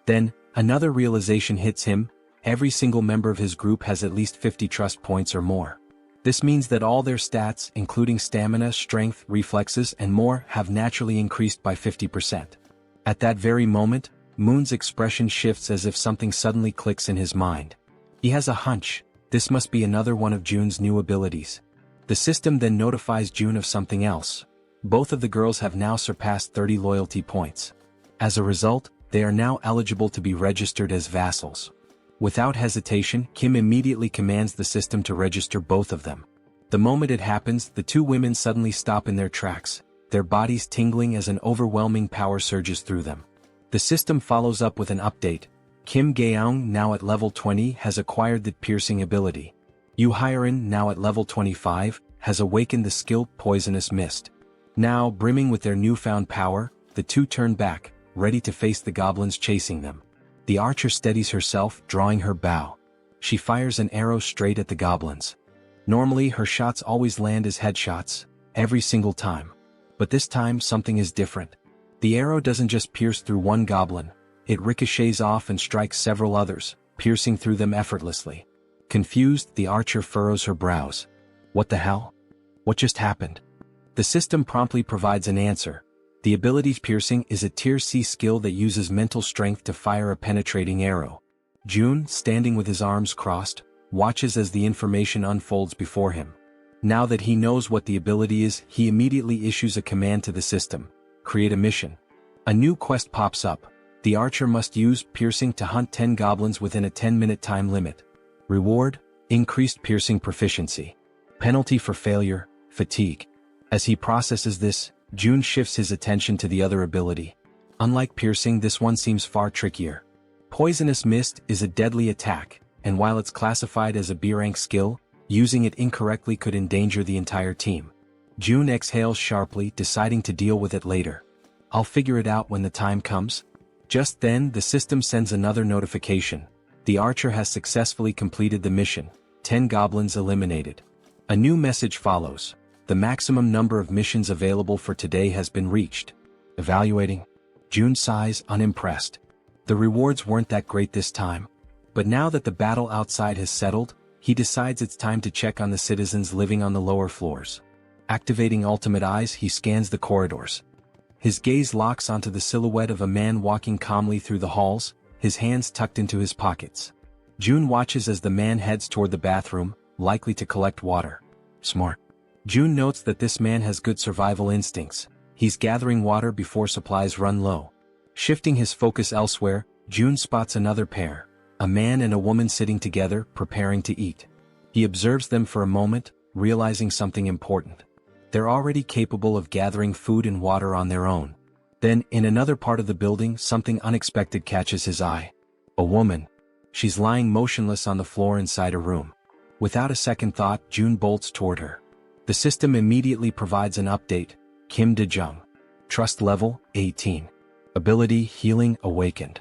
Then, another realization hits him. Every single member of his group has at least 50 trust points or more. This means that all their stats, including stamina, strength, reflexes, and more, have naturally increased by 50%. At that very moment, Moon's expression shifts as if something suddenly clicks in his mind. He has a hunch. This must be another one of June's new abilities. The system then notifies June of something else. Both of the girls have now surpassed 30 loyalty points. As a result, they are now eligible to be registered as vassals. Without hesitation, Kim immediately commands the system to register both of them. The moment it happens, the two women suddenly stop in their tracks, their bodies tingling as an overwhelming power surges through them. The system follows up with an update. Kim Gaeong, now at level 20, has acquired the piercing ability. Yu Hyerin, now at level 25, has awakened the skill Poisonous Mist. Now, brimming with their newfound power, the two turn back, ready to face the goblins chasing them. The archer steadies herself, drawing her bow. She fires an arrow straight at the goblins. Normally, her shots always land as headshots, every single time. But this time, something is different. The arrow doesn't just pierce through one goblin, it ricochets off and strikes several others, piercing through them effortlessly. Confused, the archer furrows her brows. What the hell? What just happened? The system promptly provides an answer. The ability Piercing is a Tier C skill that uses mental strength to fire a penetrating arrow. June, standing with his arms crossed, watches as the information unfolds before him. Now that he knows what the ability is, he immediately issues a command to the system. Create a mission. A new quest pops up. The archer must use Piercing to hunt 10 goblins within a 10-minute time limit. Reward: increased piercing proficiency. Penalty for failure: fatigue. As he processes this, June shifts his attention to the other ability. Unlike piercing, this one seems far trickier. Poisonous Mist is a deadly attack, and while it's classified as a B-rank skill, using it incorrectly could endanger the entire team. June exhales sharply, deciding to deal with it later. I'll figure it out when the time comes. Just then, the system sends another notification. The archer has successfully completed the mission. 10 goblins eliminated. A new message follows. The maximum number of missions available for today has been reached. Evaluating. June sighs, unimpressed. The rewards weren't that great this time. But now that the battle outside has settled, he decides it's time to check on the citizens living on the lower floors. Activating ultimate eyes, he scans the corridors. His gaze locks onto the silhouette of a man walking calmly through the halls, his hands tucked into his pockets. June watches as the man heads toward the bathroom, likely to collect water. Smart. June notes that this man has good survival instincts. He's gathering water before supplies run low. Shifting his focus elsewhere, June spots another pair, a man and a woman sitting together, preparing to eat. He observes them for a moment, realizing something important. They're already capable of gathering food and water on their own. Then, in another part of the building, something unexpected catches his eye. A woman. She's lying motionless on the floor inside a room. Without a second thought, June bolts toward her. The system immediately provides an update. Kim De-jung. Trust level, 18. Ability, healing, awakened.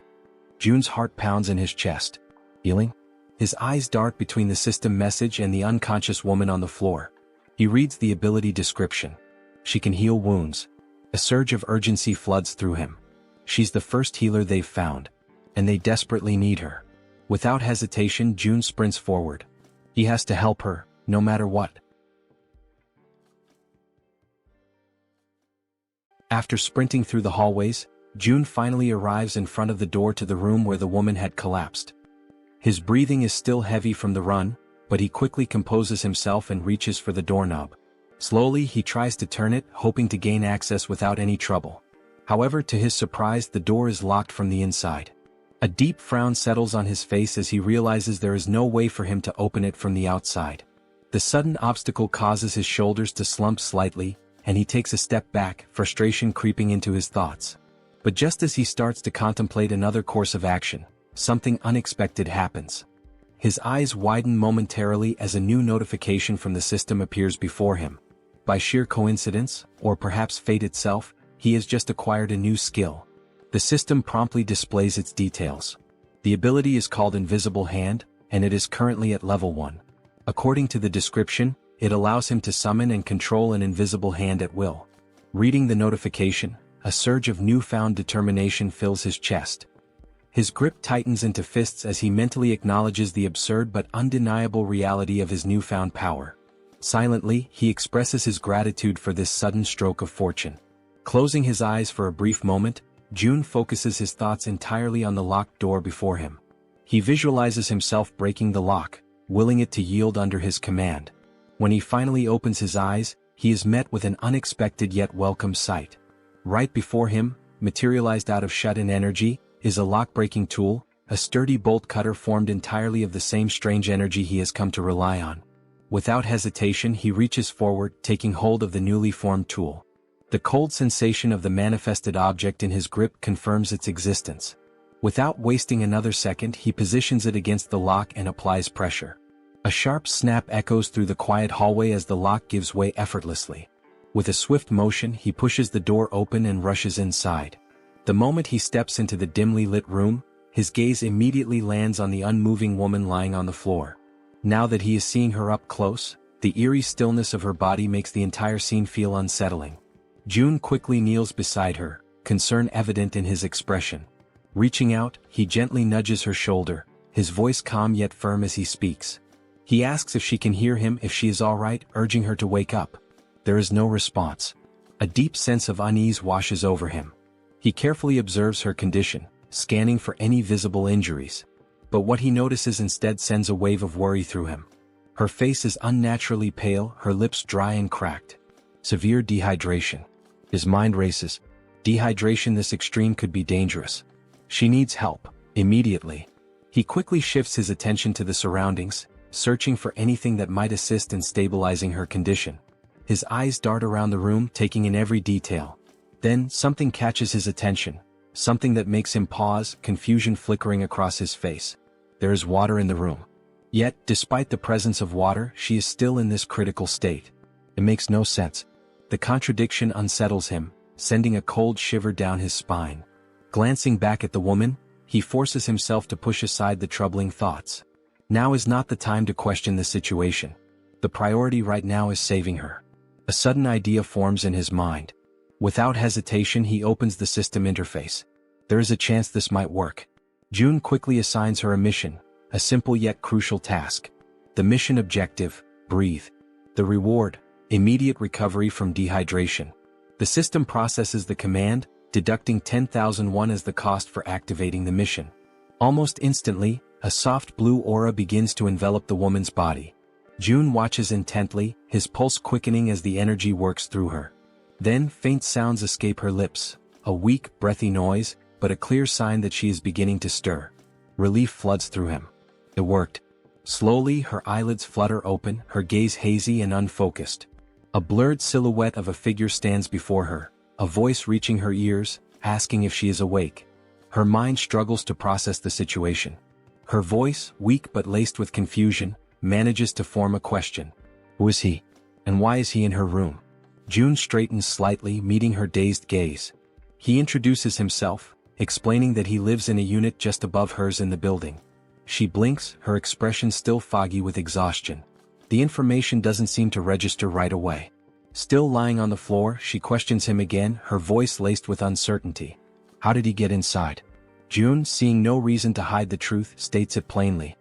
June's heart pounds in his chest. Healing? His eyes dart between the system message and the unconscious woman on the floor. He reads the ability description. She can heal wounds. A surge of urgency floods through him. She's the first healer they've found, and they desperately need her. Without hesitation, June sprints forward. He has to help her, no matter what. After sprinting through the hallways, June finally arrives in front of the door to the room where the woman had collapsed. His breathing is still heavy from the run, but he quickly composes himself and reaches for the doorknob. Slowly, he tries to turn it, hoping to gain access without any trouble. However, to his surprise, the door is locked from the inside. A deep frown settles on his face as he realizes there is no way for him to open it from the outside. The sudden obstacle causes his shoulders to slump slightly, and he takes a step back, frustration creeping into his thoughts. But just as he starts to contemplate another course of action, something unexpected happens. His eyes widen momentarily as a new notification from the system appears before him. By sheer coincidence, or perhaps fate itself, he has just acquired a new skill. The system promptly displays its details. The ability is called Invisible Hand, and it is currently at level 1. According to the description, it allows him to summon and control an invisible hand at will. Reading the notification, a surge of newfound determination fills his chest. His grip tightens into fists as he mentally acknowledges the absurd but undeniable reality of his newfound power. Silently, he expresses his gratitude for this sudden stroke of fortune. Closing his eyes for a brief moment, June focuses his thoughts entirely on the locked door before him. He visualizes himself breaking the lock, willing it to yield under his command. When he finally opens his eyes, he is met with an unexpected yet welcome sight. Right before him, materialized out of shut-in energy, is a lock-breaking tool, a sturdy bolt cutter formed entirely of the same strange energy he has come to rely on. Without hesitation, he reaches forward, taking hold of the newly formed tool. The cold sensation of the manifested object in his grip confirms its existence. Without wasting another second, he positions it against the lock and applies pressure. A sharp snap echoes through the quiet hallway as the lock gives way effortlessly. With a swift motion, he pushes the door open and rushes inside. The moment he steps into the dimly lit room, his gaze immediately lands on the unmoving woman lying on the floor. Now that he is seeing her up close, the eerie stillness of her body makes the entire scene feel unsettling. June quickly kneels beside her, concern evident in his expression. Reaching out, he gently nudges her shoulder, his voice calm yet firm as he speaks. He asks if she can hear him, if she is all right, urging her to wake up. There is no response. A deep sense of unease washes over him. He carefully observes her condition, scanning for any visible injuries. But what he notices instead sends a wave of worry through him. Her face is unnaturally pale, her lips dry and cracked. Severe dehydration. His mind races. Dehydration this extreme could be dangerous. She needs help, immediately. He quickly shifts his attention to the surroundings, searching for anything that might assist in stabilizing her condition. His eyes dart around the room, taking in every detail. Then, something catches his attention, something that makes him pause, confusion flickering across his face. There is water in the room. Yet, despite the presence of water, she is still in this critical state. It makes no sense. The contradiction unsettles him, sending a cold shiver down his spine. Glancing back at the woman, he forces himself to push aside the troubling thoughts. Now is not the time to question the situation. The priority right now is saving her. A sudden idea forms in his mind. Without hesitation, he opens the system interface. There is a chance this might work. June quickly assigns her a mission, a simple yet crucial task. The mission objective: breathe. The reward: immediate recovery from dehydration. The system processes the command, deducting 10,000 won as the cost for activating the mission. Almost instantly, a soft blue aura begins to envelop the woman's body. June watches intently, his pulse quickening as the energy works through her. Then faint sounds escape her lips, a weak, breathy noise, but a clear sign that she is beginning to stir. Relief floods through him. It worked. Slowly, her eyelids flutter open, her gaze hazy and unfocused. A blurred silhouette of a figure stands before her, a voice reaching her ears, asking if she is awake. Her mind struggles to process the situation. Her voice, weak but laced with confusion, manages to form a question. Who is he? And why is he in her room? June straightens slightly, meeting her dazed gaze. He introduces himself, explaining that he lives in a unit just above hers in the building. She blinks, her expression still foggy with exhaustion. The information doesn't seem to register right away. Still lying on the floor, she questions him again, her voice laced with uncertainty. How did he get inside? June, seeing no reason to hide the truth, states it plainly.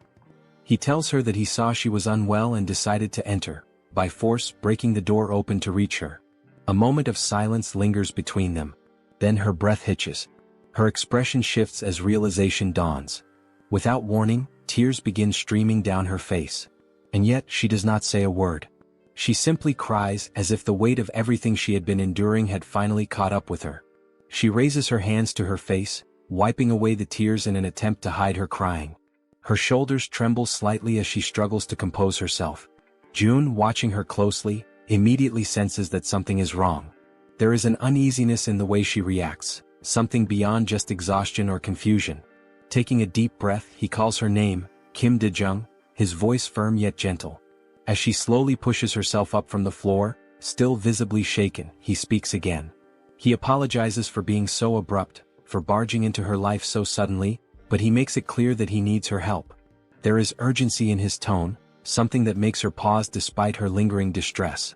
He tells her that he saw she was unwell and decided to enter, by force breaking the door open to reach her. A moment of silence lingers between them. Then her breath hitches. Her expression shifts as realization dawns. Without warning, tears begin streaming down her face. And yet she does not say a word. She simply cries as if the weight of everything she had been enduring had finally caught up with her. She raises her hands to her face, wiping away the tears in an attempt to hide her crying. Her shoulders tremble slightly as she struggles to compose herself. June, watching her closely, immediately senses that something is wrong. There is an uneasiness in the way she reacts, something beyond just exhaustion or confusion. Taking a deep breath, he calls her name, Kim De-jung, his voice firm yet gentle. As she slowly pushes herself up from the floor, still visibly shaken, he speaks again. He apologizes for being so abrupt, for barging into her life so suddenly, but he makes it clear that he needs her help. There is urgency in his tone, something that makes her pause despite her lingering distress.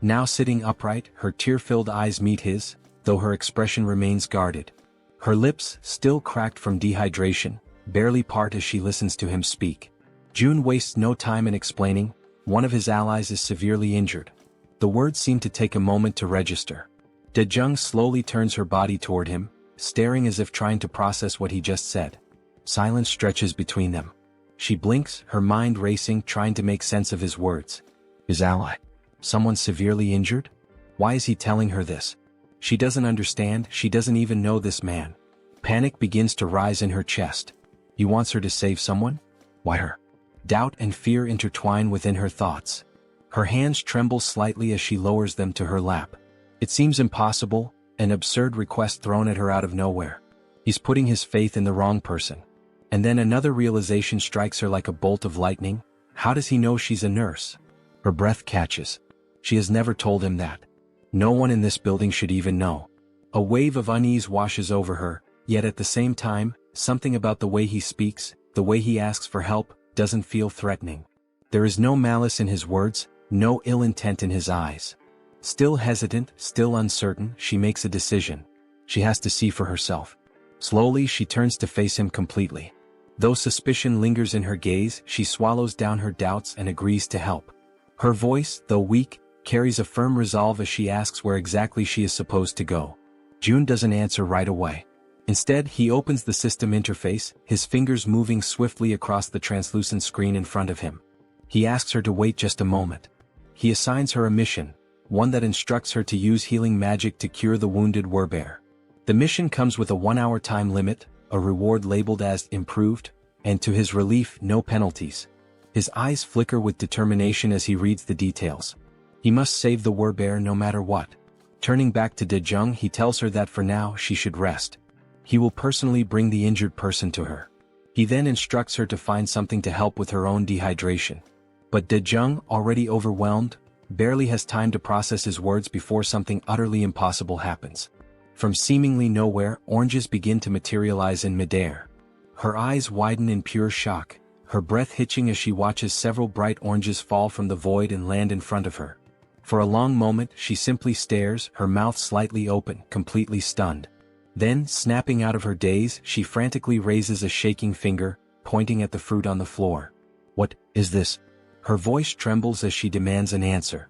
Now sitting upright, her tear-filled eyes meet his, though her expression remains guarded. Her lips, still cracked from dehydration, barely part as she listens to him speak. June wastes no time in explaining, one of his allies is severely injured. The words seem to take a moment to register. De-jung slowly turns her body toward him, staring as if trying to process what he just said. Silence stretches between them. She blinks, her mind racing, trying to make sense of his words. His ally? Someone severely injured? Why is he telling her this? She doesn't understand, she doesn't even know this man. Panic begins to rise in her chest. He wants her to save someone? Why her? Doubt and fear intertwine within her thoughts. Her hands tremble slightly as she lowers them to her lap. It seems impossible, an absurd request thrown at her out of nowhere. He's putting his faith in the wrong person. And then another realization strikes her like a bolt of lightning. How does he know she's a nurse? Her breath catches. She has never told him that. No one in this building should even know. A wave of unease washes over her, yet at the same time, something about the way he speaks, the way he asks for help, doesn't feel threatening. There is no malice in his words, no ill intent in his eyes. Still hesitant, still uncertain, she makes a decision. She has to see for herself. Slowly she turns to face him completely. Though suspicion lingers in her gaze, she swallows down her doubts and agrees to help. Her voice, though weak, carries a firm resolve as she asks where exactly she is supposed to go. June doesn't answer right away. Instead, he opens the system interface, his fingers moving swiftly across the translucent screen in front of him. He asks her to wait just a moment. He assigns her a mission, one that instructs her to use healing magic to cure the wounded werbear. The mission comes with a 1-hour time limit, a reward labeled as improved, and to his relief, no penalties. His eyes flicker with determination as he reads the details. He must save the werbear no matter what. Turning back to De-jung, he tells her that for now she should rest. He will personally bring the injured person to her. He then instructs her to find something to help with her own dehydration. But De-jung, already overwhelmed, barely has time to process his words before something utterly impossible happens. From seemingly nowhere, oranges begin to materialize in midair. Her eyes widen in pure shock, her breath hitching as she watches several bright oranges fall from the void and land in front of her. For a long moment she simply stares, her mouth slightly open, completely stunned. Then, snapping out of her daze, she frantically raises a shaking finger, pointing at the fruit on the floor. "What is this?" Her voice trembles as she demands an answer.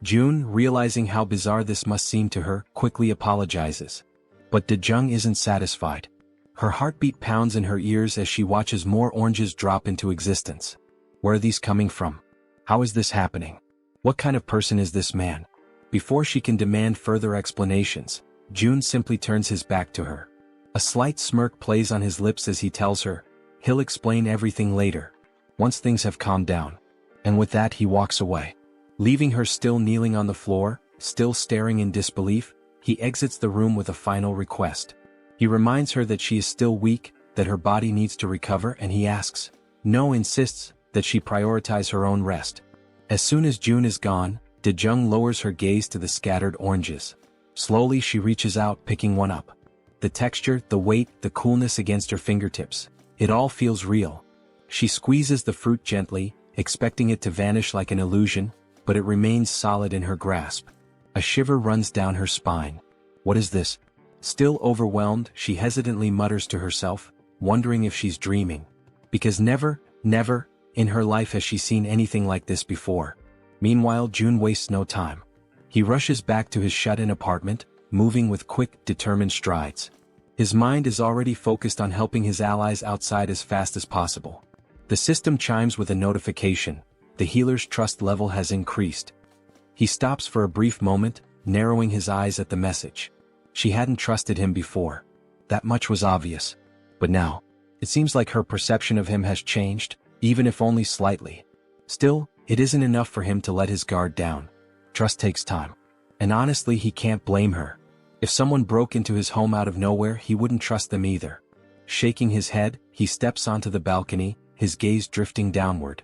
June, realizing how bizarre this must seem to her, quickly apologizes. But Dejung isn't satisfied. Her heartbeat pounds in her ears as she watches more oranges drop into existence. Where are these coming from? How is this happening? What kind of person is this man? Before she can demand further explanations, June simply turns his back to her. A slight smirk plays on his lips as he tells her, he'll explain everything later, once things have calmed down. And with that he walks away. Leaving her still kneeling on the floor, still staring in disbelief, he exits the room with a final request. He reminds her that she is still weak, that her body needs to recover, and he insists, that she prioritize her own rest. As soon as June is gone, Dejung lowers her gaze to the scattered oranges. Slowly she reaches out, picking one up. The texture, the weight, the coolness against her fingertips. It all feels real. She squeezes the fruit gently, expecting it to vanish like an illusion, but it remains solid in her grasp. A shiver runs down her spine. What is this? Still overwhelmed, she hesitantly mutters to herself, wondering if she's dreaming. Because never, in her life has she seen anything like this before. Meanwhile, June wastes no time. He rushes back to his shut-in apartment, moving with quick, determined strides. His mind is already focused on helping his allies outside as fast as possible. The system chimes with a notification. The healer's trust level has increased. He stops for a brief moment, narrowing his eyes at the message. She hadn't trusted him before. That much was obvious. But now, it seems like her perception of him has changed, even if only slightly. Still, it isn't enough for him to let his guard down. Trust takes time. And honestly, he can't blame her. If someone broke into his home out of nowhere, he wouldn't trust them either. Shaking his head, he steps onto the balcony, his gaze drifting downward.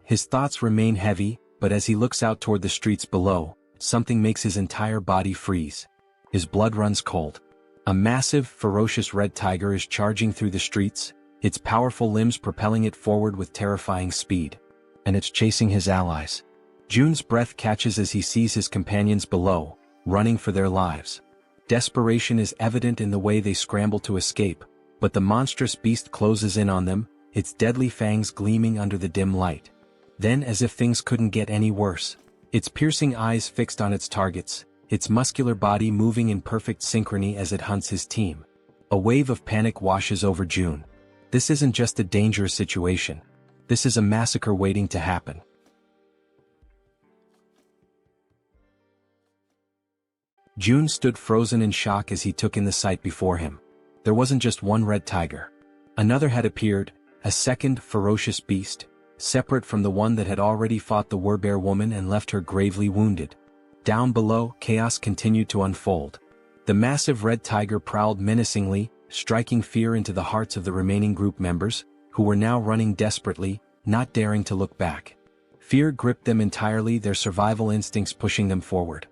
His thoughts remain heavy, but as he looks out toward the streets below, something makes his entire body freeze. His blood runs cold. A massive, ferocious red tiger is charging through the streets, its powerful limbs propelling it forward with terrifying speed. And it's chasing his allies. June's breath catches as he sees his companions below, running for their lives. Desperation is evident in the way they scramble to escape, but the monstrous beast closes in on them, its deadly fangs gleaming under the dim light. Then, as if things couldn't get any worse, its piercing eyes fixed on its targets, its muscular body moving in perfect synchrony as it hunts his team. A wave of panic washes over June. This isn't just a dangerous situation. This is a massacre waiting to happen. June stood frozen in shock as he took in the sight before him. There wasn't just one red tiger. Another had appeared, a second ferocious beast, separate from the one that had already fought the Werbear woman and left her gravely wounded. Down below, chaos continued to unfold. The massive red tiger prowled menacingly, striking fear into the hearts of the remaining group members, who were now running desperately, not daring to look back. Fear gripped them entirely, their survival instincts pushing them forward.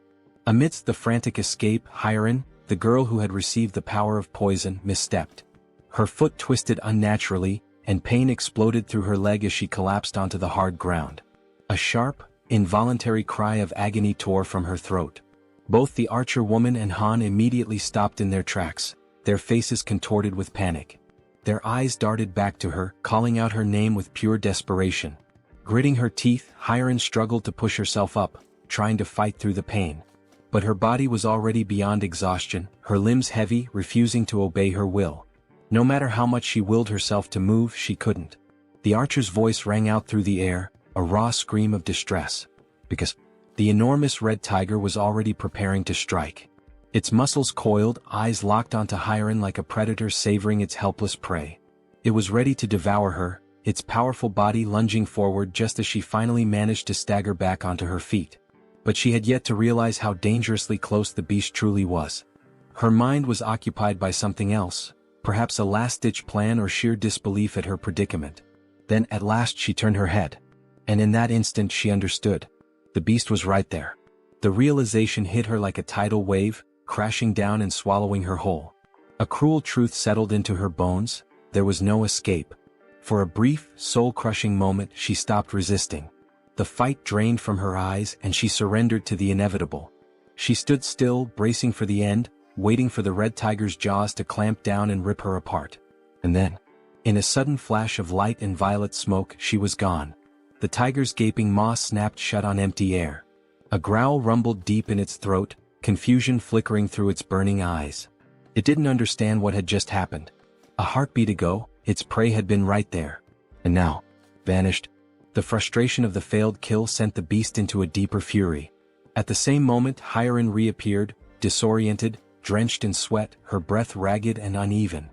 Amidst the frantic escape, Harem, the girl who had received the power of poison, misstepped. Her foot twisted unnaturally, and pain exploded through her leg as she collapsed onto the hard ground. A sharp, involuntary cry of agony tore from her throat. Both the archer woman and Han immediately stopped in their tracks, their faces contorted with panic. Their eyes darted back to her, calling out her name with pure desperation. Gritting her teeth, Harem struggled to push herself up, trying to fight through the pain. But her body was already beyond exhaustion, her limbs heavy, refusing to obey her will. No matter how much she willed herself to move, she couldn't. The archer's voice rang out through the air, a raw scream of distress. Because the enormous red tiger was already preparing to strike. Its muscles coiled, eyes locked onto Harem like a predator savoring its helpless prey. It was ready to devour her, its powerful body lunging forward just as she finally managed to stagger back onto her feet. But she had yet to realize how dangerously close the beast truly was. Her mind was occupied by something else, perhaps a last-ditch plan or sheer disbelief at her predicament. Then at last she turned her head. And in that instant she understood. The beast was right there. The realization hit her like a tidal wave, crashing down and swallowing her whole. A cruel truth settled into her bones: there was no escape. For a brief, soul-crushing moment she stopped resisting. The fight drained from her eyes and she surrendered to the inevitable. She stood still, bracing for the end, waiting for the red tiger's jaws to clamp down and rip her apart. And then, in a sudden flash of light and violet smoke, she was gone. The tiger's gaping maw snapped shut on empty air. A growl rumbled deep in its throat, confusion flickering through its burning eyes. It didn't understand what had just happened. A heartbeat ago, its prey had been right there. And now, vanished. The frustration of the failed kill sent the beast into a deeper fury. At the same moment, Harem reappeared, disoriented, drenched in sweat, her breath ragged and uneven.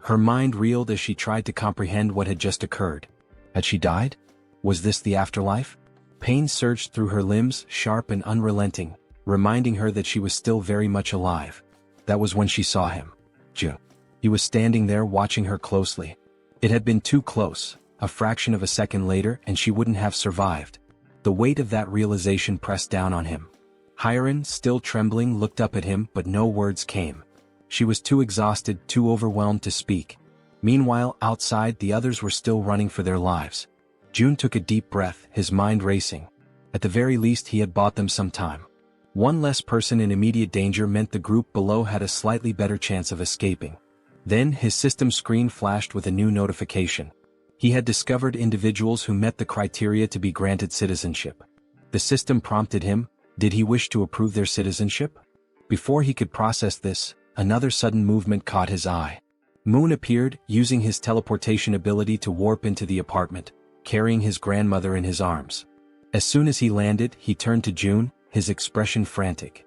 Her mind reeled as she tried to comprehend what had just occurred. Had she died? Was this the afterlife? Pain surged through her limbs, sharp and unrelenting, reminding her that she was still very much alive. That was when she saw him. June. He was standing there watching her closely. It had been too close. A fraction of a second later and she wouldn't have survived. The weight of that realization pressed down on him. Harem, still trembling, looked up at him, but no words came. She was too exhausted, too overwhelmed to speak. Meanwhile, outside, the others were still running for their lives. June took a deep breath, his mind racing. At the very least, he had bought them some time. One less person in immediate danger meant the group below had a slightly better chance of escaping. Then his system screen flashed with a new notification. He had discovered individuals who met the criteria to be granted citizenship. The system prompted him: did he wish to approve their citizenship? Before he could process this, another sudden movement caught his eye. Moon appeared, using his teleportation ability to warp into the apartment, carrying his grandmother in his arms. As soon as he landed, he turned to June, his expression frantic.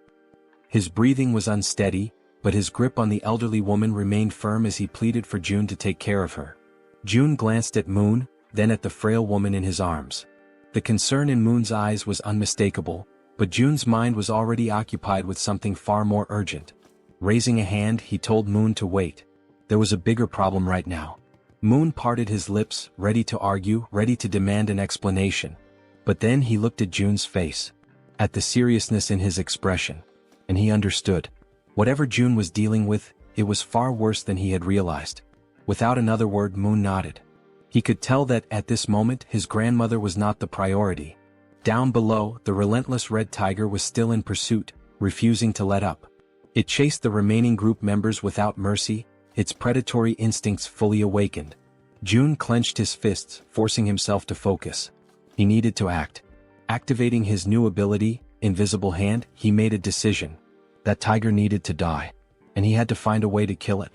His breathing was unsteady, but his grip on the elderly woman remained firm as he pleaded for June to take care of her. June glanced at Moon, then at the frail woman in his arms. The concern in Moon's eyes was unmistakable, but June's mind was already occupied with something far more urgent. Raising a hand, he told Moon to wait. There was a bigger problem right now. Moon parted his lips, ready to argue, ready to demand an explanation. But then he looked at June's face, at the seriousness in his expression, and he understood. Whatever June was dealing with, it was far worse than he had realized. Without another word, Moon nodded. He could tell that, at this moment, his grandmother was not the priority. Down below, the relentless red tiger was still in pursuit, refusing to let up. It chased the remaining group members without mercy, its predatory instincts fully awakened. June clenched his fists, forcing himself to focus. He needed to act. Activating his new ability, Invisible Hand, he made a decision. That tiger needed to die, and he had to find a way to kill it.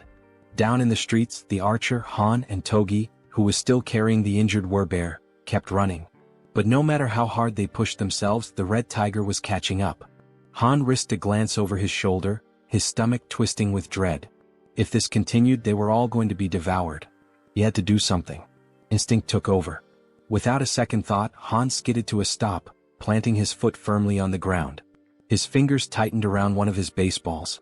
Down in the streets, the archer, Han, and Togi, who was still carrying the injured werbear, kept running. But no matter how hard they pushed themselves, the red tiger was catching up. Han risked a glance over his shoulder, his stomach twisting with dread. If this continued, they were all going to be devoured. He had to do something. Instinct took over. Without a second thought, Han skidded to a stop, planting his foot firmly on the ground. His fingers tightened around one of his baseballs.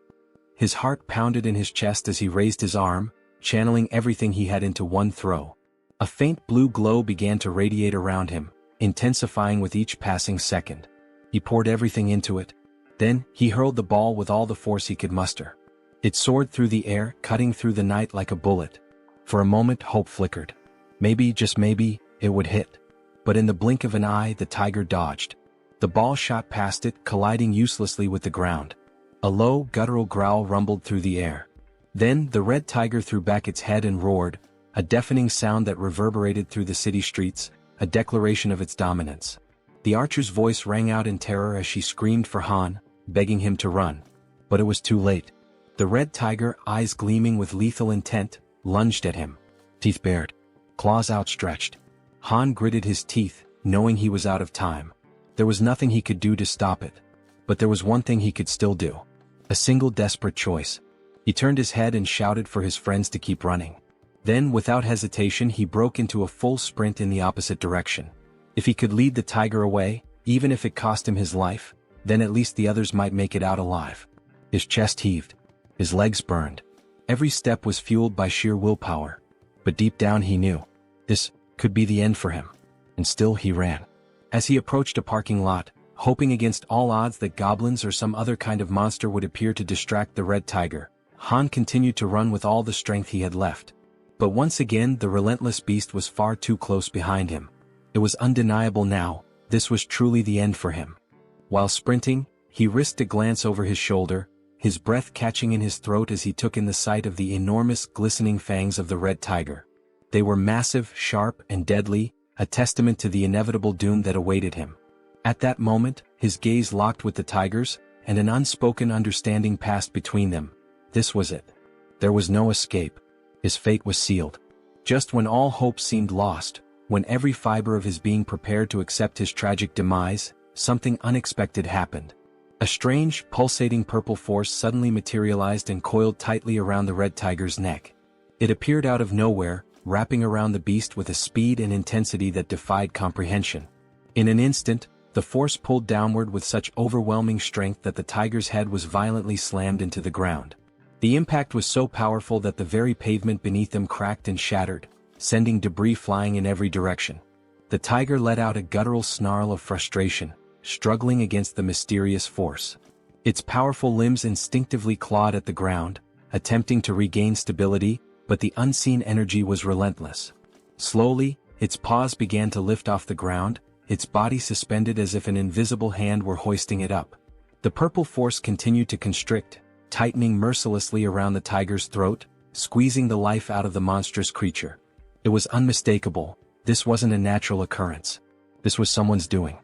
His heart pounded in his chest as he raised his arm, channeling everything he had into one throw. A faint blue glow began to radiate around him, intensifying with each passing second. He poured everything into it. Then, he hurled the ball with all the force he could muster. It soared through the air, cutting through the night like a bullet. For a moment, hope flickered. Maybe, just maybe, it would hit. But in the blink of an eye, the tiger dodged. The ball shot past it, colliding uselessly with the ground. A low, guttural growl rumbled through the air. Then, the red tiger threw back its head and roared, a deafening sound that reverberated through the city streets, a declaration of its dominance. The archer's voice rang out in terror as she screamed for Han, begging him to run. But it was too late. The red tiger, eyes gleaming with lethal intent, lunged at him. Teeth bared, claws outstretched. Han gritted his teeth, knowing he was out of time. There was nothing he could do to stop it. But there was one thing he could still do. A single desperate choice. He turned his head and shouted for his friends to keep running. Then, without hesitation, he broke into a full sprint in the opposite direction. If he could lead the tiger away, even if it cost him his life, then at least the others might make it out alive. His chest heaved. His legs burned. Every step was fueled by sheer willpower. But deep down he knew. This could be the end for him. And still he ran. As he approached a parking lot, hoping against all odds that goblins or some other kind of monster would appear to distract the red tiger. Han continued to run with all the strength he had left. But once again the relentless beast was far too close behind him. It was undeniable now, this was truly the end for him. While sprinting, he risked a glance over his shoulder, his breath catching in his throat as he took in the sight of the enormous glistening fangs of the red tiger. They were massive, sharp, and deadly, a testament to the inevitable doom that awaited him. At that moment, his gaze locked with the tiger's, and an unspoken understanding passed between them. This was it. There was no escape. His fate was sealed. Just when all hope seemed lost, when every fiber of his being prepared to accept his tragic demise, something unexpected happened. A strange, pulsating purple force suddenly materialized and coiled tightly around the red tiger's neck. It appeared out of nowhere, wrapping around the beast with a speed and intensity that defied comprehension. In an instant, the force pulled downward with such overwhelming strength that the tiger's head was violently slammed into the ground. The impact was so powerful that the very pavement beneath them cracked and shattered, sending debris flying in every direction. The tiger let out a guttural snarl of frustration, struggling against the mysterious force. Its powerful limbs instinctively clawed at the ground, attempting to regain stability, but the unseen energy was relentless. Slowly, its paws began to lift off the ground, its body suspended as if an invisible hand were hoisting it up. The purple force continued to constrict, tightening mercilessly around the tiger's throat, squeezing the life out of the monstrous creature. It was unmistakable. This wasn't a natural occurrence. This was someone's doing.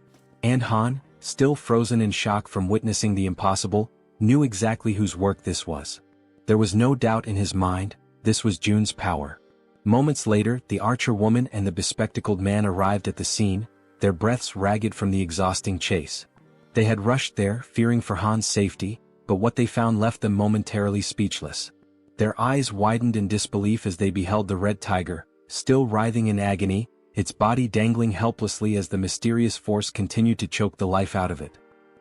And Han, still frozen in shock from witnessing the impossible, knew exactly whose work this was. There was no doubt in his mind, this was Jun's power. Moments later, the archer woman and the bespectacled man arrived at the scene, their breaths ragged from the exhausting chase. They had rushed there, fearing for Han's safety, but what they found left them momentarily speechless. Their eyes widened in disbelief as they beheld the red tiger, still writhing in agony, its body dangling helplessly as the mysterious force continued to choke the life out of it.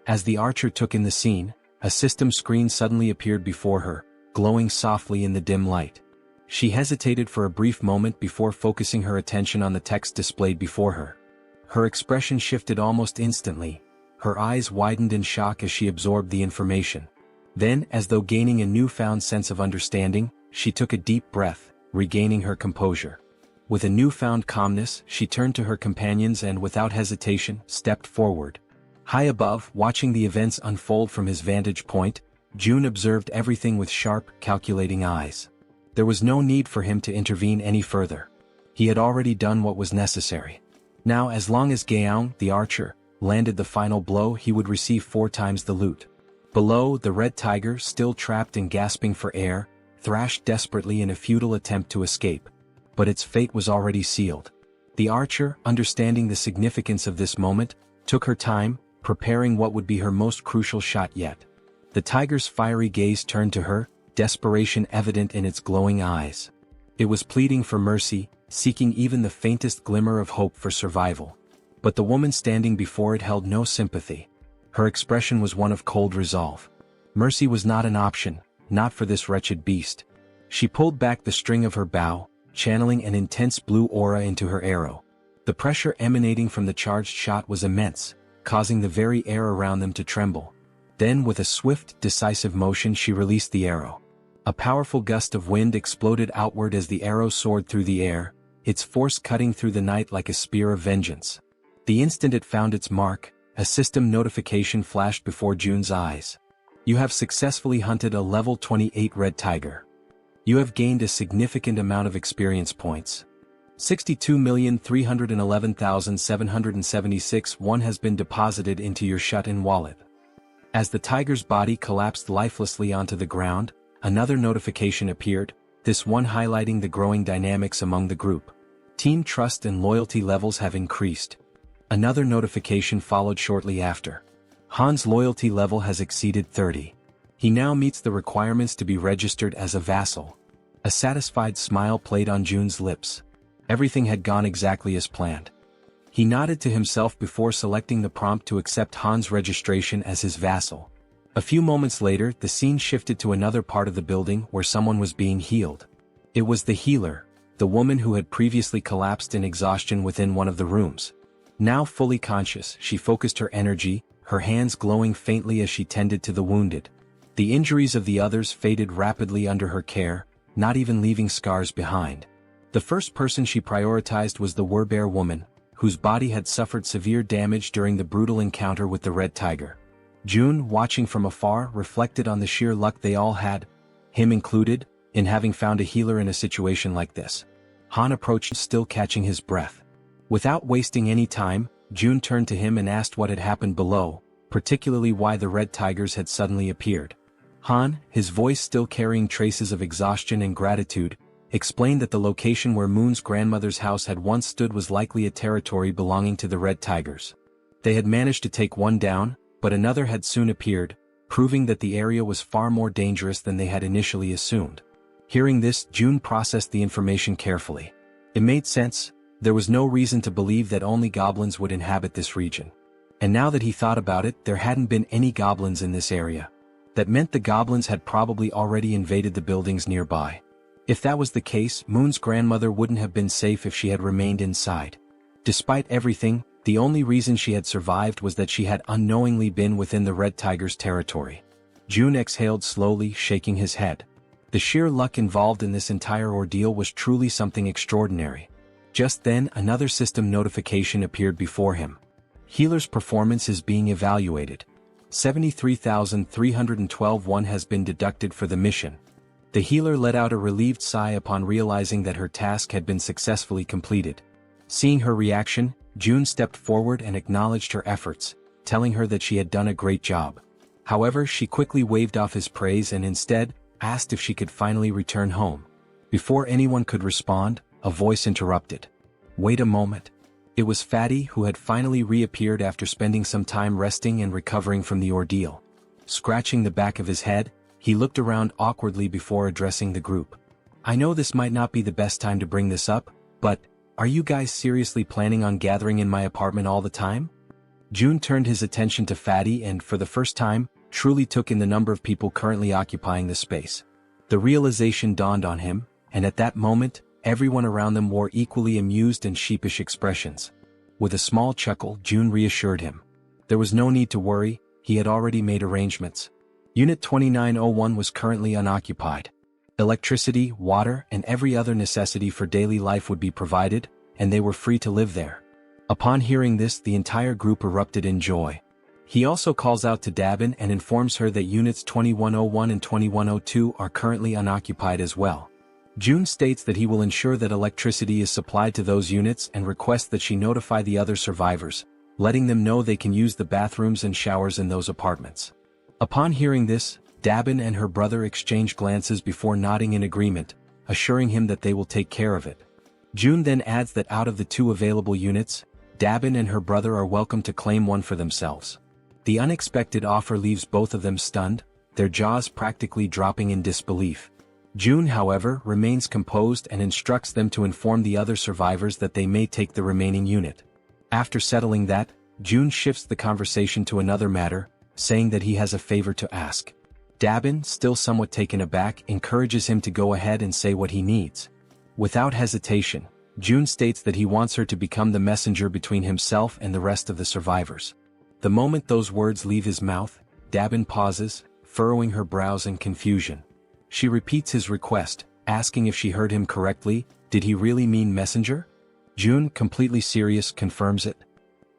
As the archer took in the scene, a system screen suddenly appeared before her, glowing softly in the dim light. She hesitated for a brief moment before focusing her attention on the text displayed before her. Her expression shifted almost instantly. Her eyes widened in shock as she absorbed the information. Then, as though gaining a newfound sense of understanding, she took a deep breath, regaining her composure. With a newfound calmness, she turned to her companions and without hesitation, stepped forward. High above, watching the events unfold from his vantage point, Jun observed everything with sharp, calculating eyes. There was no need for him to intervene any further. He had already done what was necessary. Now, as long as Gaoung, the archer, landed the final blow, he would receive 4 times the loot. Below, the red tiger, still trapped and gasping for air, thrashed desperately in a futile attempt to escape. But its fate was already sealed. The archer, understanding the significance of this moment, took her time, preparing what would be her most crucial shot yet. The tiger's fiery gaze turned to her, desperation evident in its glowing eyes. It was pleading for mercy, seeking even the faintest glimmer of hope for survival. But the woman standing before it held no sympathy. Her expression was one of cold resolve. Mercy was not an option, not for this wretched beast. She pulled back the string of her bow, channeling an intense blue aura into her arrow. The pressure emanating from the charged shot was immense, causing the very air around them to tremble. Then with a swift, decisive motion she released the arrow. A powerful gust of wind exploded outward as the arrow soared through the air, its force cutting through the night like a spear of vengeance. The instant it found its mark, a system notification flashed before Jun's eyes. You have successfully hunted a level 28 red tiger. You have gained a significant amount of experience points. 62,311,776 one has been deposited into your shut-in wallet. As the tiger's body collapsed lifelessly onto the ground, another notification appeared, this one highlighting the growing dynamics among the group. Team trust and loyalty levels have increased. Another notification followed shortly after. Han's loyalty level has exceeded 30. He now meets the requirements to be registered as a vassal. A satisfied smile played on Jun's lips. Everything had gone exactly as planned. He nodded to himself before selecting the prompt to accept Han's registration as his vassal. A few moments later, the scene shifted to another part of the building where someone was being healed. It was the healer, the woman who had previously collapsed in exhaustion within one of the rooms. Now fully conscious, she focused her energy, her hands glowing faintly as she tended to the wounded. The injuries of the others faded rapidly under her care, not even leaving scars behind. The first person she prioritized was the Werbear woman, whose body had suffered severe damage during the brutal encounter with the red tiger. June, watching from afar, reflected on the sheer luck they all had, him included, in having found a healer in a situation like this. Han approached, still catching his breath. Without wasting any time, June turned to him and asked what had happened below, particularly why the red tigers had suddenly appeared. Han, his voice still carrying traces of exhaustion and gratitude, explained that the location where Moon's grandmother's house had once stood was likely a territory belonging to the red tigers. They had managed to take one down, but another had soon appeared, proving that the area was far more dangerous than they had initially assumed. Hearing this, June processed the information carefully. It made sense. There was no reason to believe that only goblins would inhabit this region. And now that he thought about it, there hadn't been any goblins in this area. That meant the goblins had probably already invaded the buildings nearby. If that was the case, Moon's grandmother wouldn't have been safe if she had remained inside. Despite everything, the only reason she had survived was that she had unknowingly been within the red tiger's territory. June exhaled slowly, shaking his head. The sheer luck involved in this entire ordeal was truly something extraordinary. Just then, another system notification appeared before him. Healer's performance is being evaluated. 73,312 has been deducted for the mission. The healer let out a relieved sigh upon realizing that her task had been successfully completed. Seeing her reaction, June stepped forward and acknowledged her efforts, telling her that she had done a great job. However, she quickly waved off his praise and instead asked if she could finally return home. Before anyone could respond, a voice interrupted. Wait a moment. It was Fatty, who had finally reappeared after spending some time resting and recovering from the ordeal. Scratching the back of his head, he looked around awkwardly before addressing the group. I know this might not be the best time to bring this up, but are you guys seriously planning on gathering in my apartment all the time? June turned his attention to Fatty and, for the first time, truly took in the number of people currently occupying the space. The realization dawned on him, and at that moment, everyone around them wore equally amused and sheepish expressions. With a small chuckle, June reassured him. There was no need to worry, he had already made arrangements. Unit 2901 was currently unoccupied. Electricity, water, and every other necessity for daily life would be provided, and they were free to live there. Upon hearing this, the entire group erupted in joy. He also calls out to Dabin and informs her that Units 2101 and 2102 are currently unoccupied as well. June states that he will ensure that electricity is supplied to those units and requests that she notify the other survivors, letting them know they can use the bathrooms and showers in those apartments. Upon hearing this, Dabin and her brother exchange glances before nodding in agreement, assuring him that they will take care of it. June then adds that out of the two available units, Dabin and her brother are welcome to claim one for themselves. The unexpected offer leaves both of them stunned, their jaws practically dropping in disbelief. June, however, remains composed and instructs them to inform the other survivors that they may take the remaining unit. After settling that, June shifts the conversation to another matter, saying that he has a favor to ask. Dabin, still somewhat taken aback, encourages him to go ahead and say what he needs. Without hesitation, June states that he wants her to become the messenger between himself and the rest of the survivors. The moment those words leave his mouth, Dabin pauses, furrowing her brows in confusion. She repeats his request, asking if she heard him correctly. Did he really mean messenger? June, completely serious, confirms it.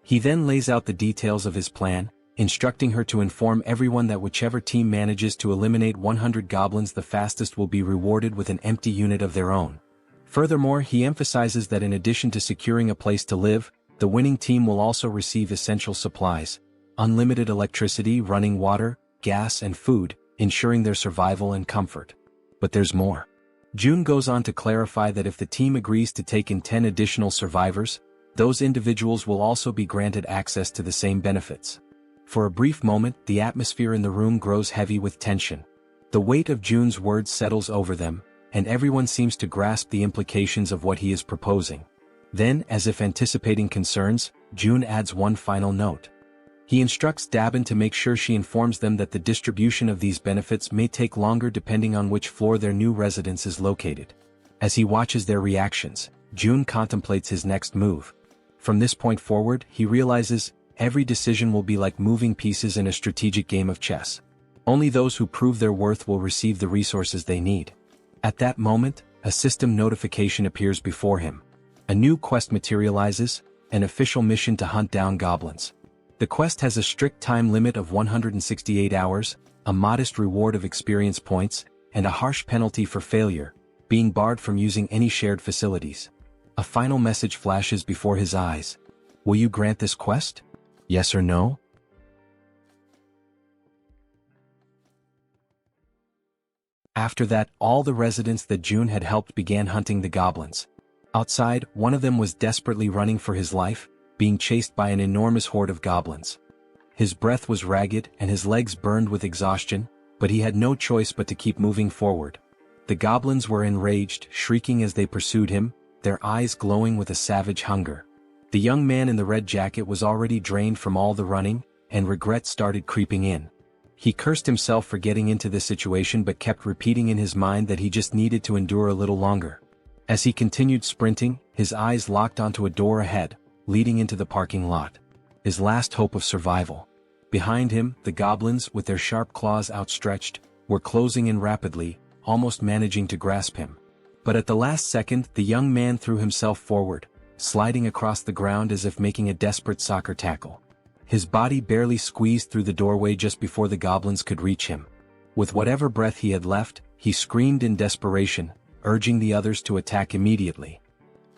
He then lays out the details of his plan, instructing her to inform everyone that whichever team manages to eliminate 100 goblins the fastest will be rewarded with an empty unit of their own. Furthermore, he emphasizes that in addition to securing a place to live, the winning team will also receive essential supplies, unlimited electricity, running water, gas, and food, ensuring their survival and comfort. But there's more. June goes on to clarify that if the team agrees to take in 10 additional survivors, those individuals will also be granted access to the same benefits. For a brief moment, the atmosphere in the room grows heavy with tension. The weight of June's words settles over them, and everyone seems to grasp the implications of what he is proposing. Then, as if anticipating concerns, June adds one final note. He instructs Dabin to make sure she informs them that the distribution of these benefits may take longer depending on which floor their new residence is located. As he watches their reactions, June contemplates his next move. From this point forward, he realizes, every decision will be like moving pieces in a strategic game of chess. Only those who prove their worth will receive the resources they need. At that moment, a system notification appears before him. A new quest materializes, an official mission to hunt down goblins. The quest has a strict time limit of 168 hours, a modest reward of experience points, and a harsh penalty for failure, being barred from using any shared facilities. A final message flashes before his eyes. Will you grant this quest? Yes or no? After that, all the residents that June had helped began hunting the goblins. Outside, one of them was desperately running for his life, being chased by an enormous horde of goblins. His breath was ragged and his legs burned with exhaustion, but he had no choice but to keep moving forward. The goblins were enraged, shrieking as they pursued him, their eyes glowing with a savage hunger. The young man in the red jacket was already drained from all the running, and regret started creeping in. He cursed himself for getting into this situation but kept repeating in his mind that he just needed to endure a little longer. As he continued sprinting, his eyes locked onto a door ahead, leading into the parking lot. His last hope of survival. Behind him, the goblins, with their sharp claws outstretched, were closing in rapidly, almost managing to grasp him. But at the last second, the young man threw himself forward, sliding across the ground as if making a desperate soccer tackle. His body barely squeezed through the doorway just before the goblins could reach him. With whatever breath he had left, he screamed in desperation, urging the others to attack immediately.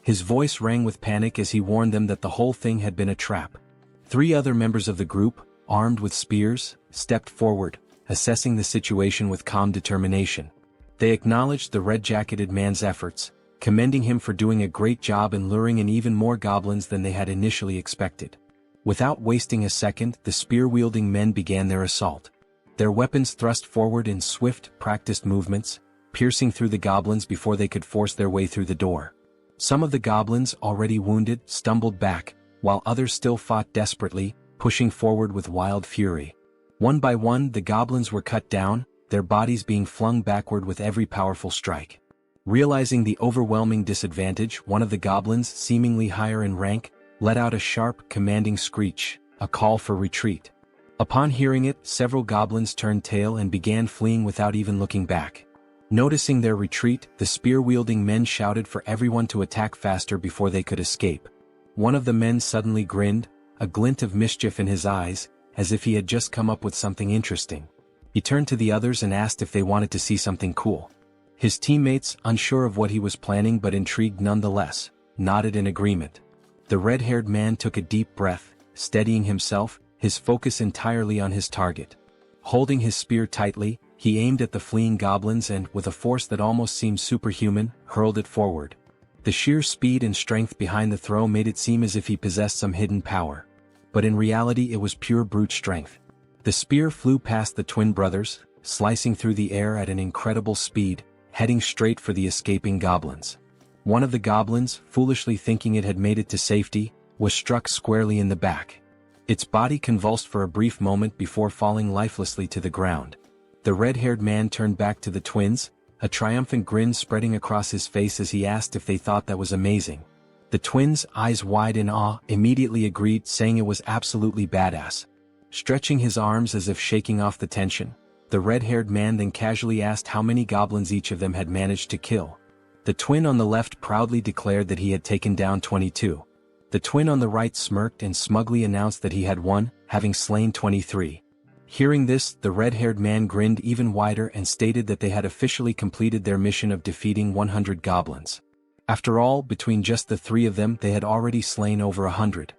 His voice rang with panic as he warned them that the whole thing had been a trap. 3 other members of the group, armed with spears, stepped forward, assessing the situation with calm determination. They acknowledged the red-jacketed man's efforts, commending him for doing a great job in luring in even more goblins than they had initially expected. Without wasting a second, the spear-wielding men began their assault. Their weapons thrust forward in swift, practiced movements, piercing through the goblins before they could force their way through the door. Some of the goblins, already wounded, stumbled back, while others still fought desperately, pushing forward with wild fury. One by one, the goblins were cut down, their bodies being flung backward with every powerful strike. Realizing the overwhelming disadvantage, one of the goblins, seemingly higher in rank, let out a sharp, commanding screech, a call for retreat. Upon hearing it, several goblins turned tail and began fleeing without even looking back. Noticing their retreat, the spear-wielding men shouted for everyone to attack faster before they could escape. One of the men suddenly grinned, a glint of mischief in his eyes, as if he had just come up with something interesting. He turned to the others and asked if they wanted to see something cool. His teammates, unsure of what he was planning but intrigued nonetheless, nodded in agreement. The red-haired man took a deep breath, steadying himself, his focus entirely on his target. Holding his spear tightly, he aimed at the fleeing goblins and, with a force that almost seemed superhuman, hurled it forward. The sheer speed and strength behind the throw made it seem as if he possessed some hidden power. But in reality it was pure brute strength. The spear flew past the twin brothers, slicing through the air at an incredible speed, heading straight for the escaping goblins. One of the goblins, foolishly thinking it had made it to safety, was struck squarely in the back. Its body convulsed for a brief moment before falling lifelessly to the ground. The red-haired man turned back to the twins, a triumphant grin spreading across his face as he asked if they thought that was amazing. The twins, eyes wide in awe, immediately agreed, saying it was absolutely badass. Stretching his arms as if shaking off the tension, the red-haired man then casually asked how many goblins each of them had managed to kill. The twin on the left proudly declared that he had taken down 22. The twin on the right smirked and smugly announced that he had won, having slain 23. Hearing this, the red-haired man grinned even wider and stated that they had officially completed their mission of defeating 100 goblins. After all, between just the 3 of them they had already slain over 100.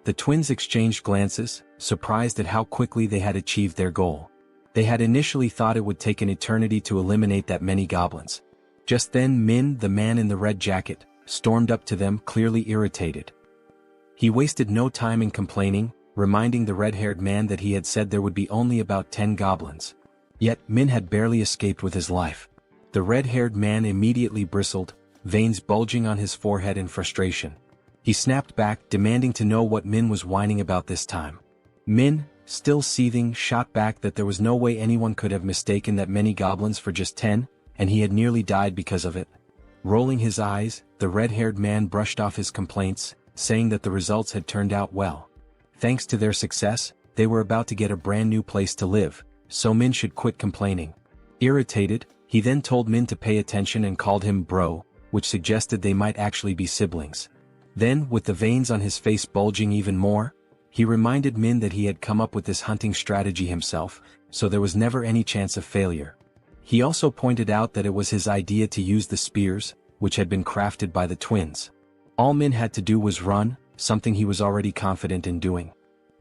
The twins exchanged glances, surprised at how quickly they had achieved their goal. They had initially thought it would take an eternity to eliminate that many goblins. Just then Min, the man in the red jacket, stormed up to them, clearly irritated. He wasted no time in complaining, reminding the red-haired man that he had said there would be only about 10 goblins. Yet Min had barely escaped with his life. The red-haired man immediately bristled, veins bulging on his forehead in frustration. He snapped back, demanding to know what Min was whining about this time. Min, still seething, shot back that there was no way anyone could have mistaken that many goblins for just 10, and he had nearly died because of it. Rolling his eyes, the red-haired man brushed off his complaints, saying that the results had turned out well. Thanks to their success, they were about to get a brand new place to live, so Min should quit complaining. Irritated, he then told Min to pay attention and called him bro, which suggested they might actually be siblings. Then, with the veins on his face bulging even more, he reminded Min that he had come up with this hunting strategy himself, so there was never any chance of failure. He also pointed out that it was his idea to use the spears, which had been crafted by the twins. All Min had to do was run, something he was already confident in doing.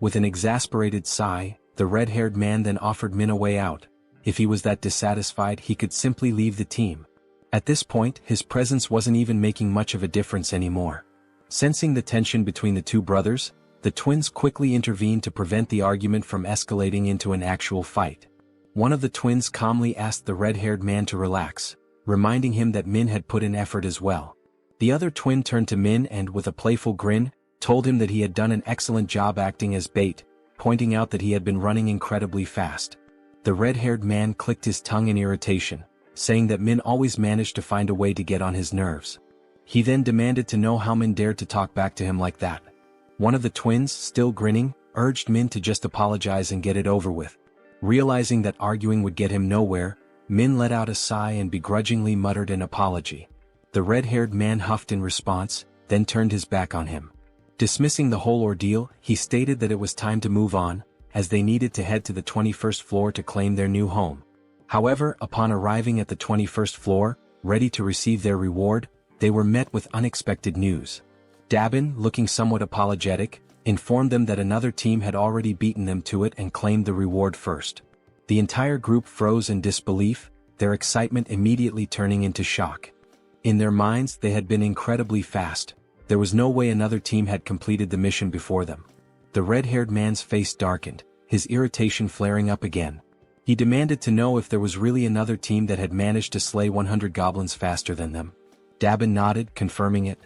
With an exasperated sigh, the red-haired man then offered Min a way out. If he was that dissatisfied, he could simply leave the team. At this point, his presence wasn't even making much of a difference anymore. Sensing the tension between the two brothers, the twins quickly intervened to prevent the argument from escalating into an actual fight. One of the twins calmly asked the red-haired man to relax, reminding him that Min had put in effort as well. The other twin turned to Min and, with a playful grin, told him that he had done an excellent job acting as bait, pointing out that he had been running incredibly fast. The red-haired man clicked his tongue in irritation, saying that Min always managed to find a way to get on his nerves. He then demanded to know how Min dared to talk back to him like that. One of the twins, still grinning, urged Min to just apologize and get it over with. Realizing that arguing would get him nowhere, Min let out a sigh and begrudgingly muttered an apology. The red-haired man huffed in response, then turned his back on him. Dismissing the whole ordeal, he stated that it was time to move on, as they needed to head to the 21st floor to claim their new home. However, upon arriving at the 21st floor, ready to receive their reward, they were met with unexpected news. Dabin, looking somewhat apologetic, informed them that another team had already beaten them to it and claimed the reward first. The entire group froze in disbelief, their excitement immediately turning into shock. In their minds, they had been incredibly fast. There was no way another team had completed the mission before them. The red-haired man's face darkened, his irritation flaring up again. He demanded to know if there was really another team that had managed to slay 100 goblins faster than them. Dabin nodded, confirming it.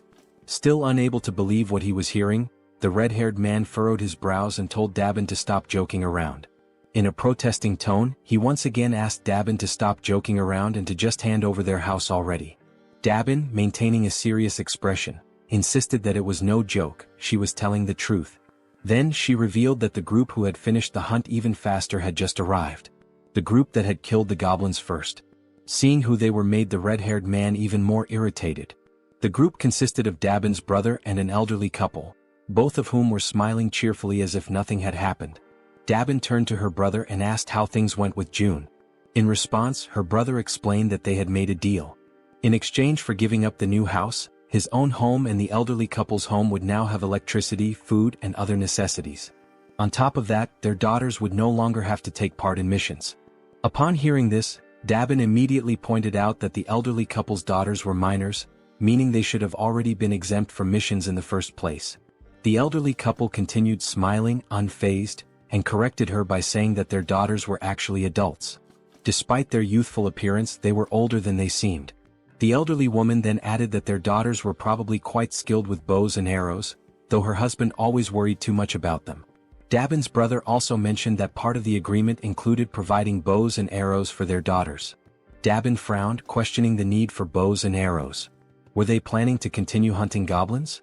Still unable to believe what he was hearing, the red-haired man furrowed his brows and told Dabin to stop joking around. In a protesting tone, he once again asked Dabin to stop joking around and to just hand over their house already. Dabin, maintaining a serious expression, insisted that it was no joke, she was telling the truth. Then she revealed that the group who had finished the hunt even faster had just arrived. The group that had killed the goblins first. Seeing who they were made the red-haired man even more irritated. The group consisted of Dabin's brother and an elderly couple, both of whom were smiling cheerfully as if nothing had happened. Dabin turned to her brother and asked how things went with June. In response, her brother explained that they had made a deal. In exchange for giving up the new house, his own home and the elderly couple's home would now have electricity, food, and other necessities. On top of that, their daughters would no longer have to take part in missions. Upon hearing this, Dabin immediately pointed out that the elderly couple's daughters were minors, meaning they should have already been exempt from missions in the first place. The elderly couple continued smiling, unfazed, and corrected her by saying that their daughters were actually adults. Despite their youthful appearance, they were older than they seemed. The elderly woman then added that their daughters were probably quite skilled with bows and arrows, though her husband always worried too much about them. Dabin's brother also mentioned that part of the agreement included providing bows and arrows for their daughters. Dabin frowned, questioning the need for bows and arrows. Were they planning to continue hunting goblins?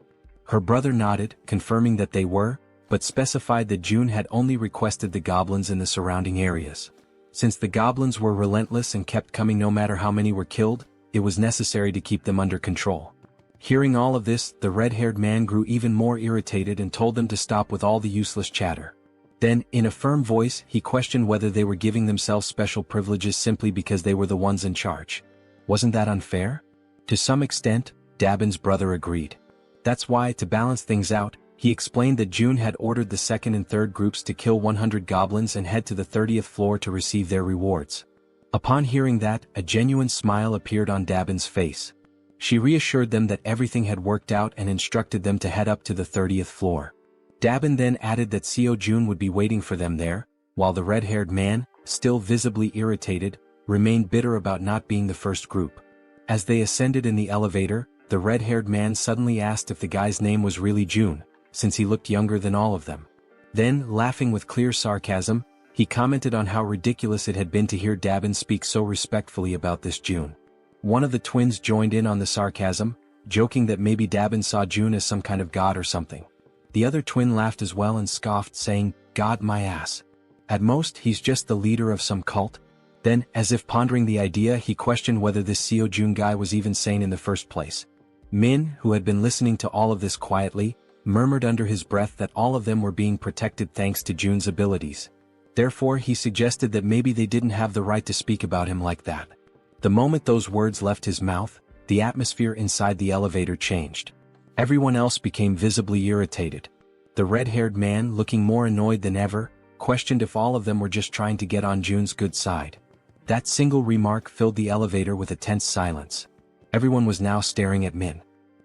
Her brother nodded, confirming that they were, but specified that June had only requested the goblins in the surrounding areas. Since the goblins were relentless and kept coming no matter how many were killed, it was necessary to keep them under control. Hearing all of this, the red-haired man grew even more irritated and told them to stop with all the useless chatter. Then, in a firm voice, he questioned whether they were giving themselves special privileges simply because they were the ones in charge. Wasn't that unfair? To some extent, Dabin's brother agreed. That's why, to balance things out, he explained that June had ordered the second and third groups to kill 100 goblins and head to the 30th floor to receive their rewards. Upon hearing that, a genuine smile appeared on Dabin's face. She reassured them that everything had worked out and instructed them to head up to the 30th floor. Dabin then added that Seo Jun would be waiting for them there, while the red-haired man, still visibly irritated, remained bitter about not being the first group. As they ascended in the elevator, the red-haired man suddenly asked if the guy's name was really Jun, since he looked younger than all of them. Then, laughing with clear sarcasm, he commented on how ridiculous it had been to hear Dabin speak so respectfully about this June. One of the twins joined in on the sarcasm, joking that maybe Dabin saw June as some kind of god or something. The other twin laughed as well and scoffed, saying, "God my ass. At most, he's just the leader of some cult." Then, as if pondering the idea, he questioned whether this Seo Jun guy was even sane in the first place. Min, who had been listening to all of this quietly, murmured under his breath that all of them were being protected thanks to Jun's abilities. Therefore, he suggested that maybe they didn't have the right to speak about him like that. The moment those words left his mouth, the atmosphere inside the elevator changed. Everyone else became visibly irritated. The red-haired man, looking more annoyed than ever, questioned if all of them were just trying to get on Jun's good side. That single remark filled the elevator with a tense silence. Everyone was now staring at Min.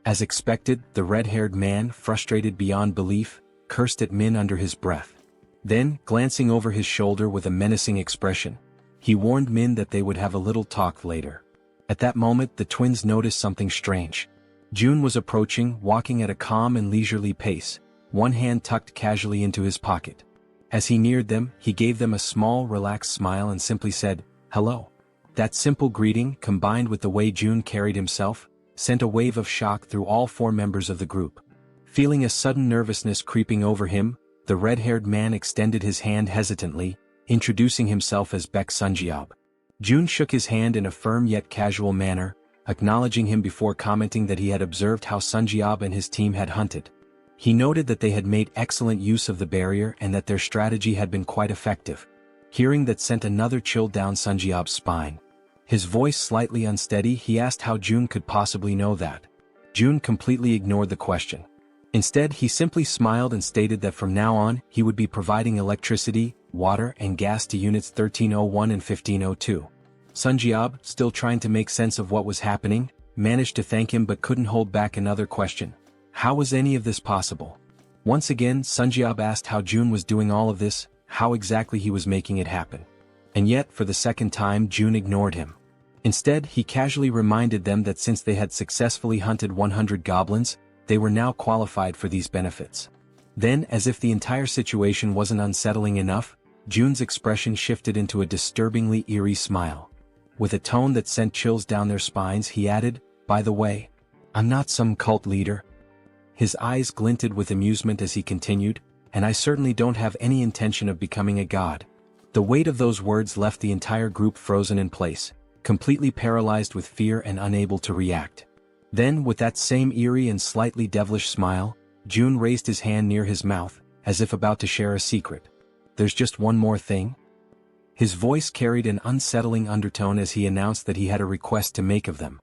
As expected, the red-haired man, frustrated beyond belief, cursed at Min under his breath. Then, glancing over his shoulder with a menacing expression, he warned Min that they would have a little talk later. At that moment, the twins noticed something strange. Jun was approaching, walking at a calm and leisurely pace, one hand tucked casually into his pocket. As he neared them, he gave them a small, relaxed smile and simply said, "Hello." That simple greeting, combined with the way Jun carried himself, sent a wave of shock through all four members of the group. Feeling a sudden nervousness creeping over him, the red-haired man extended his hand hesitantly, introducing himself as Baek Sunjiob. Jun shook his hand in a firm yet casual manner, acknowledging him before commenting that he had observed how Sunjiob and his team had hunted. He noted that they had made excellent use of the barrier and that their strategy had been quite effective. Hearing that sent another chill down Sunjiob's spine. His voice slightly unsteady, he asked how Jun could possibly know that. Jun completely ignored the question. Instead, he simply smiled and stated that from now on, he would be providing electricity, water, and gas to units 1301 and 1502. Sunjiob, still trying to make sense of what was happening, managed to thank him but couldn't hold back another question. How was any of this possible? Once again, Sunjiob asked how Jun was doing all of this, how exactly he was making it happen. And yet, for the second time, Jun ignored him. Instead, he casually reminded them that since they had successfully hunted 100 goblins, they were now qualified for these benefits. Then, as if the entire situation wasn't unsettling enough, Jun's expression shifted into a disturbingly eerie smile. With a tone that sent chills down their spines, he added, "By the way, I'm not some cult leader." His eyes glinted with amusement as he continued, "And I certainly don't have any intention of becoming a god." The weight of those words left the entire group frozen in place, completely paralyzed with fear and unable to react. Then, with that same eerie and slightly devilish smile, Jun raised his hand near his mouth, as if about to share a secret. "There's just one more thing." His voice carried an unsettling undertone as he announced that he had a request to make of them.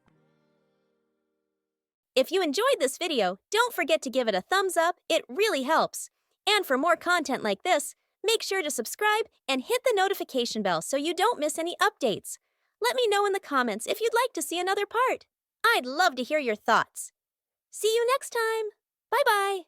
If you enjoyed this video, don't forget to give it a thumbs up, it really helps. And for more content like this, make sure to subscribe and hit the notification bell so you don't miss any updates. Let me know in the comments if you'd like to see another part. I'd love to hear your thoughts. See you next time. Bye-bye.